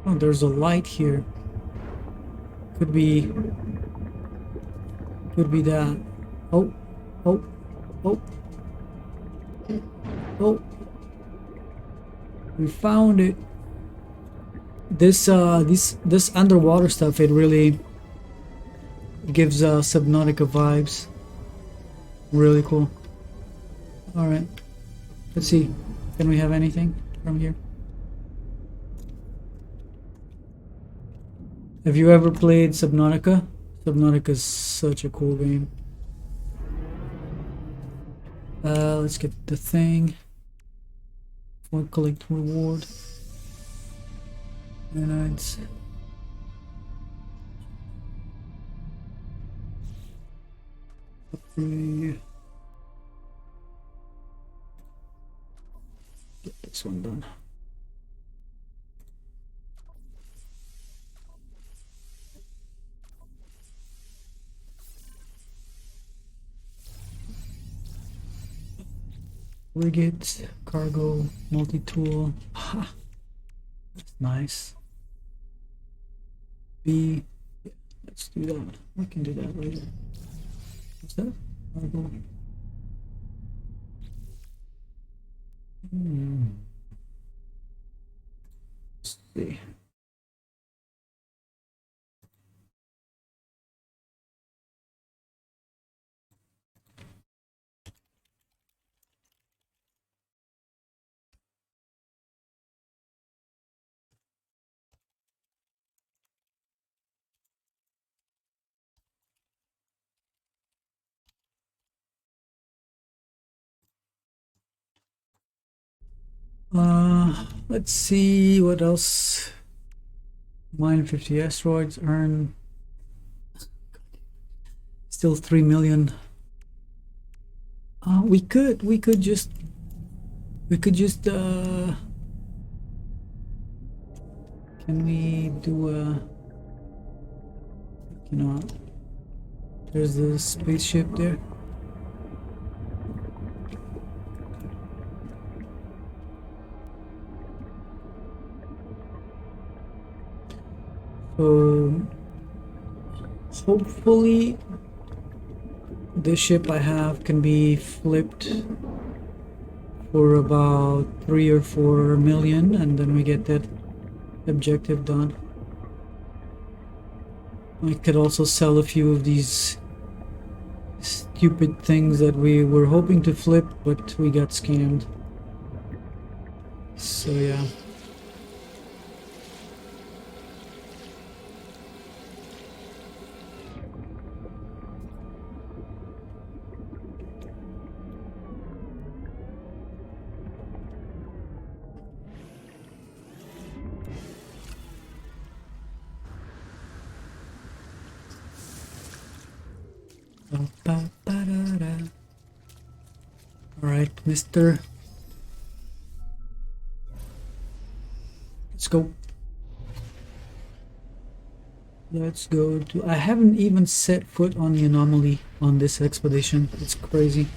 Oh, there's a light here. Could be that. Oh. We found it. This underwater stuff, it gives Subnautica vibes. Really cool. All right, let's see. Can we have anything from here? Have you ever played Subnautica? Subnautica is such a cool game. Let's get the thing. For collect reward. And it's upgrade. Get this one done. Frigate, cargo, multi-tool. Ha! That's nice. B. Yeah, let's do that. We can do that later. What's that? Cargo. Let's see. Let's see what else. Mine 50 asteroids, earn still 3 million. We could just can we do you know, there's the spaceship there. So hopefully this ship I have can be flipped for about 3 or 4 million, and then we get that objective done. I could also sell a few of these stupid things that we were hoping to flip, but we got scammed. So yeah. Alright, mister. Let's go. Let's go to... I haven't even set foot on the anomaly on this expedition. It's crazy.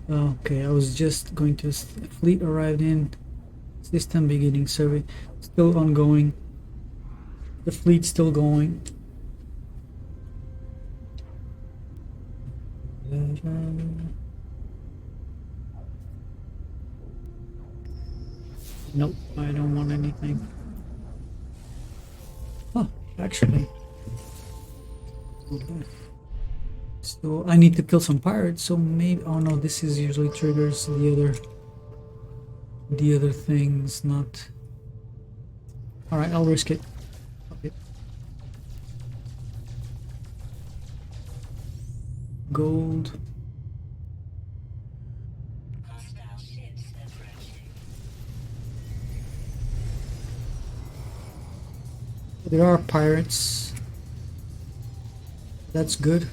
Okay, I was just going to... Fleet arrived in. System beginning survey. Still ongoing. The fleet's still going. Nope, I don't want anything. Oh, actually. Okay. So I need to kill some pirates, so maybe... Oh no, this is usually triggers the other things, not... Alright, I'll risk it. Okay. Gold. There are pirates. That's good.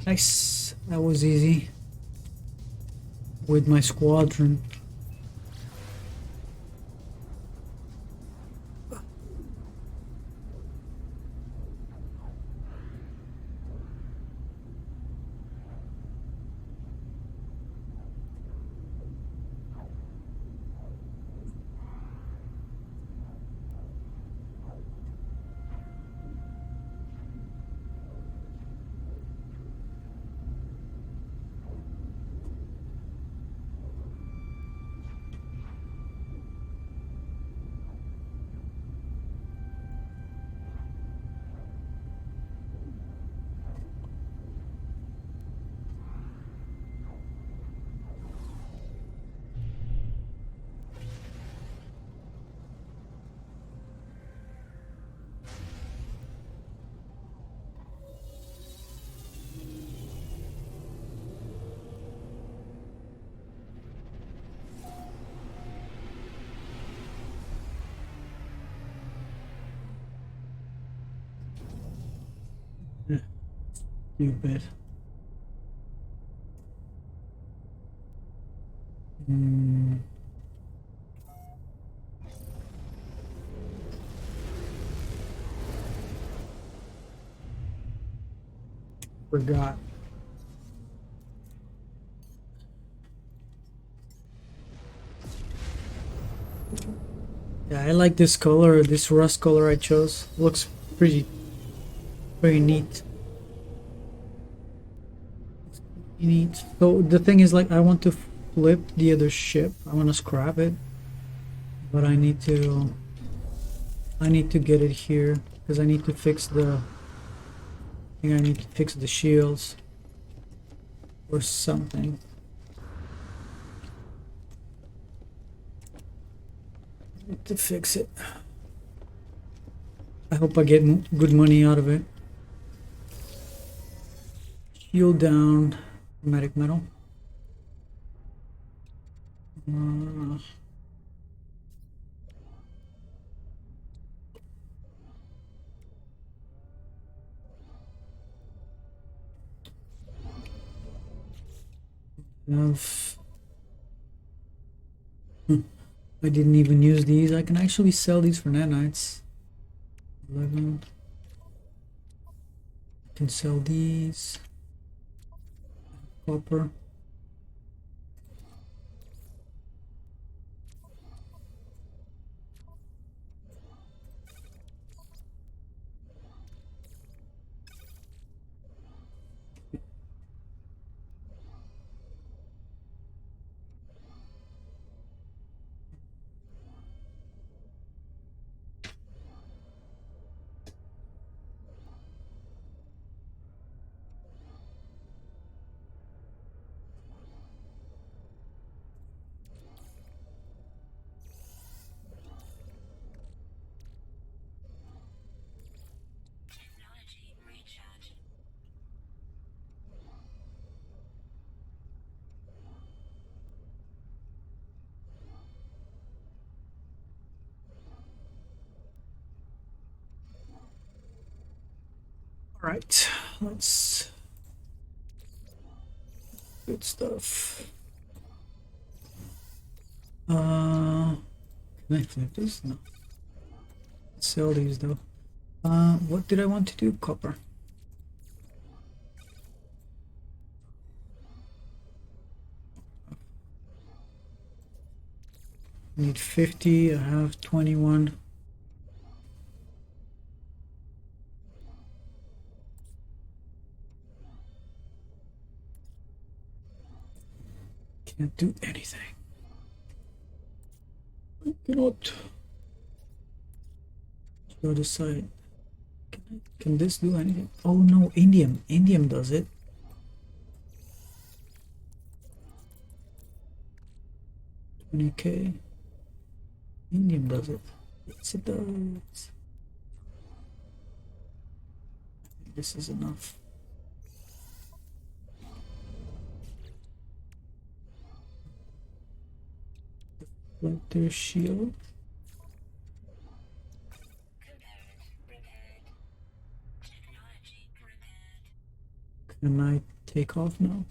Nice. That was easy. with my squadron. Stupid. Forgot. Yeah, I like this color, this rust color I chose. Looks pretty neat. Neat. So the thing is, like, I want to flip the other ship. I want to scrap it, but I need to get it here because I need to fix the. I think I need to fix the shields or something. I need to fix it. I hope I get good money out of it. Shield down, chromatic metal. I didn't even use these. I can actually sell these for nanites. 11. I can sell these. Copper. All right, let's. Good stuff. Can I flip this? No. Sell these though. What did I want to do? Copper. Need 50. I have 21. Can't do anything. I cannot. The other side. Can this do anything? Oh no, indium. Indium does it. $20K. Indium does it. Yes, it does. This is enough. Their shield. Can I take off now?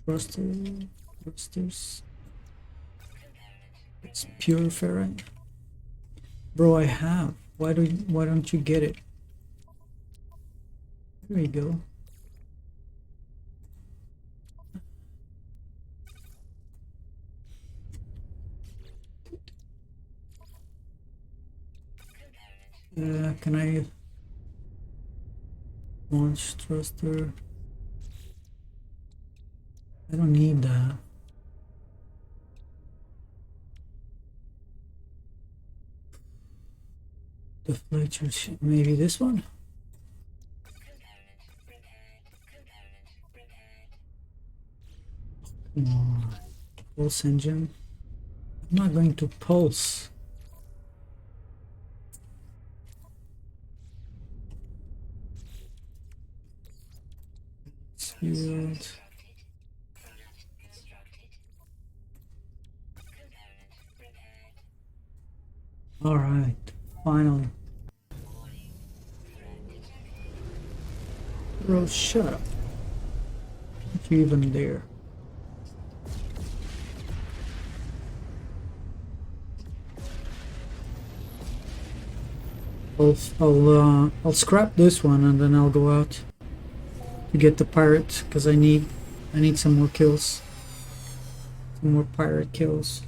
thrusters. It's pure ferrite. Bro, I have. Why don't you get it? There you go. Can I launch thruster? I don't need that. Deflector, maybe this one? Come on. Pulse engine. I'm not going to pulse. Field. All right, finally. Bro, shut up. Aren't you even there? I'll scrap this one and then I'll go out to get the pirate because I need some more kills. Some more pirate kills.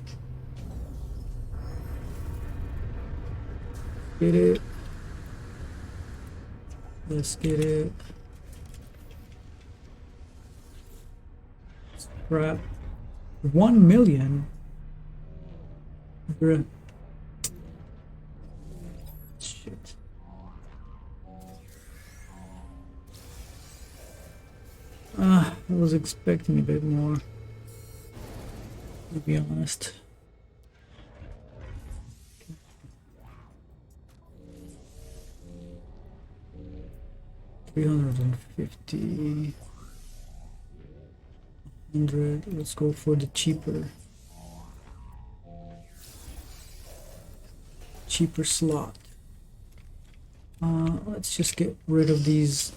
Get it. Let's get it. Scrap. 1 million. Bruh. Shit. I was expecting a bit more, to be honest. $350, $100. Let's go for the cheaper slot. Let's just get rid of these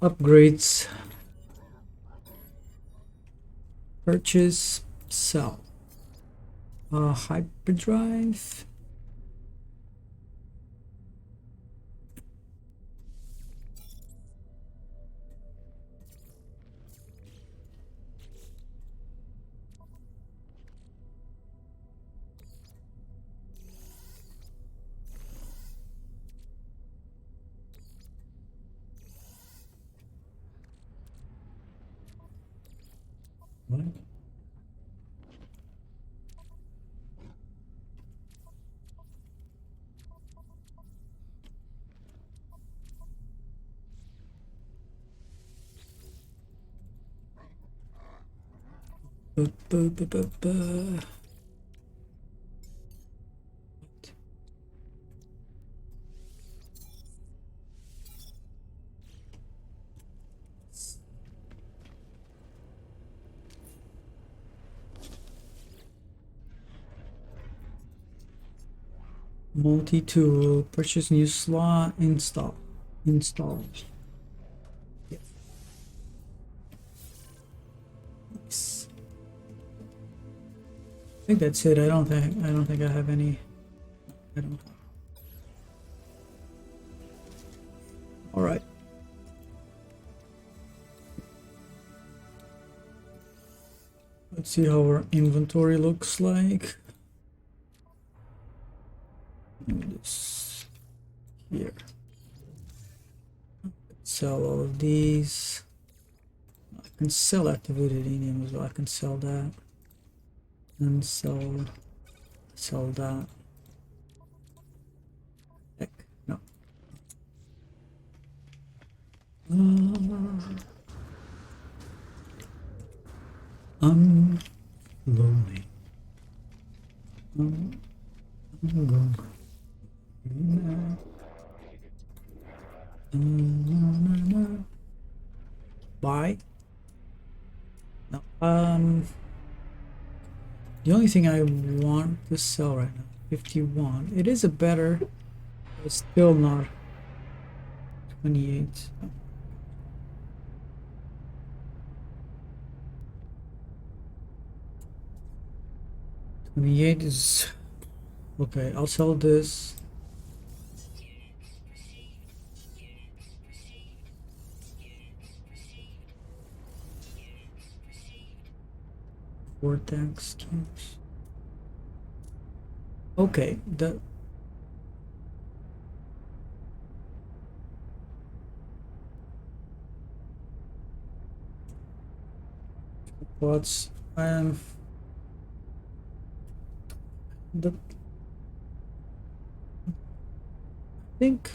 upgrades. Purchase, sell. Hyperdrive. What? Multi-tool, purchase new slot, install. Yeah. Nice. I think that's it. I don't think I have any. I don't. All right. Let's see how our inventory looks like. This here. Sell all of these. I can sell activated enium as well. I can sell that and sell that. Heck, no. I'm lonely. I'm going. Buy. No. The only thing I want to sell right now, 51. It is a better, but still not 28. 28 is okay. I'll sell this. Vortex cubes. Okay, the what's the I think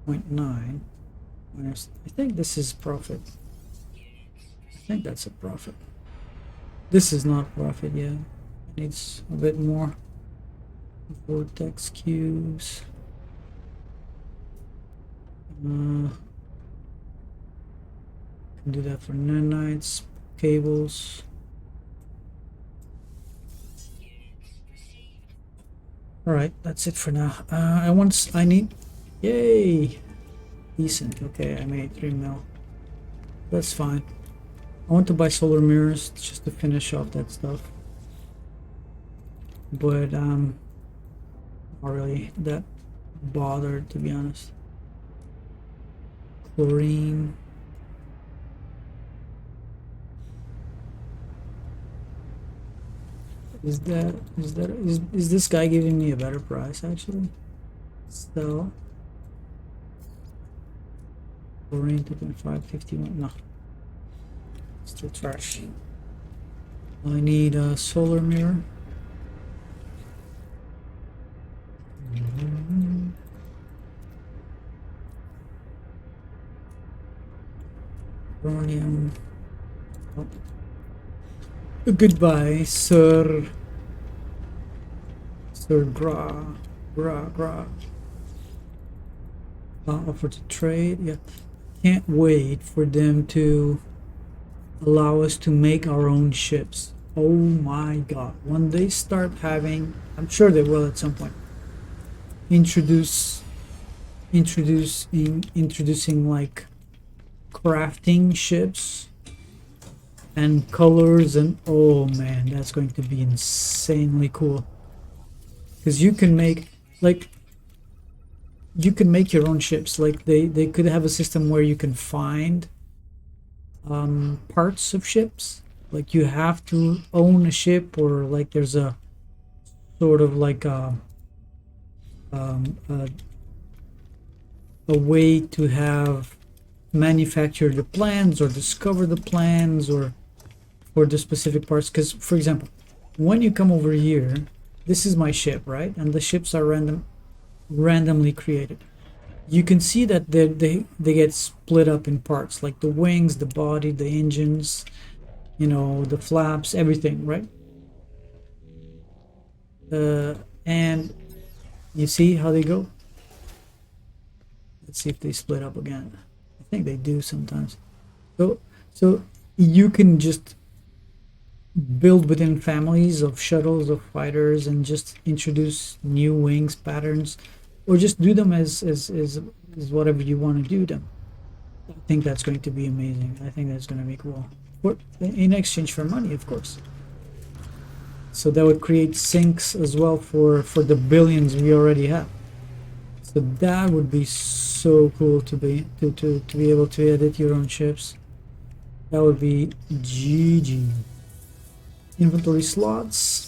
.9 minus. I think this is profit. I think that's a profit. This is not profit yet. It needs a bit more. Vortex cubes. Can do that for nanites, cables. All right, that's it for now. I need, yay, decent. Okay, I made 3 mil. That's fine. I want to buy solar mirrors just to finish off that stuff. But not really that bothered, to be honest. Chlorine. Is this guy giving me a better price actually? So chlorine 2.5, 51. No, still trash. I need a solar mirror. Chromium. Oh. Goodbye, Sir Gra. Offer to trade. Yeah, can't wait for them to allow us to make our own ships. Oh my god, when they start having, I'm sure they will at some point, introducing like crafting ships and colors, and oh man, that's going to be insanely cool, because you can make your own ships. Like they could have a system where you can find parts of ships. Like you have to own a ship, or like there's a sort of like a way to have manufacture the plans or discover the plans or for the specific parts. Because for example, when you come over here, this is my ship, right? And the ships are randomly created. You can see that they get split up in parts, like the wings, the body, the engines, you know, the flaps, everything, right? And you see how they go. Let's see if they split up again. I think they do sometimes. So you can just build within families of shuttles, of fighters, and just introduce new wings patterns, or just do them as whatever you want to do them. I think that's going to be amazing. I think that's going to be cool. In exchange for money, of course. So that would create sinks as well for the billions we already have. So that would be so cool to be able to edit your own ships. That would be GG. Inventory slots.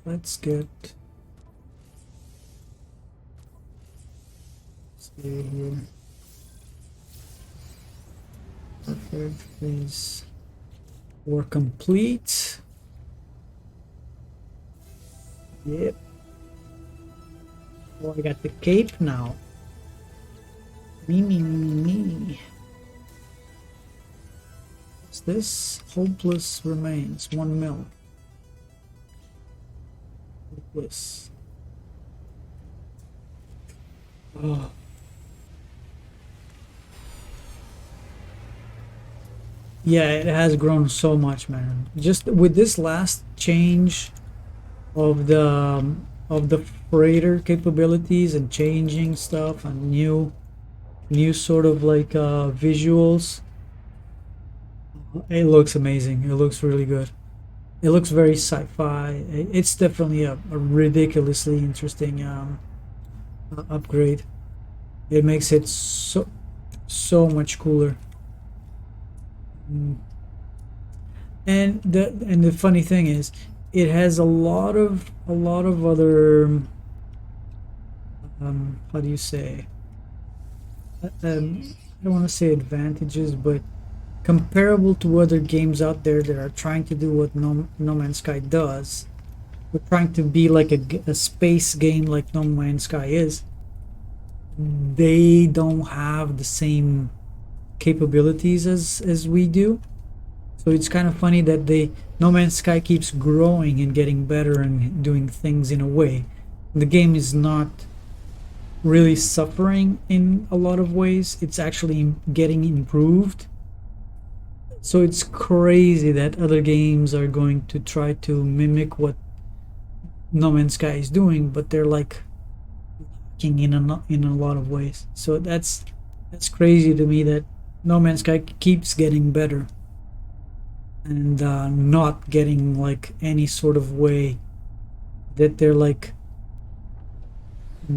Let's get. See here. Perfect. Phase 4 complete. Yep. Oh, I got the cape now. Me. What's this? Hopeless remains. 1 mil. Hopeless. Oh. Yeah, it has grown so much, man. Just with this last change of the freighter capabilities and changing stuff and new new sort of like visuals. It looks amazing. It looks really good. It looks very sci-fi. It's definitely a ridiculously interesting upgrade. It makes it so much cooler. Mm. And the funny thing is, it has a lot of other how do you say, I don't want to say advantages, but comparable to other games out there that are trying to do what No Man's Sky does. We're trying to be like a space game like No Man's Sky is. They don't have the same capabilities as we do. So it's kind of funny that No Man's Sky keeps growing and getting better and doing things in a way. The game is not really suffering in a lot of ways. It's actually getting improved. So it's crazy that other games are going to try to mimic what No Man's Sky is doing, but they're like lacking in a lot of ways. So that's crazy to me that No Man's Sky keeps getting better and not getting like any sort of way that they're like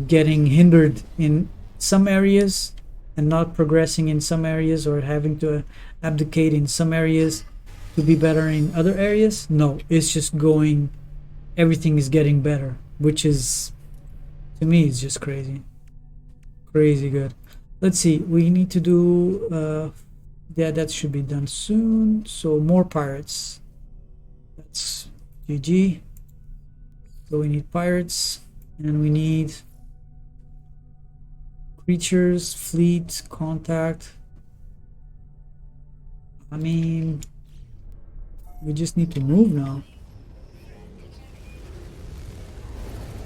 getting hindered in some areas and not progressing in some areas, or having to abdicate in some areas to be better in other areas. No, it's just going, everything is getting better, which is, to me, it's just crazy. Crazy good. Let's see, we need to do yeah, that should be done soon. So more pirates. That's GG. So we need pirates, and we need creatures, fleet, contact. I mean, we just need to move now.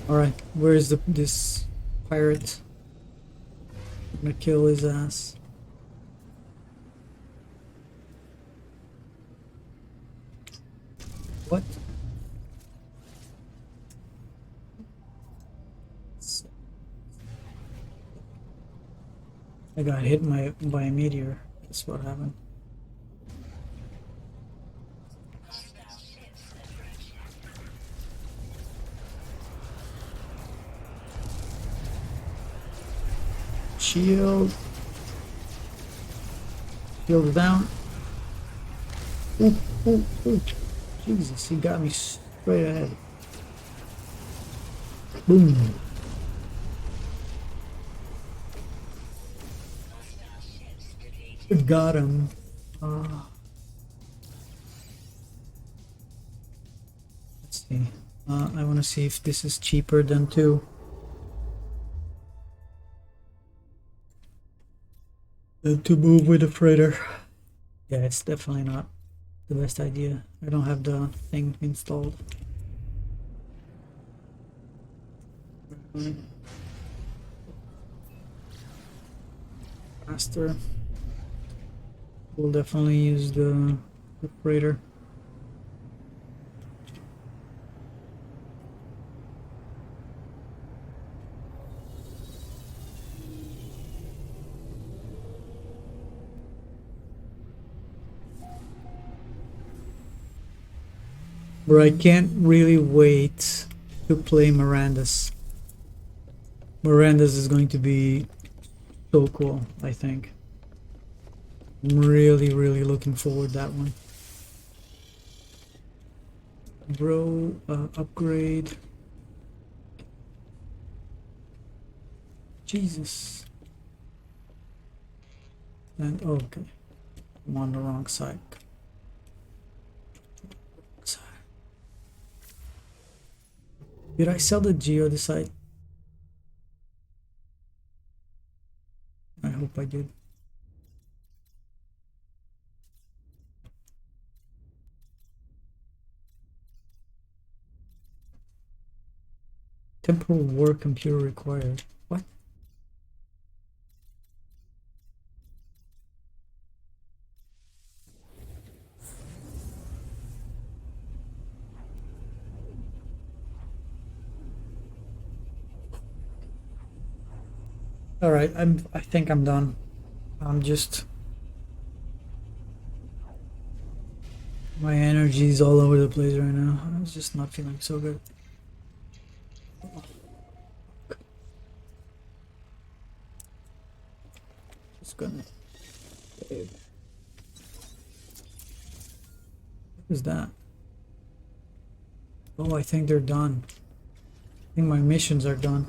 All right, where is this pirate? I'm gonna kill his ass. What? I got hit by a meteor. That's what happened. Shield. Shield down. Ooh, ooh, ooh. Jesus, he got me straight ahead. Boom. Got him. Let's see. I want to see if this is cheaper than 2. To move with a freighter. Yeah, it's definitely not the best idea. I don't have the thing installed. Faster. We'll definitely use the freighter. But I can't really wait to play Miranda's. Miranda's is going to be so cool, I think. I'm really, really looking forward to that one. Bro, upgrade. Jesus. And okay, I'm on the wrong side. Did I sell the geodesite? I hope I did. Temporal war computer required. What? All right, I think I'm done. I'm just my energy's all over the place right now. I'm just not feeling so good. Just gonna. What is that? Oh, I think they're done. I think my missions are done.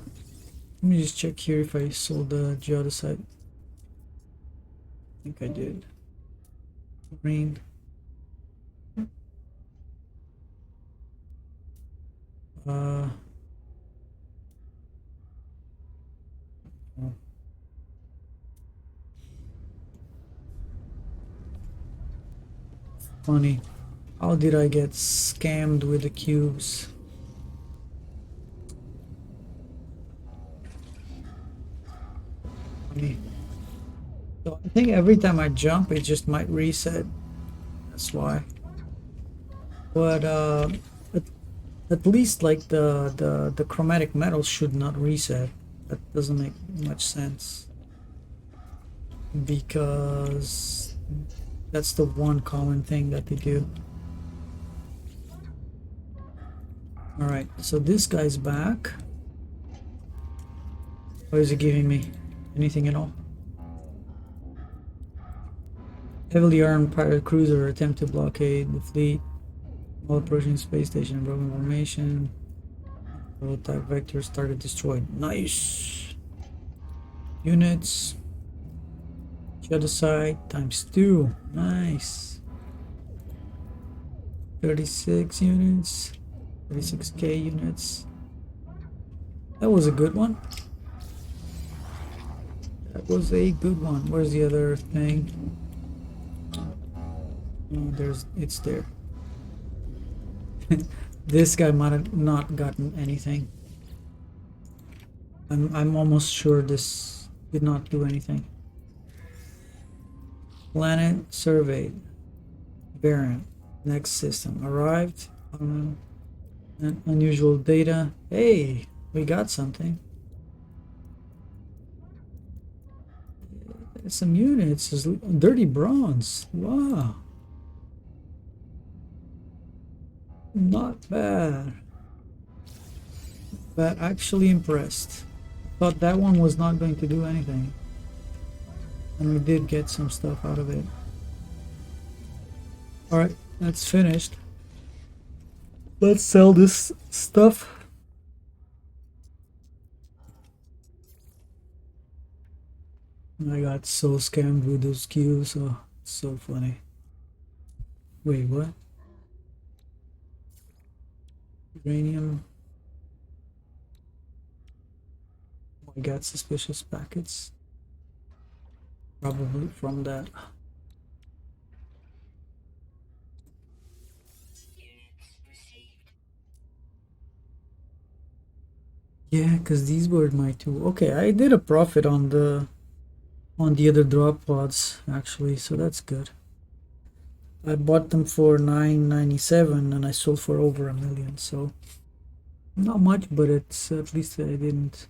Let me just check here if I sold the geodesite. I think I did. Green. Uh. Oh, funny. How did I get scammed with the cubes? Funny. So I think every time I jump, it just might reset. That's why. But at, at least like the chromatic metals should not reset. That doesn't make much sense because that's the one common thing that they do. All right, so this guy's back. What is it giving me? Anything at all? Heavily armed pirate cruiser attempt to blockade the fleet while approaching space station. Broken formation. Prototype vectors target destroyed. Nice. Units. Geodesite ×2. Nice. 36 units. 36k units. That was a good one. That was a good one. Where's the other thing? Oh, it's there. This guy might have not gotten anything. I'm almost sure this did not do anything. Planet surveyed. Variant. Next system arrived. Unusual data. Hey, we got something. Some units. Dirty bronze. Wow. Not bad. But actually impressed. Thought that one was not going to do anything. And we did get some stuff out of it. Alright, that's finished. Let's sell this stuff. I got so scammed with those queues, so it's so funny. Wait, what? Uranium. Oh, I got suspicious packets. Probably from that. Yeah, because these were my two. Okay, I did a profit on the other drop pods actually, so that's good. I bought them for $9.97 and I sold for over $1 million, so not much, but it's at least we didn't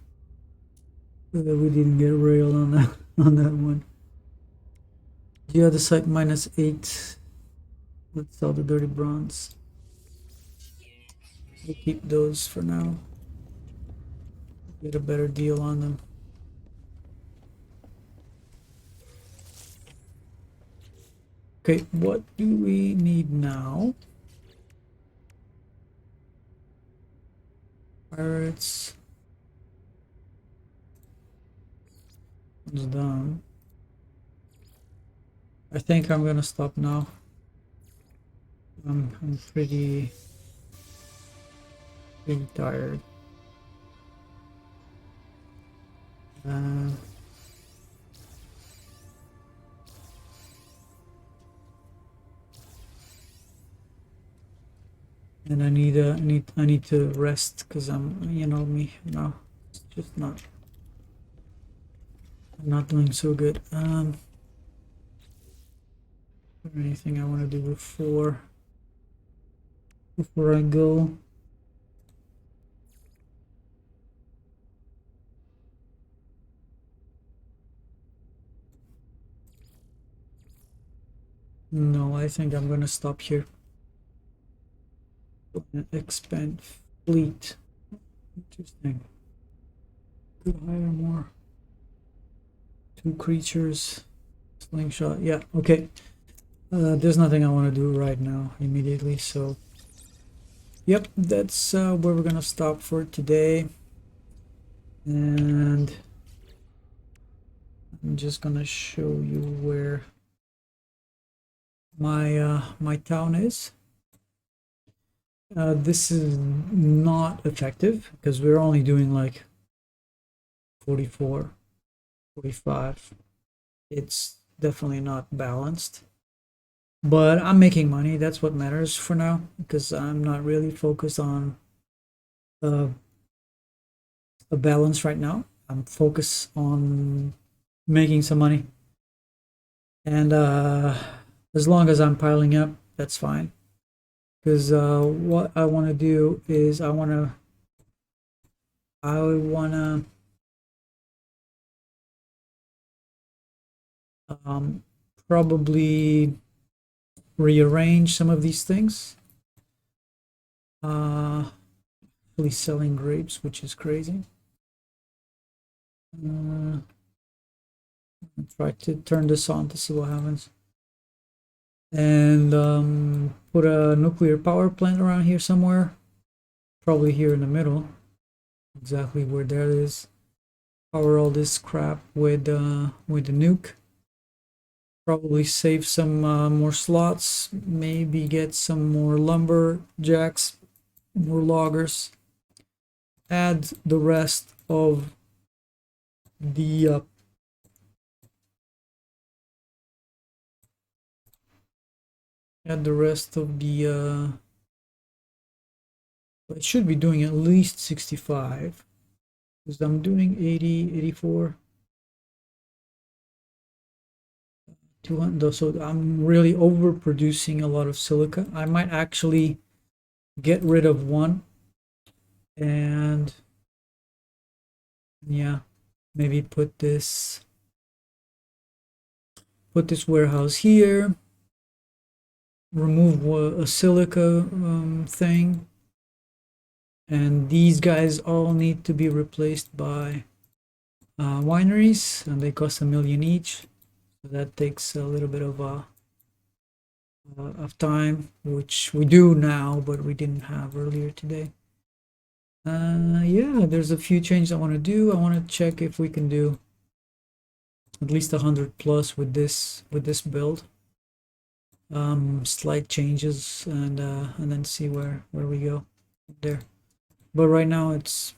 get railed on that on that one. The other side -8. Let's sell the dirty bronze. We'll keep those for now. Get a better deal on them. Okay, what do we need now? Pirates. One's done. I think I'm gonna stop now. I'm pretty tired. And I need to rest because I'm, you know me now, it's just not, I'm not doing so good. Anything I want to do before I go? No, I think I'm gonna stop here. Expand fleet. Interesting. Could hire more. 2 creatures. Slingshot. Yeah, okay. There's nothing I want to do right now immediately, so yep, that's where we're gonna stop for today. And I'm just gonna show you where my town is. This is not effective because we're only doing like 44, 45. It's definitely not balanced, but I'm making money. That's what matters for now, because I'm not really focused on uh, a balance right now. I'm focused on making some money, and as long as I'm piling up, that's fine. Because what I want to do is I wanna probably rearrange some of these things. Really selling grapes, which is crazy. Try to turn this on to see what happens. And put a nuclear power plant around here somewhere. Probably here in the middle. Exactly where that is. Power all this crap with the nuke. Probably save some more slots. Maybe get some more lumberjacks, more loggers. Add the rest of the add the rest of the it should be doing at least 65 because I'm doing 80, 84, 200. So I'm really overproducing a lot of silica. I might actually get rid of one and yeah, maybe put this warehouse here, remove a silica thing, and these guys all need to be replaced by wineries, and they cost $1 million each, so that takes a little bit of time, which we do now but we didn't have earlier today. Yeah, there's a few changes I want to do. I want to check if we can do at least 100 plus with this build. Slight changes and then see where we go there. But right now it's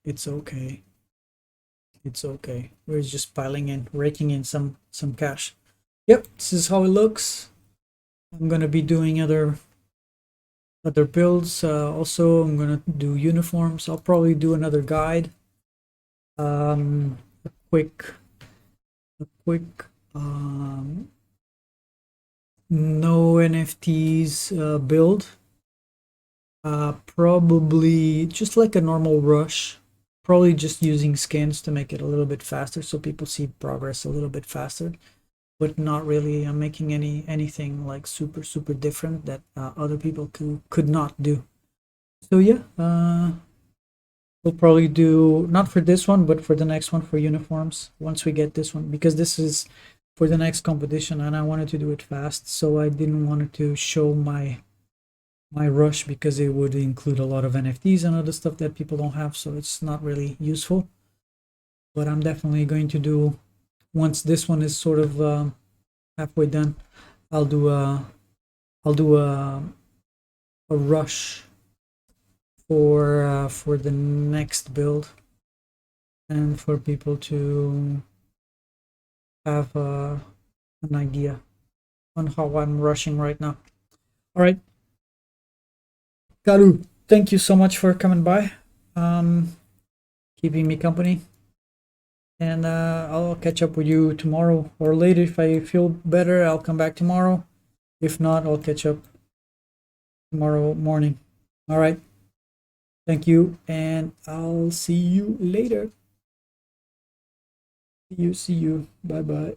okay. It's okay. We're just piling in, raking in some cash. Yep, this is how it looks. I'm gonna be doing other builds. Also, I'm gonna do uniforms. I'll probably do another guide. A quick no NFTs build. Probably just like a normal rush. Probably just using skins to make it a little bit faster so people see progress a little bit faster. But not really I'm making anything like super different that other people could not do. So yeah, we'll probably do, not for this one but for the next one, for uniforms, once we get this one, because this is for the next competition and I wanted to do it fast, so I didn't want to show my rush because it would include a lot of NFTs and other stuff that people don't have, so it's not really useful. But I'm definitely going to do, once this one is sort of halfway done, I'll do a rush for the next build, and for people to have an idea on how I'm rushing right now. All right, Garu, thank you so much for coming by, keeping me company. And I'll catch up with you tomorrow or later. If I feel better, I'll come back tomorrow. If not, I'll catch up tomorrow morning. All right. Thank you, and I'll see you later. See you. Bye bye.